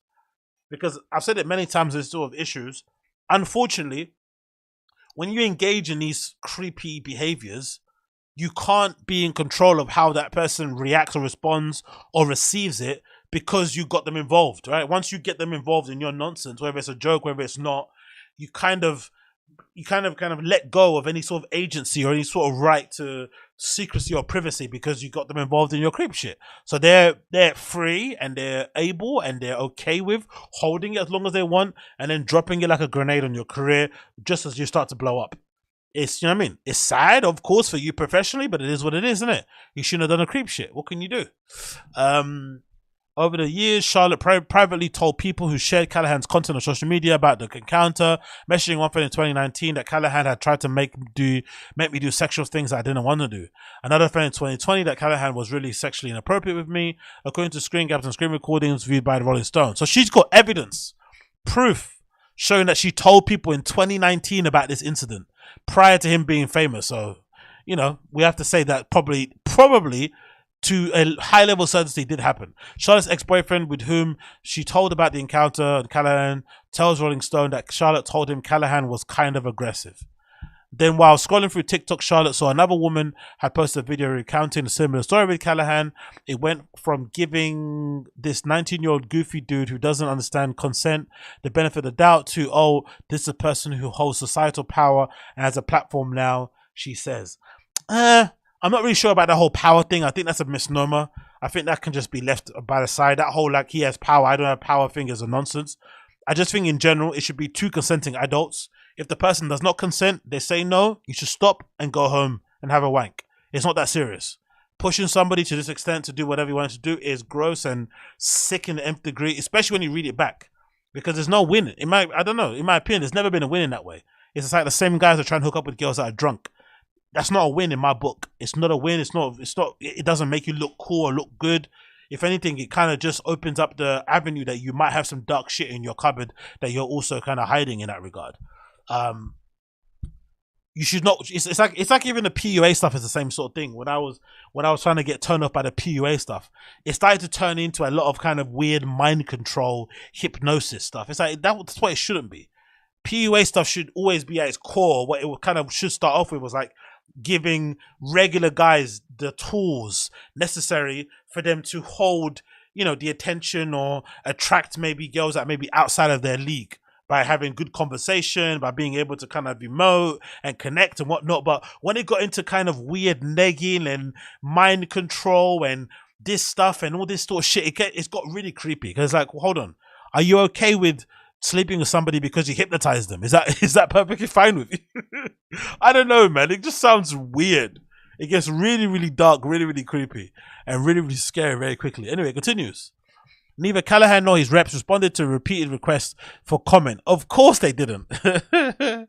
Because I've said it many times, there's sort of issues. Unfortunately, when you engage in these creepy behaviors, you can't be in control of how that person reacts or responds or receives it because you got them involved, right? Once you get them involved in your nonsense, whether it's a joke, whether it's not, you kind of let go of any sort of agency or any sort of right to secrecy or privacy because you got them involved in your creep shit. So they're free and they're able and they're okay with holding it as long as they want and then dropping it like a grenade on your career just as you start to blow up. It's, it's sad, of course, for you professionally, but it is what it is, isn't it? You shouldn't have done a creep shit. What can you do? Over the years, Charlotte privately told people who shared Callahan's content on social media about the encounter, messaging one friend in 2019 that Callahan had tried to make me do sexual things that I didn't want to do. Another friend in 2020 that Callahan was really sexually inappropriate with me, according to screen grabs and screen recordings viewed by the Rolling Stone. So she's got evidence, proof, showing that she told people in 2019 about this incident prior to him being famous. So, we have to say that probably to a high level certainty did happen. Charlotte's ex-boyfriend, with whom she told about the encounter, Callahan, tells Rolling Stone that Charlotte told him Callahan was kind of aggressive. Then while scrolling through TikTok, Charlotte saw another woman had posted a video recounting a similar story with Callahan. It went from giving this 19-year-old goofy dude who doesn't understand consent the benefit of the doubt to, oh, this is a person who holds societal power and has a platform now, she says. I'm not really sure about the whole power thing. I think that's a misnomer. I think that can just be left by the side. That whole like he has power, I don't have power thing is a nonsense. I just think in general, it should be two consenting adults. If the person does not consent, they say no, you should stop and go home and have a wank. It's not that serious. Pushing somebody to this extent to do whatever you want to do is gross and sick in the nth degree, especially when you read it back. Because there's no win. In my opinion, there's never been a win in that way. It's just like the same guys that try and hook up with girls that are drunk. That's not a win in my book. It's not a win. It doesn't make you look cool or look good. If anything, it kind of just opens up the avenue that you might have some dark shit in your cupboard that you're also kind of hiding in that regard. You should not. It's like even the PUA stuff is the same sort of thing. When I was trying to get turned off by the PUA stuff, it started to turn into a lot of kind of weird mind control, hypnosis stuff. It's like that's what it shouldn't be. PUA stuff should always be at its core. What it kind of should start off with was like giving regular guys the tools necessary for them to hold, the attention or attract maybe girls that may be outside of their league. by having good conversation, by being able to kind of emote and connect and whatnot. But when it got into kind of weird negging and mind control and this stuff and all this sort of shit, it's got really creepy. Because like, hold on, are you okay with sleeping with somebody because you hypnotized them? Is that perfectly fine with you? I don't know, man. It just sounds weird. It gets really, really dark, really, really creepy, and really, really scary very quickly. Anyway, it continues. Neither Callahan nor his reps responded to repeated requests for comment. Of course they didn't. But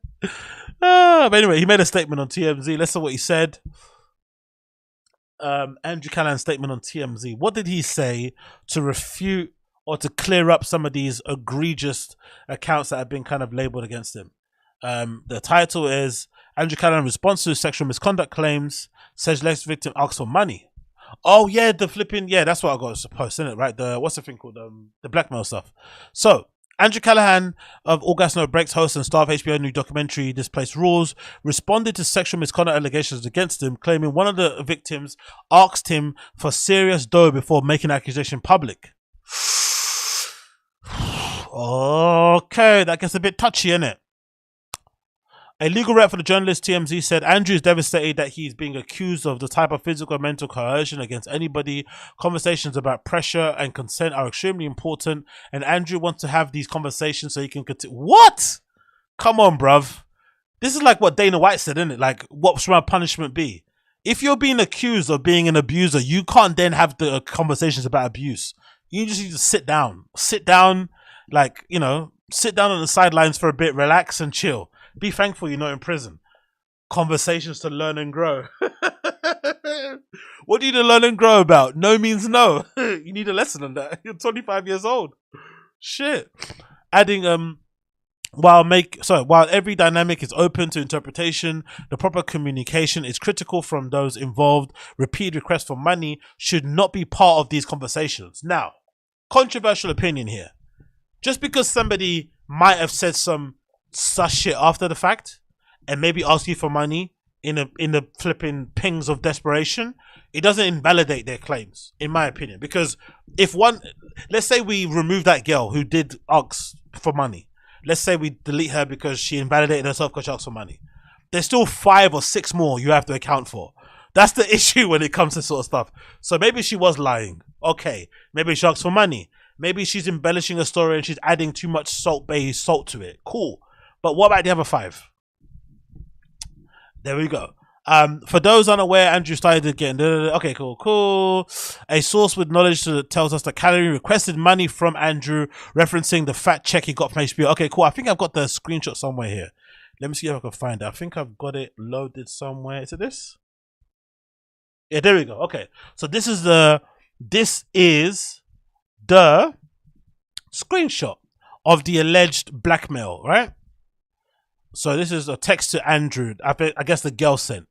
anyway, he made a statement on TMZ. Let's see what he said. Andrew Callahan's statement on TMZ. What did he say to refute or to clear up some of these egregious accounts that have been kind of labeled against him? The title is Andrew Callen response to sexual misconduct claims, says alleged victim asks for money. Oh yeah, the flipping, yeah, that's what I got to post, isn't it? Right, what's the thing called, the blackmail stuff. So Andrew Callahan of August No Breaks, host and star of HBO new documentary Displaced Rules, responded to sexual misconduct allegations against him, claiming one of the victims asked him for serious dough before making accusation public. Okay, that gets a bit touchy, innit? A legal rep for the journalist TMZ said Andrew is devastated that he's being accused of the type of physical and mental coercion against anybody. Conversations about pressure and consent are extremely important, and Andrew wants to have these conversations so he can continue. What? Come on, bruv. This is like what Dana White said, isn't it? Like, what should my punishment be? If you're being accused of being an abuser, you can't then have the conversations about abuse. You just need to sit down. Sit down, like, you know, sit down on the sidelines for a bit, relax and chill. Be thankful you're not in prison. Conversations to learn and grow. What do you need to learn and grow about? No means no. You need a lesson on that. You're 25 years old. Shit. Adding, while every dynamic is open to interpretation, the proper communication is critical from those involved. Repeated requests for money should not be part of these conversations. Now, controversial opinion here. Just because somebody might have said some sus shit after the fact and maybe ask you for money in the flipping pings of desperation, it doesn't invalidate their claims, in my opinion. Because if let's say we remove that girl who did ask for money, let's say we delete her because she invalidated herself because she asked for money, there's still 5 or 6 more you have to account for. That's the issue when it comes to sort of stuff. So maybe she was lying. Okay, maybe she asked for money. Maybe she's embellishing a story and she's adding too much salt to it. Cool. But what about the other 5? There we go. For those unaware, Andrew started again. Okay, cool. A source with knowledge tells us that KLEIN requested money from Andrew, referencing the fat check he got from HBO. Okay, cool. I think I've got the screenshot somewhere here. Let me see if I can find it. I think I've got it loaded somewhere. Is it this? Yeah, there we go. Okay. So this is the screenshot of the alleged blackmail, right? So this is a text to Andrew. I guess the girl sent.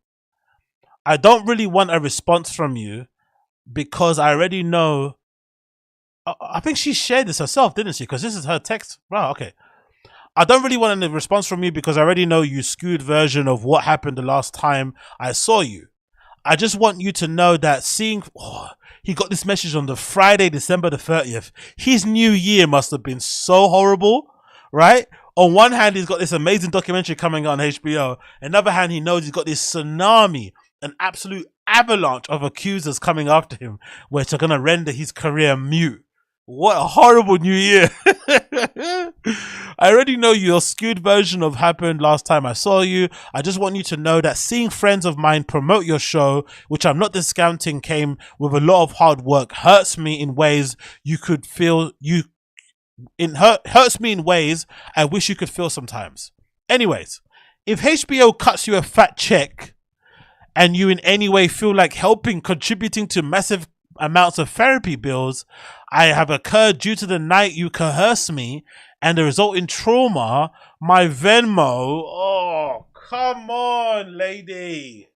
I don't really want a response from you because I already know. I think she shared this herself, didn't she? Because this is her text. Wow, okay. I don't really want a response from you because I already know you skewed version of what happened the last time I saw you. I just want you to know that he got this message on the Friday, December the 30th. His new year must have been so horrible, right? On one hand, he's got this amazing documentary coming on HBO. Another hand, he knows he's got this tsunami, an absolute avalanche of accusers coming after him, which are going to render his career mute. What a horrible new year. I already know your skewed version of happened last time I saw you. I just want you to know that seeing friends of mine promote your show, which I'm not discounting, came with a lot of hard work, hurts me in ways hurts me in ways I wish you could feel sometimes. Anyways, if HBO cuts you a fat check and you in any way feel like contributing to massive amounts of therapy bills I have occurred due to the night you coerced me and the resulting trauma, my Venmo, oh, come on, lady.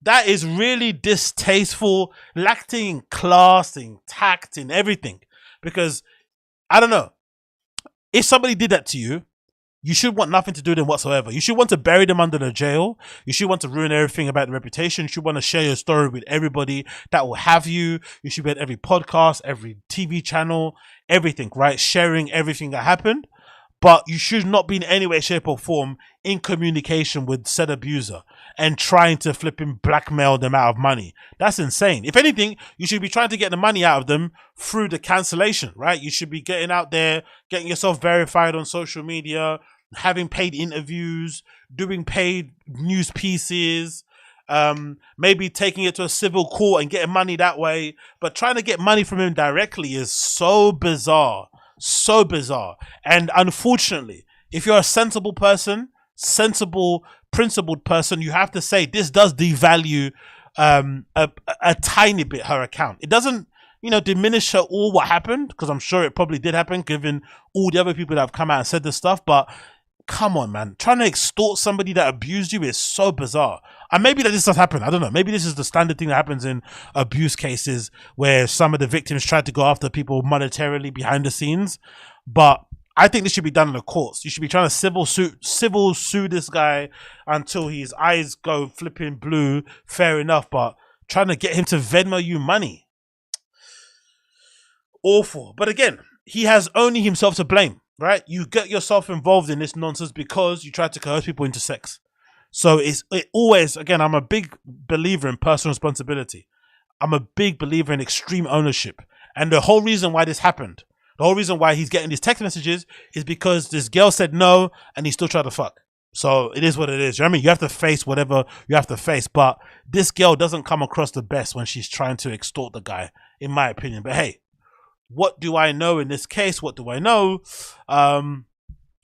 That is really distasteful, lacking in class, in tact, in everything. Because I don't know. If somebody did that to you, you should want nothing to do with them whatsoever. You should want to bury them under the jail. You should want to ruin everything about the reputation. You should want to share your story with everybody that will have you. You should be at every podcast, every TV channel, everything, right? Sharing everything that happened. but you should not be in any way, shape, or form in communication with said abuser and trying to flipping blackmail them out of money. That's insane. If anything, you should be trying to get the money out of them through the cancellation, right? You should be getting out there, getting yourself verified on social media, having paid interviews, doing paid news pieces, maybe taking it to a civil court and getting money that way. But trying to get money from him directly is so bizarre. So bizarre. And unfortunately, if you're a sensible person, sensible, principled person, you have to say this does devalue a tiny bit her account. It doesn't, you know, diminish her all what happened, because I'm sure it probably did happen given all the other people that have come out and said this stuff. But come on, man, trying to extort somebody that abused you is so bizarre. And maybe that this does happen, I don't know, maybe this is the standard thing that happens in abuse cases where some of the victims try to go after people monetarily behind the scenes. But I think this should be done in the courts. You should be trying to civil sue this guy until his eyes go flipping blue, fair enough, but trying to get him to Venmo you money, awful. But again, he has only himself to blame, right? You get yourself involved in this nonsense because you try to coerce people into sex. So it always, again, I'm a big believer in personal responsibility. I'm a big believer in extreme ownership. And the whole reason why this happened, the whole reason why he's getting these text messages is because this girl said no and he still tried to fuck. So it is what it is. You know what I mean? You have to face whatever you have to face. But this girl doesn't come across the best when she's trying to extort the guy, in my opinion. But hey, what do I know in this case? What do I know?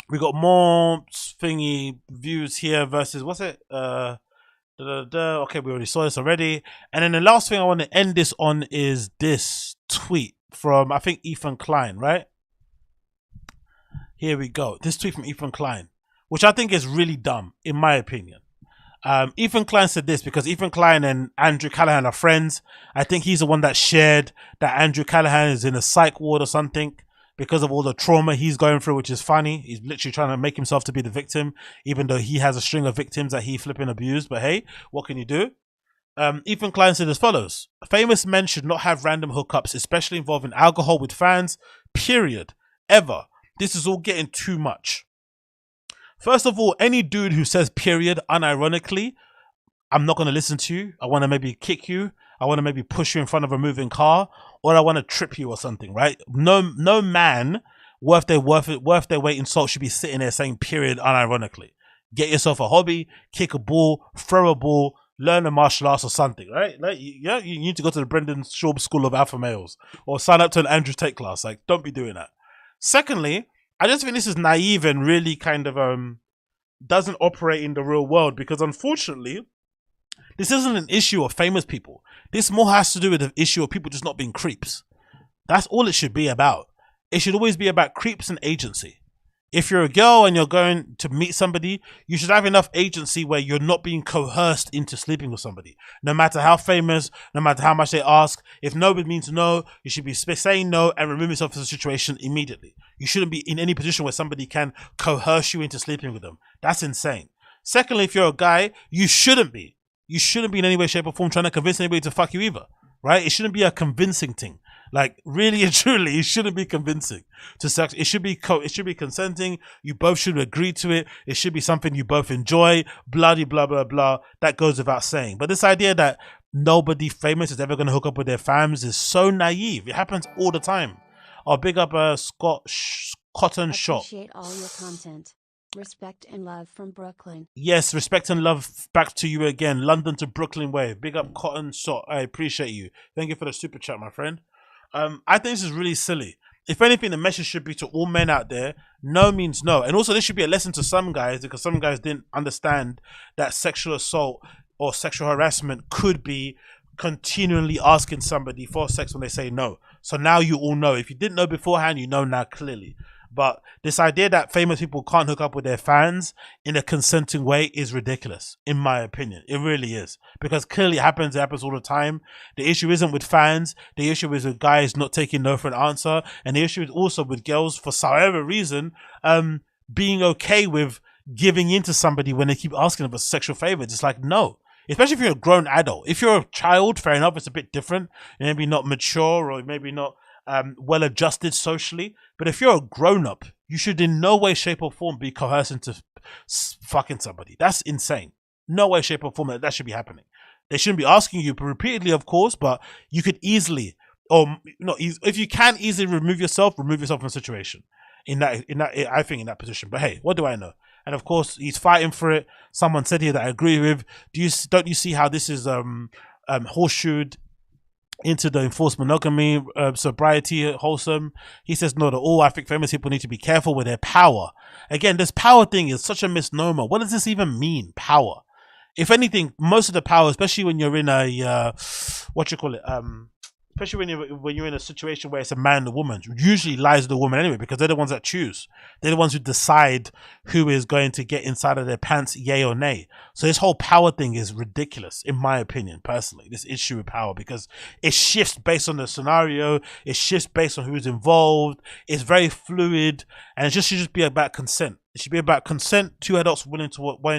We got more thingy views here versus, what's it? Okay, we already saw this already. And then the last thing I want to end this on is this tweet from, I think, Ethan Klein, right? Here we go. This tweet from Ethan Klein, which I think is really dumb, in my opinion. Ethan Klein said this because Ethan Klein and Andrew Callahan are friends. I think he's the one that shared that Andrew Callahan is in a psych ward or something because of all the trauma he's going through, which is funny. He's literally trying to make himself to be the victim, even though he has a string of victims that he flipping abused. But hey, what can you do? Ethan Klein said as follows: famous men should not have random hookups, especially involving alcohol with fans, period, ever. This is all getting too much. First of all, any dude who says period unironically, I'm not going to listen to you. I want to maybe kick you. I want to maybe push you in front of a moving car, or I want to trip you or something, right? No man worth their weight in salt should be sitting there saying period unironically. Get yourself a hobby, kick a ball, throw a ball, learn a martial arts or something, right? Like, yeah, you need to go to the Brendan Schaub School of Alpha Males or sign up to an Andrew Tate class. Like, don't be doing that. Secondly, I just think this is naive and really kind of doesn't operate in the real world, because unfortunately, this isn't an issue of famous people. This more has to do with the issue of people just not being creeps. That's all it should be about. It should always be about creeps and agency. If you're a girl and you're going to meet somebody, you should have enough agency where you're not being coerced into sleeping with somebody. No matter how famous, no matter how much they ask, if no means no, you should be saying no and remove yourself from the situation immediately. You shouldn't be in any position where somebody can coerce you into sleeping with them. That's insane. Secondly, if you're a guy, you shouldn't be. You shouldn't be in any way, shape, or form trying to convince anybody to fuck you either, right? It shouldn't be a convincing thing. Like, really and truly, it shouldn't be convincing to sex. It should be consenting. You both should agree to it. It should be something you both enjoy. Bloody blah blah blah. That goes without saying. But this idea that nobody famous is ever going to hook up with their fams is so naive. It happens all the time. I'll big up Cotton Shop. Appreciate all your content. Respect and love from Brooklyn. Yes, respect and love back to you again. London to Brooklyn way. Big up Cotton Shop. I appreciate you. Thank you for the super chat, my friend. I think this is really silly. If anything, the message should be to all men out there, no means no. And also, this should be a lesson to some guys, because some guys didn't understand that sexual assault or sexual harassment could be continually asking somebody for sex when they say no. So now you all know. If you didn't know beforehand, you know now clearly. But this idea that famous people can't hook up with their fans in a consenting way is ridiculous, in my opinion. It really is. Because clearly it happens all the time. The issue isn't with fans. The issue is with guys not taking no for an answer. And the issue is also with girls, for whatever reason, being okay with giving in to somebody when they keep asking for sexual favors. It's like, no. Especially if you're a grown adult. If you're a child, fair enough, it's a bit different. Maybe not mature, or maybe not well adjusted socially. But if you're a grown up, you should in no way, shape, or form be coerced into fucking somebody. That's insane. No way, shape, or form that should be happening. They shouldn't be asking you repeatedly, of course, but you could easily, or not, if you can easily remove yourself from the situation. I think in that position. But hey, what do I know? And of course, he's fighting for it. Someone said here that I agree with. Don't you see how this is horseshoed into the enforced monogamy, sobriety, wholesome? He says not at all. I think famous people need to be careful with their power. Again, this power thing is such a misnomer. What does this even mean, power? If anything, most of the power, especially when you're in a especially when you're in a situation where it's a man and a woman, usually lies with the woman anyway, because they're the ones that choose. They're the ones who decide who is going to get inside of their pants, yay or nay. So this whole power thing is ridiculous, in my opinion, personally, this issue with power, because it shifts based on the scenario, it shifts based on who's involved, it's very fluid, and it should just be about consent. It should be about consent, two adults wanting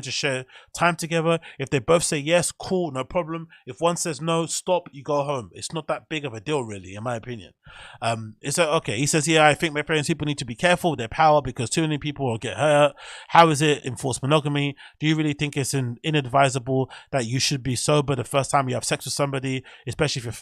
to share time together. If they both say yes, cool, no problem. If one says no, stop, you go home. It's not that big of a deal, really, in my opinion. It's okay. He says, yeah, I think my parents, people need to be careful with their power because too many people will get hurt. How is it enforced monogamy? Do you really think it's inadvisable that you should be sober the first time you have sex with somebody, especially if you're...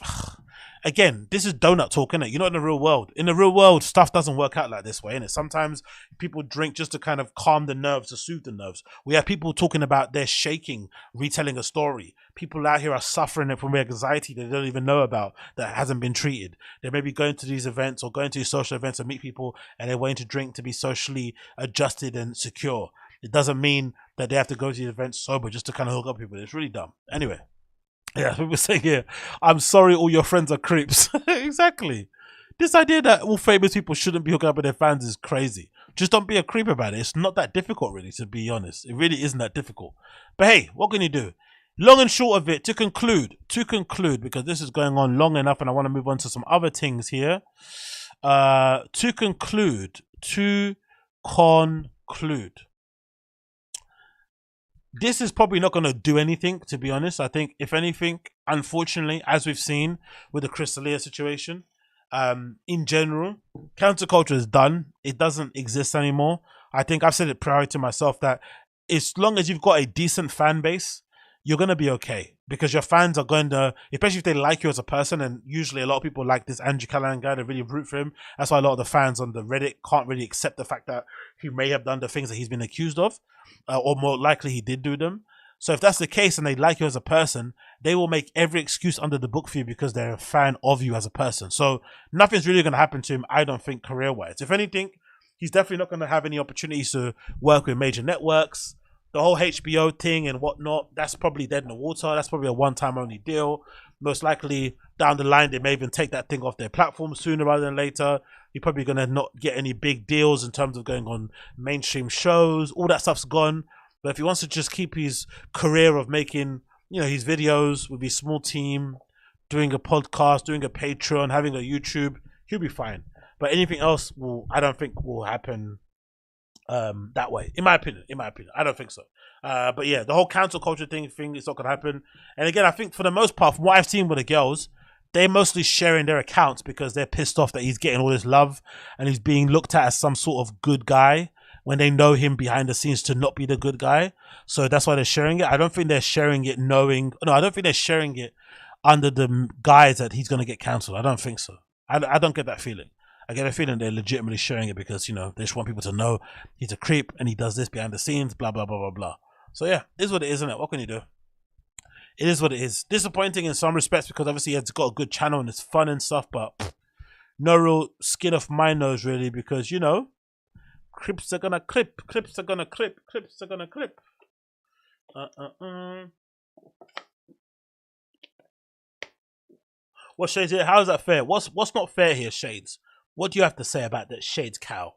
Again, this is donut talk, innit? You're not in the real world. In the real world, stuff doesn't work out like this way, innit? Sometimes people drink just to kind of calm the nerves, to soothe the nerves. We have people talking about they're shaking, retelling a story. People out here are suffering from anxiety they don't even know about, that hasn't been treated. They may be going to these events or going to these social events and meet people, and they're waiting to drink to be socially adjusted and secure. It doesn't mean that they have to go to these events sober just to kind of hook up people. It's really dumb. Anyway. Yeah, people saying here, I'm sorry all your friends are creeps. Exactly. This idea that all famous people shouldn't be hooking up with their fans is crazy. Just don't be a creep about it. It's not that difficult, really, to be honest. It really isn't that difficult. But hey, what can you do? Long and short of it, to conclude, because this is going on long enough and I want to move on to some other things here. To conclude. This is probably not going to do anything, to be honest. I think, if anything, unfortunately, as we've seen with the AZALEA situation, in general, counterculture is done. It doesn't exist anymore. I think I've said it prior to myself that as long as you've got a decent fan base, you're going to be okay, because your fans are going to, especially if they like you as a person, and usually a lot of people like this Andrew Callen guy, they really root for him. That's why a lot of the fans on the Reddit can't really accept the fact that he may have done the things that he's been accused of, or more likely he did do them. So if that's the case and they like you as a person, they will make every excuse under the book for you because they're a fan of you as a person. So nothing's really going to happen to him, I don't think, career-wise. If anything, he's definitely not going to have any opportunities to work with major networks. The whole HBO thing and whatnot, that's probably dead in the water. That's probably a one-time only deal. Most likely down the line, they may even take that thing off their platform sooner rather than later. You're probably going to not get any big deals in terms of going on mainstream shows. All that stuff's gone. But if he wants to just keep his career of making, his videos with his small team, doing a podcast, doing a Patreon, having a YouTube, he'll be fine. But anything else I don't think will happen that way, in my opinion. I don't think so. But yeah, the whole cancel culture thing is not gonna happen. And again, I think for the most part, from what I've seen with the girls, they're mostly sharing their accounts because they're pissed off that he's getting all this love and he's being looked at as some sort of good guy when they know him behind the scenes to not be the good guy. So that's why they're sharing it. I don't think they're sharing it I don't think they're sharing it under the guise that he's gonna get cancelled. I don't think so. I don't get that feeling. I get a feeling they're legitimately sharing it because, they just want people to know he's a creep and he does this behind the scenes, blah, blah, blah, blah, blah. So yeah, it is what it is, isn't it? What can you do? It is what it is. Disappointing in some respects because obviously it's got a good channel and it's fun and stuff, but no real skin off my nose really because, crips are gonna clip. What Shades here? How is that fair? What's not fair here, Shades? What do you have to say about that, Shades Cow?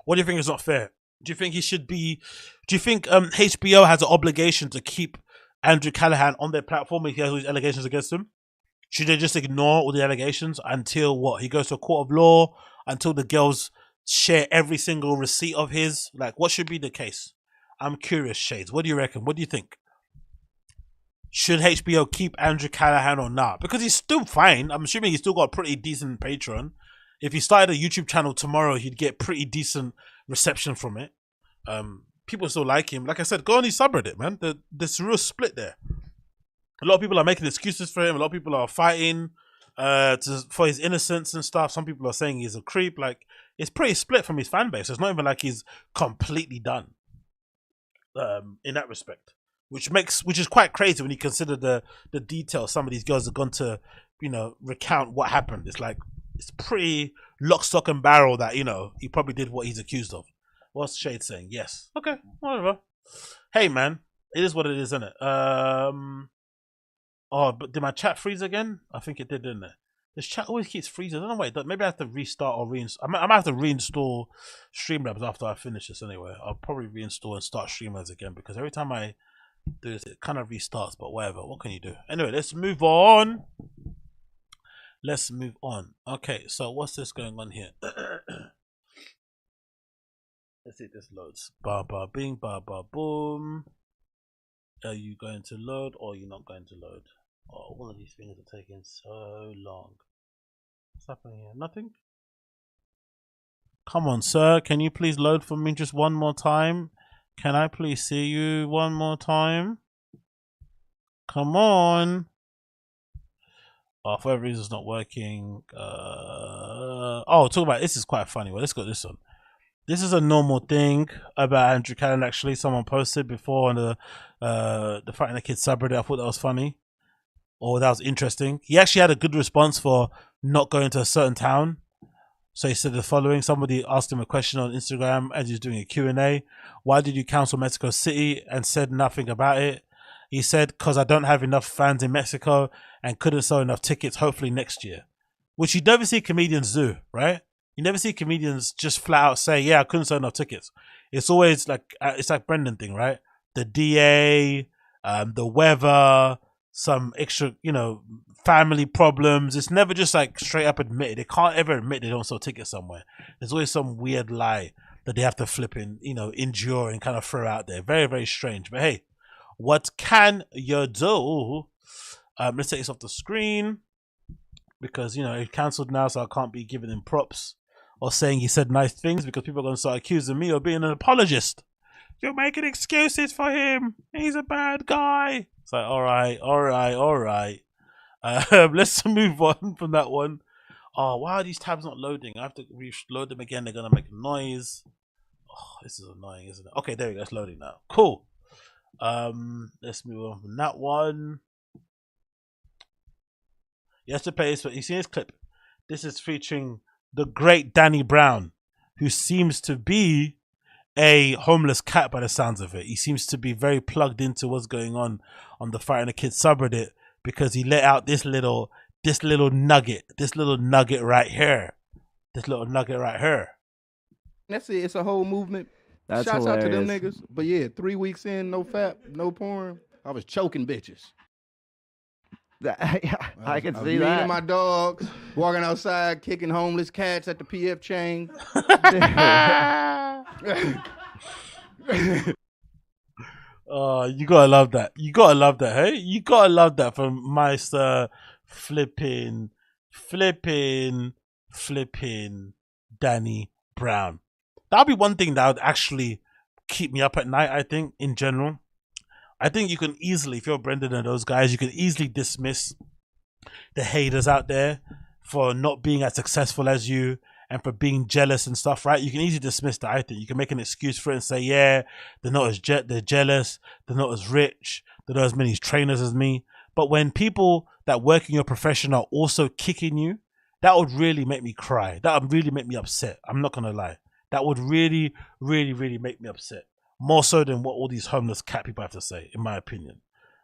What do you think is not fair? Do you think he should be... Do you think HBO has an obligation to keep Andrew Callen on their platform if he has all these allegations against him? Should they just ignore all the allegations until what? He goes to a court of law, until the girls share every single receipt of his? Like, what should be the case? I'm curious, Shades. What do you reckon? What do you think? Should HBO keep Andrew Callen or not? Because he's still fine. I'm assuming he's still got a pretty decent Patreon. if he started a YouTube channel tomorrow, he'd get pretty decent reception from it. People still like him. Like I said, go on his subreddit, man. There's a real split there. A lot of people are making excuses for him. A lot of people are fighting for his innocence and stuff. Some people are saying he's a creep. Like, it's pretty split from his fan base. It's not even like he's completely done in that respect, which is quite crazy when you consider the details some of these girls have gone to, recount what happened. It's like, it's pretty lock, stock, and barrel that, he probably did what he's accused of. What's Shade saying? Yes. Okay, whatever. Hey, man, it is what it is, isn't it? Oh, but did my chat freeze again? I think it did, didn't it? This chat always keeps freezing. I don't know why it does. Maybe I have to restart or reinstall. I might have to reinstall Streamlabs after I finish this anyway. I'll probably reinstall and start Streamlabs again because every time I do this, it kind of restarts, but whatever. What can you do? Anyway, let's move on. Let's move on. Okay, so what's this going on here? Let's see if this loads. Ba ba bing, ba ba boom. Are you going to load or are you not going to load? Oh, one of these things are taking so long. What's happening here? Nothing? Come on, sir. Can you please load for me just one more time? Can I please see you one more time? Come on. Oh, for whatever reason it's not working. Talk about this is quite funny. Well, let's go this one. This is a normal thing about Andrew Callen. Actually, someone posted before on the Fighting the Kids subreddit. I thought that was funny, or that was interesting. He actually had a good response for not going to a certain town. So he said the following: somebody asked him a question on Instagram as he was doing a Q&A. Why did you cancel Mexico City? And said nothing about it. He said, because I don't have enough fans in Mexico and couldn't sell enough tickets. Hopefully next year, which you never see comedians do, right? You never see comedians just flat out say, yeah, I couldn't sell enough tickets. It's always like, it's like Brendan thing, right? The DA, the weather, some extra, family problems. It's never just like straight up admitted. They can't ever admit they don't sell tickets somewhere. There's always some weird lie that they have to flip in, endure and kind of throw out there. Very, very strange. But hey, what can you do? Let's take this off the screen because, it cancelled now, so I can't be giving him props or saying he said nice things because people are going to start accusing me of being an apologist. You're making excuses for him. He's a bad guy. It's like, all right. Let's move on from that one. Oh, why are these tabs not loading? I have to reload them again. They're going to make a noise. Oh, this is annoying, isn't it? Okay, there we go. It's loading now. Cool. Let's move on from that one. Yes, to play this, but you see this clip? This is featuring the great Danny Brown, who seems to be a homeless cat by the sounds of it. He seems to be very plugged into what's going on the Fighting the Kids subreddit because he let out this little nugget right here. That's it. It's a whole movement. That's Shouts out to them hilarious. niggas. But yeah, 3 weeks in, no fap, no porn. I was choking bitches. I can I was see meeting that. my dogs, walking outside, kicking homeless cats at the PF chain. Oh, you gotta love that. Hey? You gotta love that from Meister flipping Danny Brown. That'll be one thing that would actually keep me up at night, I think, in general. I think you can easily, if you're Brendan and those guys, you can easily dismiss the haters out there for not being as successful as you and for being jealous and stuff, right? You can easily dismiss that, I think. You can make an excuse for it and say, yeah, they're not as they're jealous, they're not as rich, they're not as many trainers as me. But when people that work in your profession are also kicking you, that would really make me cry. That would really make me upset. I'm not gonna lie. That would really, really, really make me upset. More so than what all these homeless cat people have to say, in my opinion.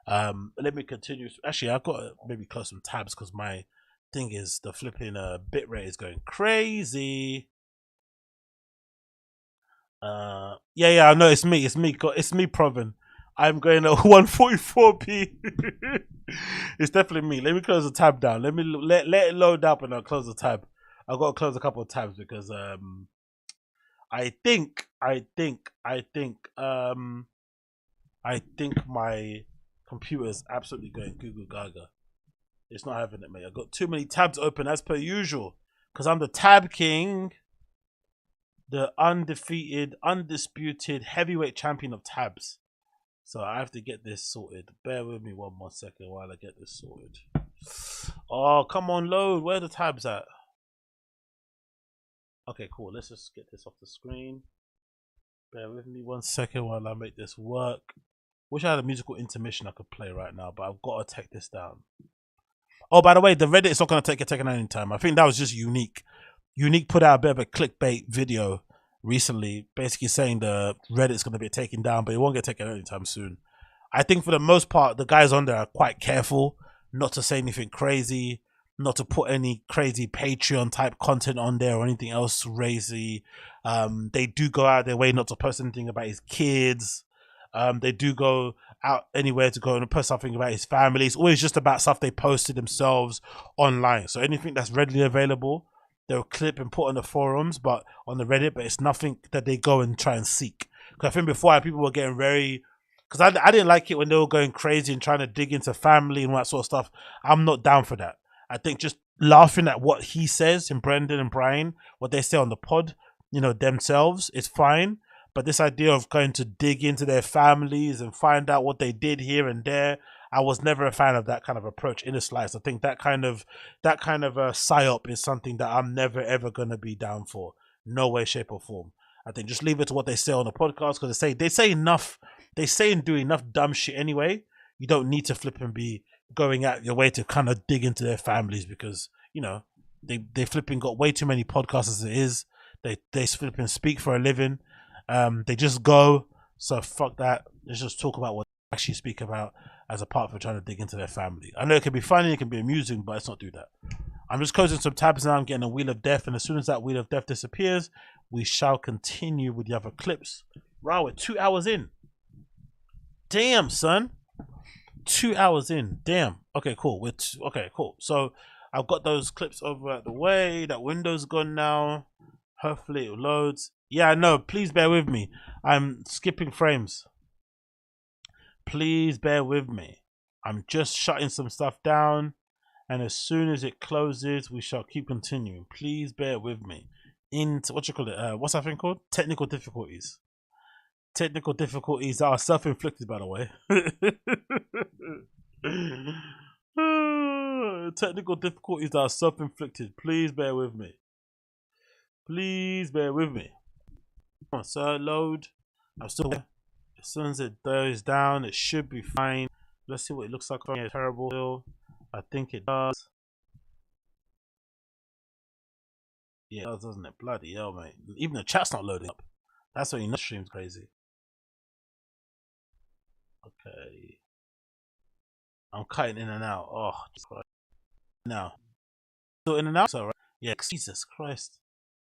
Let me continue. Actually, I've got to maybe close some tabs because my thing is the flipping bitrate is going crazy. Yeah, I know it's me, Provin. I'm going at 144p. It's definitely me. Let me close the tab down. Let it load up and I'll close the tab. I've got to close a couple of tabs because I think my computer is absolutely going Google Gaga. It's not having it, mate. I've got too many tabs open as per usual. Because I'm the Tab King, the undefeated, undisputed heavyweight champion of tabs. So I have to get this sorted. Bear with me one more second while I get this sorted. Oh, come on, load. Where are the tabs at? Okay, cool. Let's just get this off the screen. Bear with me one second while I make this work. Wish I had a musical intermission I could play right now, but I've got to take this down. Oh, by the way, the Reddit is not going to take a taken any time. I think that was just Unique. Unique put out a bit of a clickbait video recently, basically saying the Reddit's going to be taken down, but it won't get taken anytime soon. I think for the most part, the guys on there are quite careful not to say anything crazy, not to put any crazy Patreon type content on there or anything else crazy. They do go out their way not to post anything about his kids. They do go out anywhere to go and post something about his family. It's always just about stuff they posted themselves online. So anything that's readily available, they'll clip and put on the forums, but on the Reddit, but it's nothing that they go and try and seek. Because I think before people were getting very, because I didn't like it when they were going crazy and trying to dig into family and all that sort of stuff. I'm not down for that. I think just laughing at what he says in Brendan and Bryan, what they say on the pod, you know, themselves, is fine. But this idea of going to dig into their families and find out what they did here and there, I was never a fan of that kind of approach in a slice. I think that kind of psyop is something that I'm never ever gonna be down for. No way, shape, or form. I think just leave it to what they say on the podcast, because they say enough, they say and do enough dumb shit anyway. You don't need to flip and be going out your way to kind of dig into their families, because you know they flipping got way too many podcasts as it is. They flipping speak for a living. They just go. So fuck that. Let's just talk about what they actually speak about, as apart from trying to dig into their family. I know it can be funny, it can be amusing, but let's not do that. I'm just closing some tabs now. I'm getting a Wheel of Death, and as soon as that Wheel of Death disappears, we shall continue with the other clips. Wow, we're 2 hours in. Damn, son. 2 hours in. Damn. Okay, cool. Okay, cool. So I've got those clips over at the way. That window's gone now. Hopefully it loads. Yeah, I know. Please bear with me. I'm skipping frames. Please bear with me. I'm just shutting some stuff down, and as soon as it closes, we shall keep continuing. Please bear with me. Into what you call it? What's that thing called? Technical difficulties. Technical difficulties are self-inflicted, by the way. Technical difficulties are self-inflicted. Please bear with me. Please bear with me. Come on, sir, load. I'm still there. As soon as it goes down, it should be fine. Let's see what it looks like. Yeah, terrible still. I think it does. Yeah, it does, doesn't it? Bloody hell, mate. Even the chat's not loading up. That's when you know the stream's crazy. Okay. I'm cutting in and out. Oh, just now. Still in and out? Alright. Yeah, Jesus Christ.